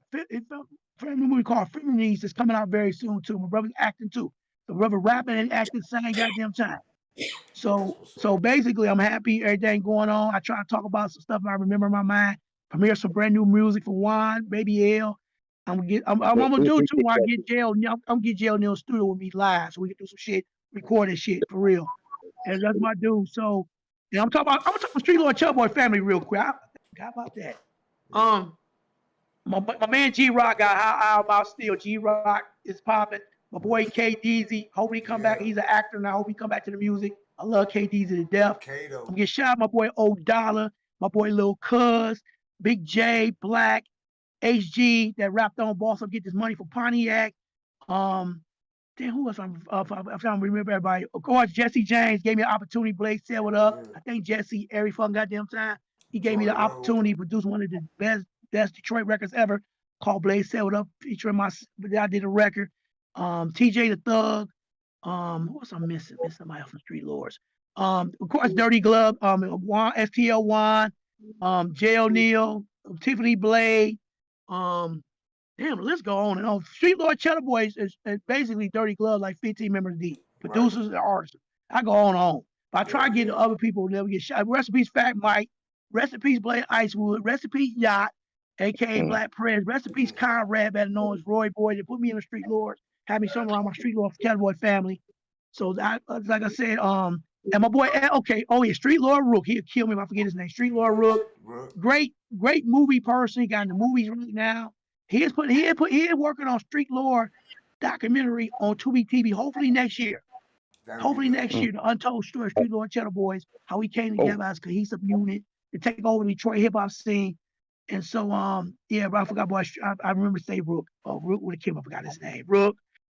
movie called Feminines that's coming out very soon too. My brother's acting too. The brother rapping and acting same goddamn time. So basically, I'm happy. Everything going on. I try to talk about some stuff I remember in my mind. Premiere some brand new music for Juan, Baby L. I'm gonna do too. When I get jail, I'm gonna get jail in the studio with me live, so we can do some shit, record this shit for real. And that's my dude. So, I'm talking about Street Lord Cheddar Boy family real quick. I forgot about that. My man G-Rock got how album out still. G-Rock is popping. My boy K Deezy, hope he come back. He's an actor and I hope he come back to the music. I love K Deezy to death. Kato. I'm getting shout out my boy O'Dollar, my boy Lil Cuz, Big J, Black, HG that rapped on Boss Up Get This Money for Pontiac. Damn, who else? I'm trying to remember everybody. Of course, Jesse James gave me an opportunity. Blake said what up. I think Jesse every fucking goddamn time. He gave me the opportunity to produce one of the best Detroit records ever called Blaze Said What Up, featuring I did a record. TJ the Thug. Who else I'm missing? Missing somebody else from Street Lords. Of course, Dirty Glove, Juan, STL Juan, J. O'Neal, Tiffany Blade, damn, the list go on and on. Street Lord Cheddar Boys is basically Dirty Glove, like 15 members deep, producers and artists. I go on and on. But I try to get the other people who never get shot. Rest in peace, Fat Mike. Rest in peace, Blade Icewood. Rest in peace, Yacht, aka Black Prez. Rest in peace, Conrad, better known as Roy Boy. They put me in the Street Lords, had me somewhere around my Street Lord Cheddar Boy family. So that, like I said, and my boy, okay, oh yeah, Street Lord Rook. He'll kill me if I forget his name. Street Lord Rook. Great movie person. He got in the movies right now. He is working on Street Lord documentary on Tubi TV. Hopefully next year. The untold story of Street Lord Cheddar Boys, how we came together as a cohesive unit to take over the Detroit hip hop scene. And so yeah, but I forgot boy. I remember say Rook. Oh, Rook would have killed. I forgot his name. Rook,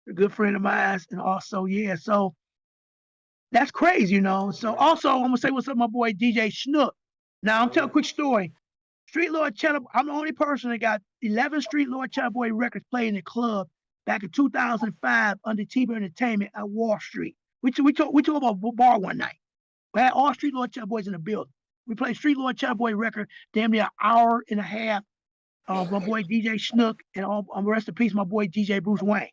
a good friend of mine, and also yeah. So that's crazy, you know. So also I'm gonna say what's up, my boy DJ Snook. Now I'm telling a quick story. Street Lord Cheddar, I'm the only person that got 11 Street Lord Cheddar Boy records played in the club back in 2005 under TB Entertainment at Wall Street. We talk about a bar one night. We had all Street Lord Cheddar Boys in the building. We played Street Lord Cheddar Boy record damn near an hour and a half. My boy DJ Snook and rest in peace, my boy DJ Bruce Wayne.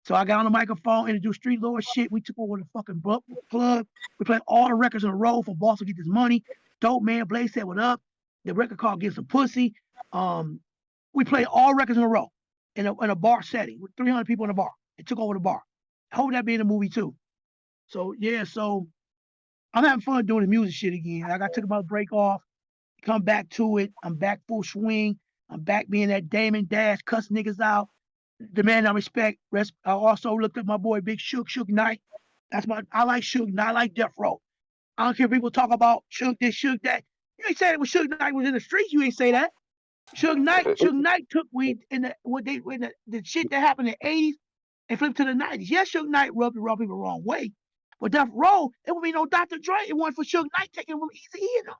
So I got on the microphone, introduced Street Lord shit. We took over the fucking club. We played all the records in a row for Boss to Get This Money. Dope Man, Blaze Said What Up. The record called Get Some Pussy. We played all records in a row in a bar setting with 300 people in the bar. It took over the bar. I hope that be in the movie too. So yeah, so I'm having fun doing the music shit again. I took about a break off, come back to it. I'm back full swing. I'm back being that Damon Dash, cuss niggas out. The man I respect. I also looked at my boy Big Suge Knight. I like Suge Knight. I like Death Row. I don't care if people talk about Suge this, Suge that. You ain't say that when Suge Knight was in the streets. You ain't say that. Suge Knight took weed in the shit that happened in the 80s and flipped to the 90s. Yes, Suge Knight rubbed people the wrong way. But Death Row, it would be no Dr. Dre. It wasn't for Suge Knight taking him easy in them.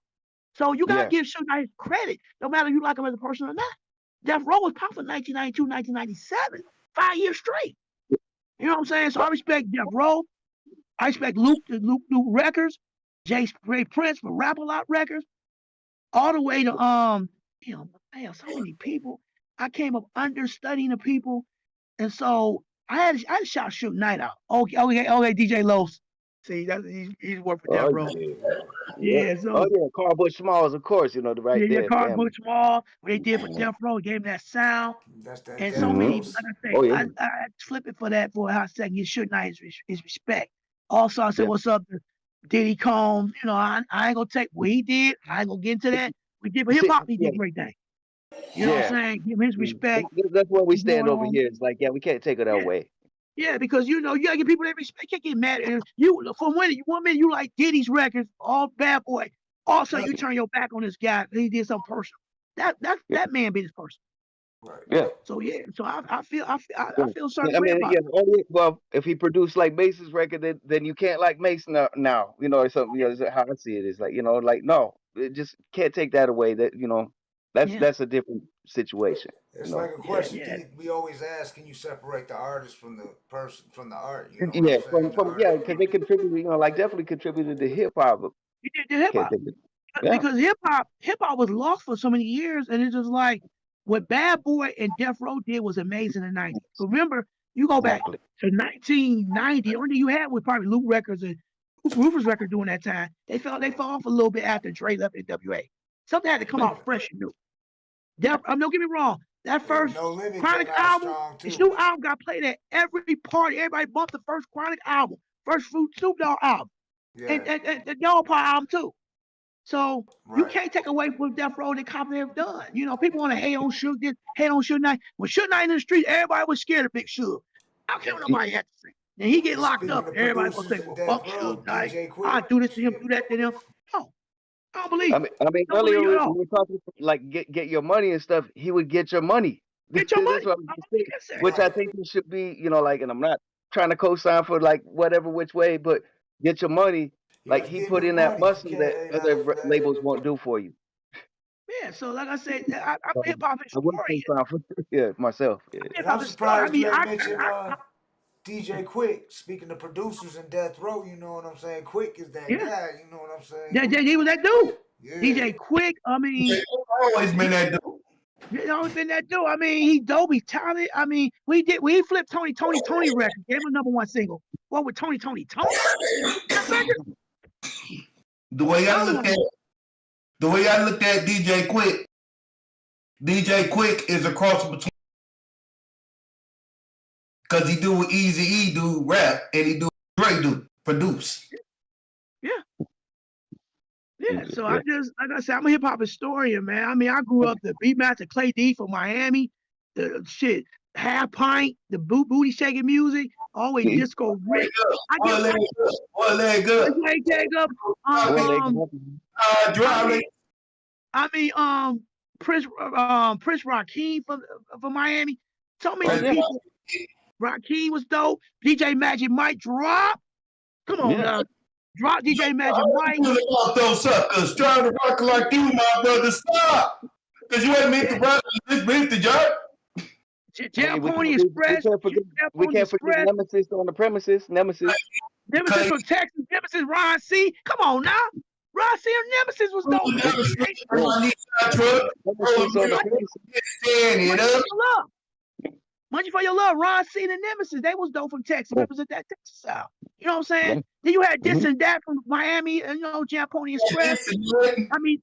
So you gotta give Suge Knight credit, no matter if you like him as a person or not. Death Row was popping 1992, 1997, 5 years straight. You know what I'm saying? So I respect Death Row. I respect Luke Records, Jay Prince for Rap A Lot Records. All the way to so many people. I came up understudying the people, and so I had to shout Suge Knight out. Okay, DJ Los. See, he's worked for Death Row. Yeah, so Carl Bush Smalls, of course, you know the right there. Yeah, Carl Bush Smalls. What they did for Death Row, gave him that sound. That's that. And so many, like I say, I flip it for that for a hot second. You Suge Knight his respect. Also, I said, what's up to Diddy Combs? You know, I ain't gonna take what he did. I ain't gonna get into that. We did for hip hop, he did great thing. You know what I'm saying? Give him his respect. That's where we stand over here. It's like, we can't take it that way. Yeah, because you gotta give people that respect. You can't get mad at him. One minute you like Diddy's records, all bad boy. All of a sudden you turn your back on this guy. He did something personal. That man be this person. Right. Yeah. So I feel sorry about it. Well, if he produced like Mace's record, then you can't like Mace now. You know, or something. You know, how I see it is like, no, it just can't take that away. That that's a different situation. It's like a question we always ask: can you separate the artist from the person from the art? You know because they contributed. Definitely contributed to hip hop. You did to hip hop because hip hop was lost for so many years, and it's just like what Bad Boy and Death Row did was amazing in the 90s. Remember, you go back to 1990. Only you had was probably Luke Records and Rufus Records during that time. They fell off a little bit after Dre left NWA. Something had to come out fresh and new. Don't get me wrong. That first Chronic album, his new album got played at every party. Everybody bumped the first Chronic album, first Snoop Dogg album, and the Dog Paw album too. So you can't take away from Death Row that Company have done. You know, people want to hate on Suge, hate on Suge Knight. When Suge Knight in the street, everybody was scared of Big Suge. I don't care what nobody had to say. And he get locked up. Everybody gonna say, well, fuck Suge Knight. I do this to him, do that to them. No, I don't believe it. I mean Don't earlier believe it at we all. were talking like get your money and stuff. He would get your money. Get your This is money. what I'm saying, which I think it should be, you know, like, and I'm not trying to co-sign for like whatever which way, but get your money. Like he put in that muscle that other labels won't do for you. Yeah, so like I said, I'm a hip hop I would historian. co-sign for myself. Yeah. And I'm surprised you ain't mentioned DJ Quick. Speaking of producers in Death Row, you know what I'm saying? Quick is that guy, you know what I'm saying? He was that dude. Yeah. DJ Quick, I mean, always been that dude. He's always been that dude. I mean, he's dope, he's talented. I mean, we flipped Tony record, gave him a #1 single. What with Tony? The way I looked at DJ Quick is a cross between, because he do what Eazy-E do, rap, and he do what Dre do, produce. Yeah, so I just, like I said, I'm a hip hop historian, man. I mean, I grew up the Beatmaster Clay D from Miami, the shit, Half Pint, the booty shaking music, always Disco Rick. One leg up. I mean, Prince Rakeem from Miami. So many people. Rakeem was dope. DJ Magic Mike drop. Come on now. Drop DJ Magic Mike. Those suckers trying to rock like you, my brother. Stop. Because you ain't meant to rock this beat the job. Pony Express. We can't forget Nemesis on the premises. Nemesis from Texas. Nemesis Ron C. Come on now. Ron C and Nemesis was dope. Much for your love, Ron C and Nemesis. They was dope from Texas. Represent that Texas South. You know what I'm saying? Then you had this and that from Miami, and Jam Pony Express. I mean,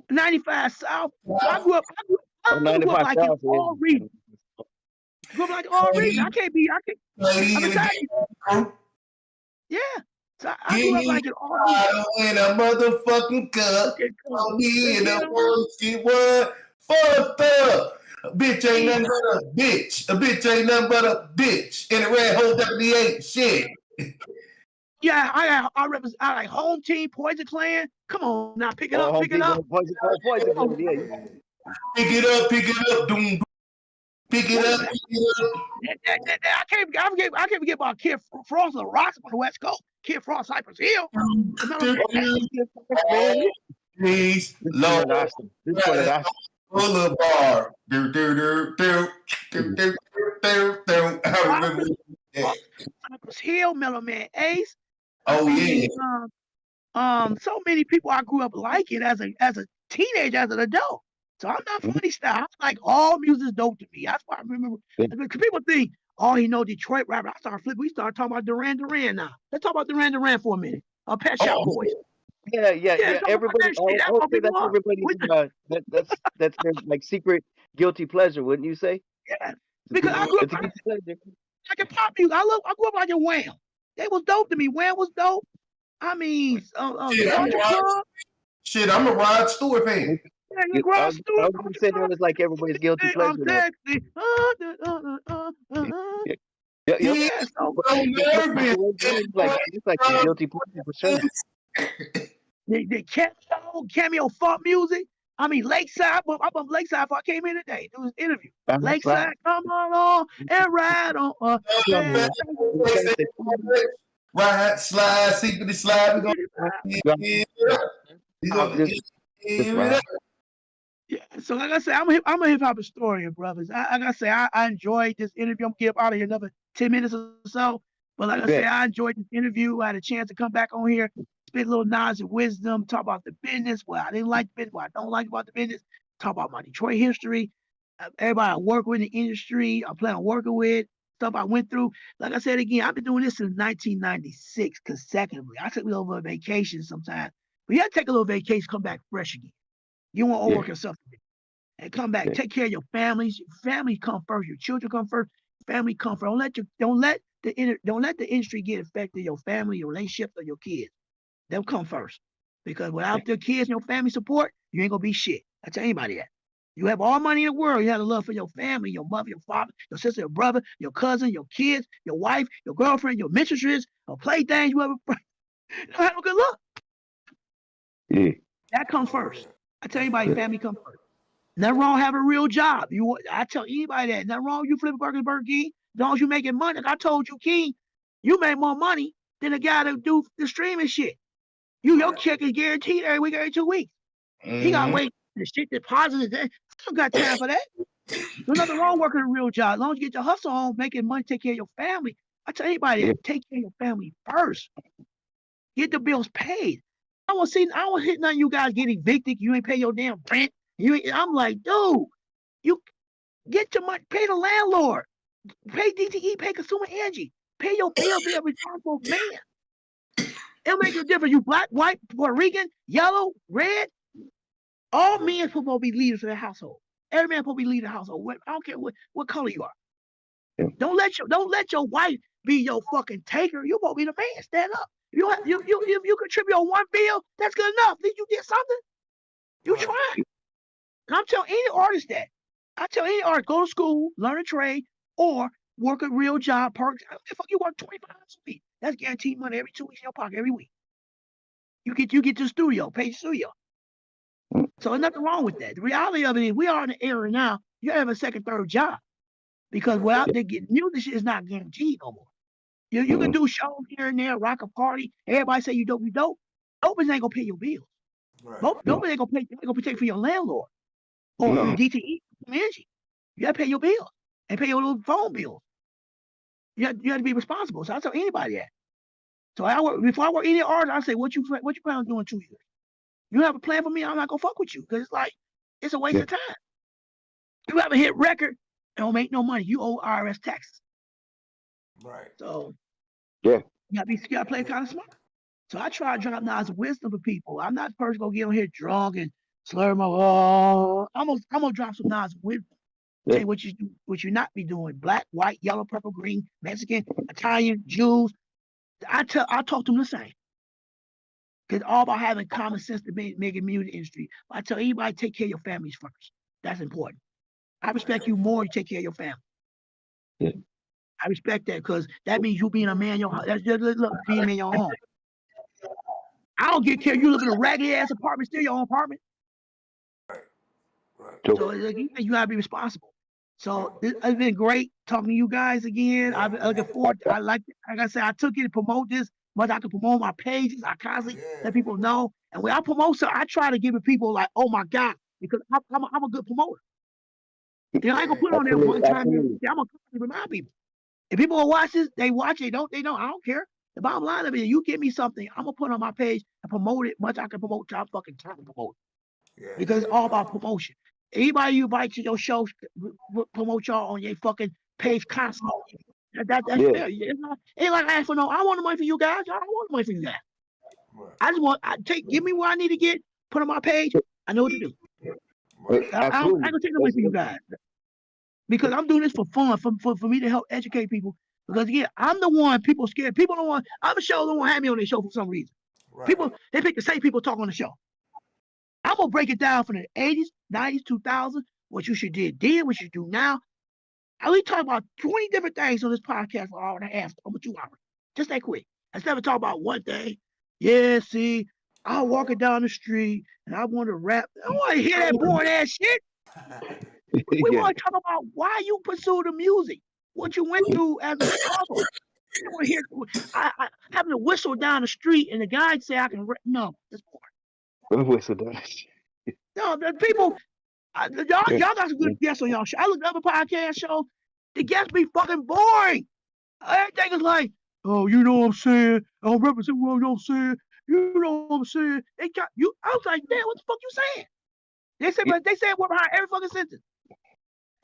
95 South. So I grew up like in all regions. Grew up like all regions. Yeah. So I grew up like in all regions. In a motherfucking cup. In a one, she was fucked up. A bitch ain't nothing but a bitch. A bitch ain't nothing but a bitch. And the red hole definitely ain't shit. Yeah, I represent. I like Home Team, Poison Clan. Come on now, pick it up. Pick it up, doom. Pick it up. I can't forget about Kid Frost and Rocks on the West Coast. Kid Frost, Cypress Hill. Please, Lord, Boulevard. I remember that. Cypress Hill, Mellow Man Ace. Oh yeah. So many people I grew up liking as a teenager, as an adult. So I'm not funny style. I'm like all music's dope to me. That's why I remember. Because people think, oh, you know, Detroit rapper. I started flipping. We started talking about Duran now. Let's talk about Duran for a minute. Pet Shop Boys. Yeah. Everybody, I would say that's everybody. That's their like secret guilty pleasure, wouldn't you say? Yeah, because I grew up like in pop music. I grew up like in Wham. They was dope to me. Wham was dope. I mean, shit, I'm a Rod Stewart fan. Yeah, Rod Stewart. I was say that was like everybody's guilty pleasure. It's like a guilty pleasure for sure. The cameo funk music. I mean, Lakeside. I'm from Lakeside before I came here today. It was an interview. Lakeside, come on and ride on. Ride, slide, secretly slide. Yeah. So like I said, I'm a hip hop historian, brothers. Like I say, I enjoyed this interview. I'm gonna get out of here another 10 minutes or so. But like I say, I enjoyed this interview. I had a chance to come back on here, spit a little knowledge and wisdom, talk about the business, what I didn't like the business, what I don't like about the business, talk about my Detroit history, everybody I work with in the industry, I plan on working with, stuff I went through. Like I said again, I've been doing this since 1996 consecutively. I took a little bit of vacation sometimes. But you have to take a little vacation, come back fresh again. You won't overwork yourself again. And come back, take care of your families. Your family come first. Your children come first. Family come first. Don't let the industry get affected. Your family, your relationships, or your kids. They'll come first. Because without their kids and your family support, you ain't gonna be shit. I tell anybody that. You have all money in the world. You have the love for your family, your mother, your father, your sister, your brother, your cousin, your kids, your wife, your girlfriend, your mistresses, or playthings, you ever. You don't have no good luck. Yeah. That comes first. I tell anybody, family comes first. Nothing wrong having a real job. I tell anybody that. Nothing wrong you flipping burgers, Burger King. As long as you making money. Like I told you, King, you make more money than the guy that do the streaming shit. Your check is guaranteed every week, every 2 weeks. He got to wait the shit deposited. I don't got time for that. There's nothing wrong working a real job. As long as you get your hustle on, making money, take care of your family. I tell anybody, take care of your family first. Get the bills paid. I don't hit none of you guys get evicted. You ain't pay your damn rent. I'm like, dude, you get your money, pay the landlord, pay DTE, pay consumer energy, pay your bills, be a responsible man. It'll make a difference. You black, white, Puerto Rican, yellow, red, all men supposed to be leaders of their household. Every man supposed to be leader of the household. I don't care what color you are. Yeah. Don't let your wife be your fucking taker. You supposed to be the man. Stand up. You contribute on one bill, that's good enough. Did you get something? You try. I'm telling any artist that. I tell any artist, go to school, learn a trade, or work a real job. Perks. Fuck, you work 25 hours a week. That's guaranteed money every 2 weeks in your pocket every week. You get to the studio, pay the studio. So there's nothing wrong with that. The reality of it is we are in an era now, you have a second, third job. Because without they get music is not guaranteed no more. You can do shows here and there, rock a party. Everybody say you dope, you dope. Dopers ain't gonna pay your bills. Right. Dopers ain't gonna pay for your landlord or for your DTE, energy. You gotta pay your bills and pay your little phone bills. You have to be responsible. So I tell anybody that. So before I work any artist, I say, what you plan on doing in 2 years? You have a plan for me? I'm not gonna fuck with you because it's like it's a waste of time. You have a hit record and don't make no money. You owe IRS taxes. Right. So you gotta play kind of smart. So I try to drop knowledge of wisdom for people. I'm not the person gonna get on here drunk and slur my I'm gonna drop some knowledge of wisdom. Tell you what you not be doing. Black, white, yellow, purple, green, Mexican, Italian, Jews. I talk to them the same. Because all about having common sense to make a music industry. I tell anybody, take care of your families first. That's important. I respect you more, you take care of your family. Yeah. I respect that because that means you being a man in your home. That's just being a man in your home. I don't get care. You live in a raggedy ass apartment, still your own apartment. Right. So you gotta be responsible. So it's been great talking to you guys again. I've been looking forward. Like I said, I took it to promote this. Much I can promote my pages. I constantly let people know. And when I promote, so I try to give it people like, oh my God, because I'm a good promoter. You know, I ain't gonna put it on there one time. I'm gonna remind people. If people will watch this, they watch it. They don't. I don't care. The bottom line of it is, you give me something, I'm gonna put it on my page and promote it. Much I can promote, I'm fucking trying to promote it. Yeah, because it's all about promotion. Anybody you invite to your show, promote y'all on your fucking page constantly. That's fair. It's not, ain't like I ask for no. I want the money for you guys. I don't want the money for you guys. Right. I just want give me what I need to get. Put on my page. I know what to do. Right. I ain't gonna take no money for you guys because I'm doing this for fun, for me to help educate people. Because again, I'm the one people scared. People don't want. Other shows don't want to have me on their show for some reason. Right. People they pick the same people talk on the show. I'm gonna break it down from the 80s, 90s, 2000s. What you should do, what you do now. We talk about 20 different things on this podcast for an hour and a half, over 2 hours. Just that quick. Instead of talking about one thing. Yeah, see, I'm walking down the street and I want to rap. I don't want to hear that boring ass shit. We want to talk about why you pursue the music, what you went through as a struggle. I want to hear having to whistle down the street and the guy say I can rap. No, that's boring. Whistle down the street. No, the people. Y'all got some good guests on y'all show. I look at other podcast shows. The guests be fucking boring. Everything is like, oh, you know what I'm saying? I don't represent what I'm saying. You know what I'm saying? They got you. I was like, damn, what the fuck you saying? They say what behind every fucking sentence.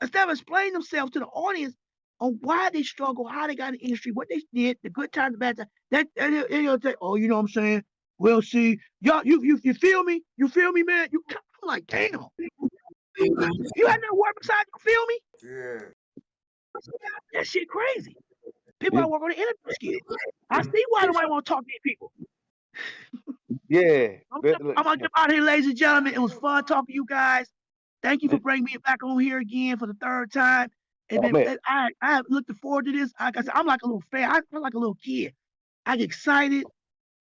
Instead of explaining themselves to the audience on why they struggle, how they got in the industry, what they did, the good times, the bad times. They'll say, oh, you know what I'm saying? Well, see, y'all, you feel me? You feel me, man? I'm like, damn. You had no word beside you feel me? Yeah. That shit crazy. People gotta work on the interview skills. I see why nobody want to talk to these people. Yeah. I'm gonna get out of here, ladies and gentlemen. It was fun talking to you guys. Thank you for bringing me back on here again for the third time. I have looking forward to this. Like I said, I'm like a little fan. I'm like a little kid. I get excited.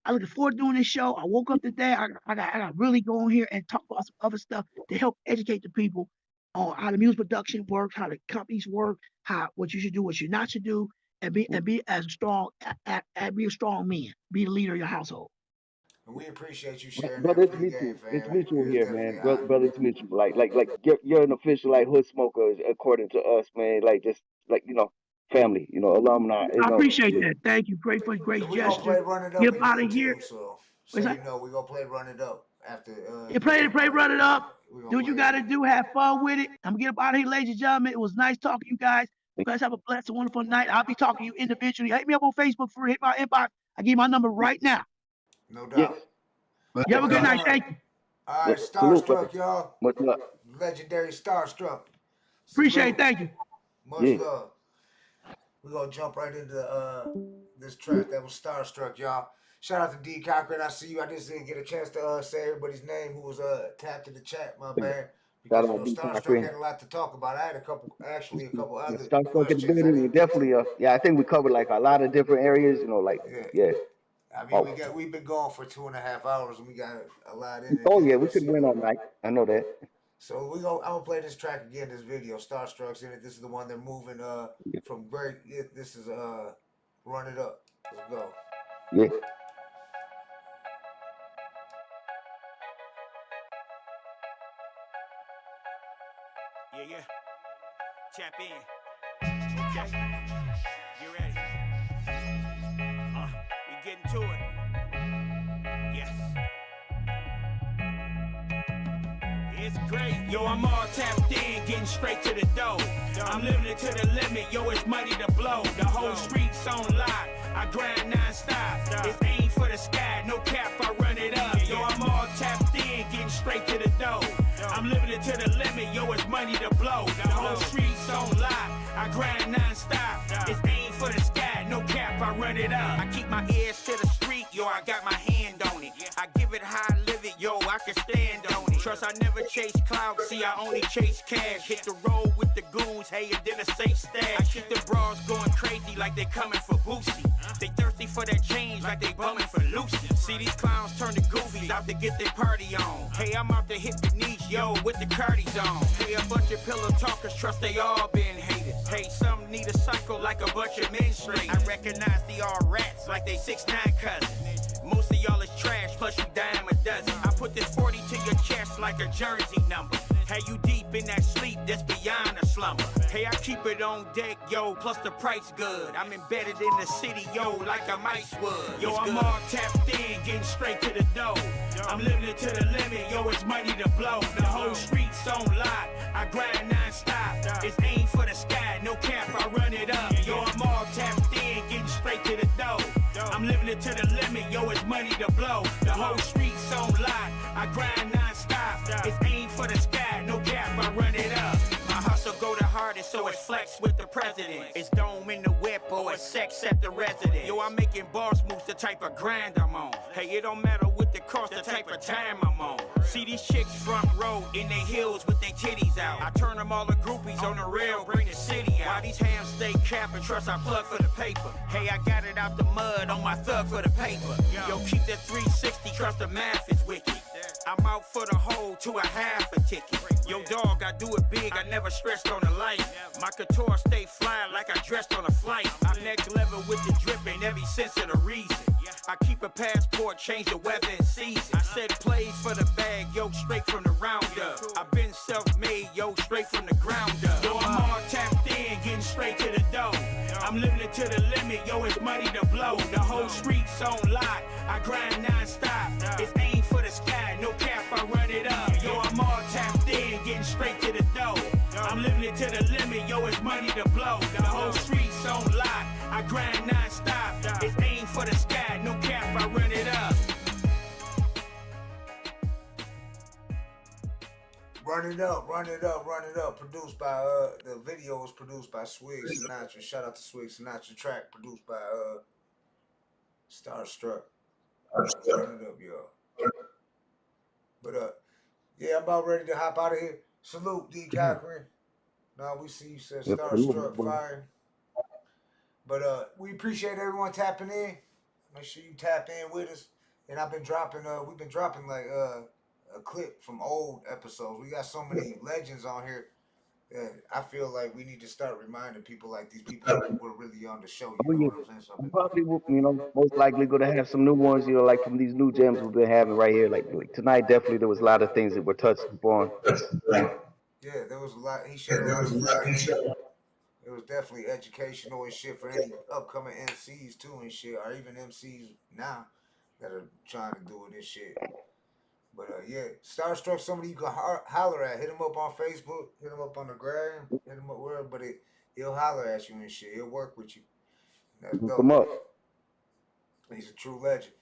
I look forward to doing this show. I woke up today. I got really go on here and talk about some other stuff to help educate the people on how the music production works, how the companies work, what you should do, what you not should do, and be as strong, be a strong man, be the leader of your household. And we appreciate you sharing Brother, that it's free game, mutual. fam. It's mutual It's here, definitely man. an Brother, honor. brother, it's mutual. Like you're an official like hood smoker according to us, man. Like just like family, alumni. I appreciate that. Thank you. Great So great we gonna gesture. play Run It Up Get out again of here. too. So What's you that? know we gonna play Run It Up after. You play, run it up. We gonna Do what you play got to do. Have fun with it. I'm gonna get up out of here, ladies and gentlemen. It was nice talking to you guys. You guys have a blessed and wonderful night. I'll be talking to you individually. Hit me up on Facebook for hit my inbox. I give you my number right now. No doubt. You have a good night. Thank you. All right, Salute, StarStrukk, y'all. Much love. Legendary StarStrukk. Appreciate it. Thank you. Much love. We're gonna jump right into this track. That was StarStrukk, y'all. Shout out to D Cochran. I see you. I just didn't get a chance to say everybody's name who was tapped in the chat, my bad. Because StarStrukk had a lot to talk about. I had a couple other StarStrukk in the questions. building. We definitely I think we covered like a lot of different areas. I mean, we've been going for 2.5 hours and we got a lot in it. Oh yeah, we could win all night. I know that. So I'm gonna play this track again. This video, StarStrukk's in it. This is the one they're moving from great. This is Run It Up. Let's go. Yeah. Yeah. Tap in. Okay. You ready? We getting to it. Yes. It's great. Yo, I'm all tapped in, getting straight to the dough. I'm living it to the limit. Yo, it's money to blow. The whole street's on lock. I grind non-stop. It's aim for the sky. No cap, I run it up. Yo, I'm all tapped in, getting straight to the dough. I'm living it to the limit, yo, it's money to blow. The whole street's on lock, I grind non-stop. It's aim for the sky, no cap, I run it up. I keep my ears to the street, yo, I got my hand on it. I give it how I live it, yo, I can stand on it. Trust I never chase clout, see I only chase cash. Hit the road with the goons, hey, and then a safe stash. I keep the bras going crazy like they coming for Boosie. They thirsty for that change like they bumming for Lucy. See these clowns turn to goofies out to get their party on. Hey, I'm out to hit the niche, yo, with the Cardi's on. Hey, a bunch of pillow talkers, trust they all been hated. Hey, some need a cycle like a bunch of men straight. I recognize they all rats like they 6'9" cousins. Most of y'all is trash, plus you dime a dozen. I put this 40 to your chest like a jersey number. Hey, you deep in that sleep that's beyond a slumber. Hey, I keep it on deck, yo, plus the price good. I'm embedded in the city, yo, like a mice would. Yo, I'm all tapped in, getting straight to the dough. I'm living it to the limit, yo, it's money to blow. The whole street's on lock, I grind non-stop. It's aim for the sky, no cap, I run it up. Yo, I'm all tapped in, getting straight to the dough. I'm living it to the limit, yo, it's money to blow. The whole street's on lock, I grind non-stop. It's aim for the sky, no cap, I run it up. My hustle go the hardest, so it's flex with the president. It's dome in the whip or it's sex at the residence. Yo, I'm making boss moves, the type of grind I'm on. Hey, it don't matter what the cost, the type of time I'm on. See these chicks front row in their heels with their titties out. I turn them all to groupies on the rail, bring the city out. Why these hams stay capping, trust I plug for the paper. Hey, I got it out the mud on my thug for the paper. Yo, keep that 360, trust the math is wicked. I'm out for the whole to a half a ticket. Yo, dog, I do it big, I never stressed on a light. My couture stay fly like I dressed on a flight. I'm next level with the drip in every sense of the reason. I keep a passport, change the weather and season. I said plays for the bag, yo, straight from the roundup. I've been self-made, yo, straight from the ground up. Yo, I'm all tapped in, getting straight to the dough. I'm living it to the limit, yo, it's money to blow. The whole street's on lock, I grind non-stop. It's aim for the sky, no cap, I run it up. Yo, I'm all tapped in, getting straight to the dough. I'm living it to the limit, yo, it's money to blow. The whole street's on lock, I grind non-stop. It's aim for the sky, no cap, I run it up. Run it up, run it up, run it up. Produced by the video was produced by Suge Sinatra. Shout out to Suge Sinatra. Track produced by StarStrukk. Run it up, y'all. But yeah, I'm about ready to hop out of here. Salute, D. Cochran. No, we see you said StarStrukk fire. But we appreciate everyone tapping in. Make sure you tap in with us. And I've been dropping we've been dropping like a clip from old episodes. We got so many legends on here. I feel like we need to start reminding people like these people were really on the show. You know what I'm saying? So probably, most likely going to have some new ones, like from these new gems we've been having right here. Like tonight, definitely there was a lot of things that were touched upon. Yeah, there was a lot. He shared a lot of information. It was definitely educational and shit for any upcoming MCs too and shit, or even MCs now that are trying to do this shit. But yeah, StarStrukk, somebody you can holler at. Hit him up on Facebook, hit him up on the gram, hit him up wherever, but he'll holler at you and shit. He'll work with you. That's dope. Come up. He's a true legend.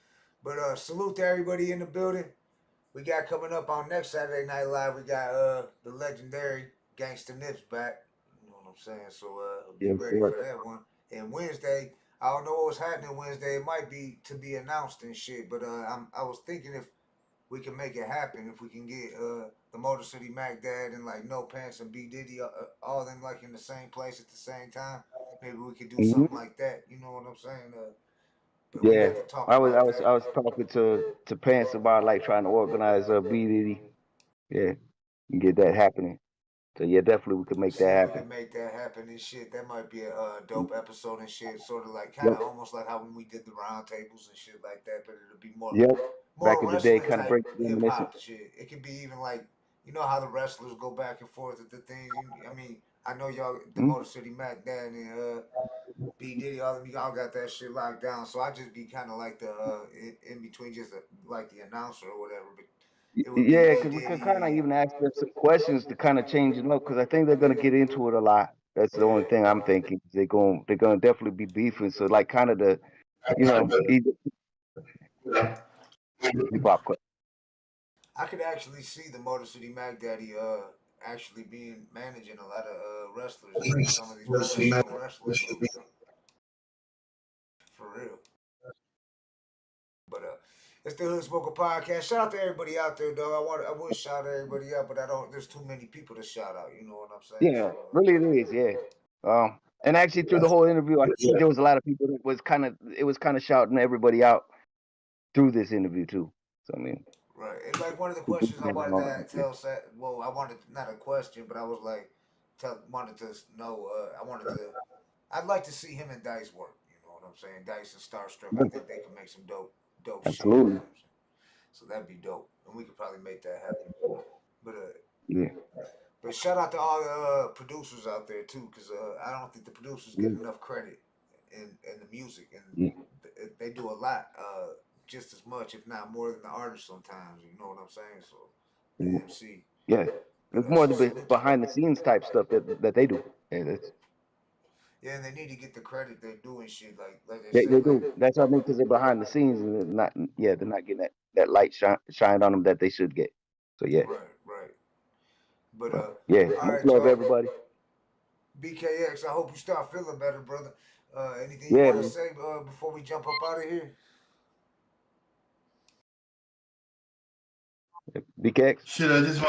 But salute to everybody in the building. We got coming up on next Saturday Night Live, we got the legendary Gangsta Nips back. You know what I'm saying? So get ready for that one. And Wednesday, I don't know what was happening Wednesday. It might be to be announced and shit, but I was thinking if we can make it happen, if we can get the Motor City Mac Dad and like No Pants and B Diddy all them like in the same place at the same time. Maybe we could do something like that. You know what I'm saying? Yeah, I was talking to Pants about like trying to organize B Diddy. Yeah, and get that happening. So yeah, definitely we could make that happen. We can make that happen and shit. That might be a dope episode and shit. Sort of like kind of almost like how when we did the round tables and shit like that, but it'll be more. Back in the day, kind of break hip hop shit. It could be even like, you know how the wrestlers go back and forth at the things. I mean, I know y'all, the Motor City Mac Dad and B Diddy, all of y'all got that shit locked down. So I just be kind of like the in between, just like the announcer or whatever. But yeah, because we could kind of even ask them some questions to kind of change it up. Because I think they're gonna get into it a lot. That's the only thing I'm thinking. They're gonna definitely be beefing. So like kind of the, hip-hop question. I could actually see the Motor City Mac Daddy actually being managing a lot of wrestlers, some of these professional wrestlers. For real. But it's the Hood Smoker Podcast. Shout out to everybody out there, dog. I would shout everybody out, but there's too many people to shout out, you know what I'm saying? Yeah, really it is, yeah. And actually through the whole interview, I think there was a lot of people that was kind of shouting everybody out through this interview too. So I mean, right. It's like one of the questions I wanted to tell. Well, I wanted not a question, but I was like, wanted to know. I'd like to see him and Dice work. You know what I'm saying? Dice and StarStrukk. I think they can make some dope absolutely. Shit. So that'd be dope, and we could probably make that happen. But yeah. But shout out to all the producers out there too, because I don't think the producers get enough credit in the music, and they do a lot. Just as much, if not more, than the artist sometimes. You know what I'm saying? So, the MC. Yeah, it's more the behind the scenes type stuff that they do. Yeah, and they need to get the credit they do and shit. Like they do. That's what I mean, because they're behind the scenes and they're not getting that light shined on them that they should get. So yeah. Right. But yeah, much love everybody. BKX, I hope you start feeling better, brother. Anything you want to say before we jump up out of here? BKX. Shit, I just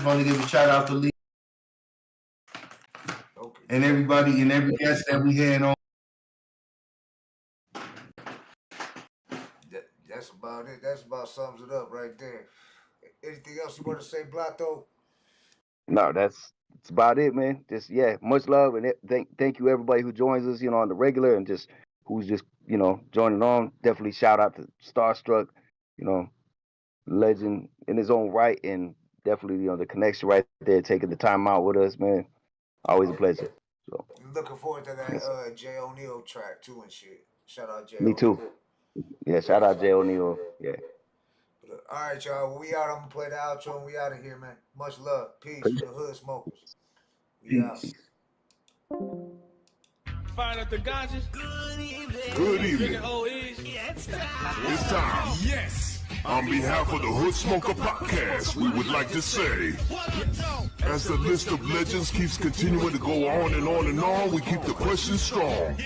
want to give a shout out to Lee and everybody and every guest that we had on. That's about it. That's about sums it up right there. Anything else you want to say, Blato? No, that's about it, man. Just much love and thank you everybody who joins us, on the regular and just who's just joining on. Definitely shout out to StarStrukk, legend in his own right, and definitely the connection right there, taking the time out with us, man. Always a pleasure. So looking forward to that Jay O'Neal track too and shit. Shout out Jay. Me too. Yeah, shout out Jay O'Neal. Yeah. All right, y'all. Well, we out. I'm gonna play the outro and we out of here, man. Much love. Peace to the Hood Smokers. We out. Find out the ganjas. Good evening. It's time. Yes. On behalf of the Hood Smoker Podcast, we would like to say, as the list of legends keeps continuing to go on and on and on, we keep the questions strong.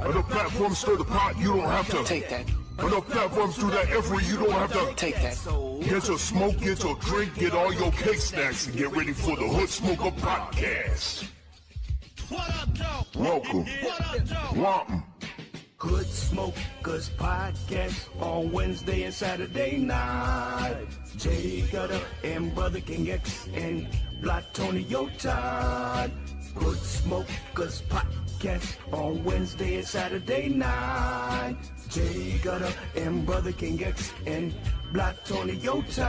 On the platform, stir the pot, you don't have to take that. Enough platforms do that every you don't have to Take that. Get your smoke, get your drink, get all your cake snacks, and get ready for the Hood Smoker Podcast. Welcome. Welcome. Good Smokers Podcast on Wednesday and Saturday night. J Gutta and brotherkingx and Blatonio Todd. Good Smokers Podcast on Wednesday and Saturday night. J Gutta and brotherkingx and Blatonio Todd.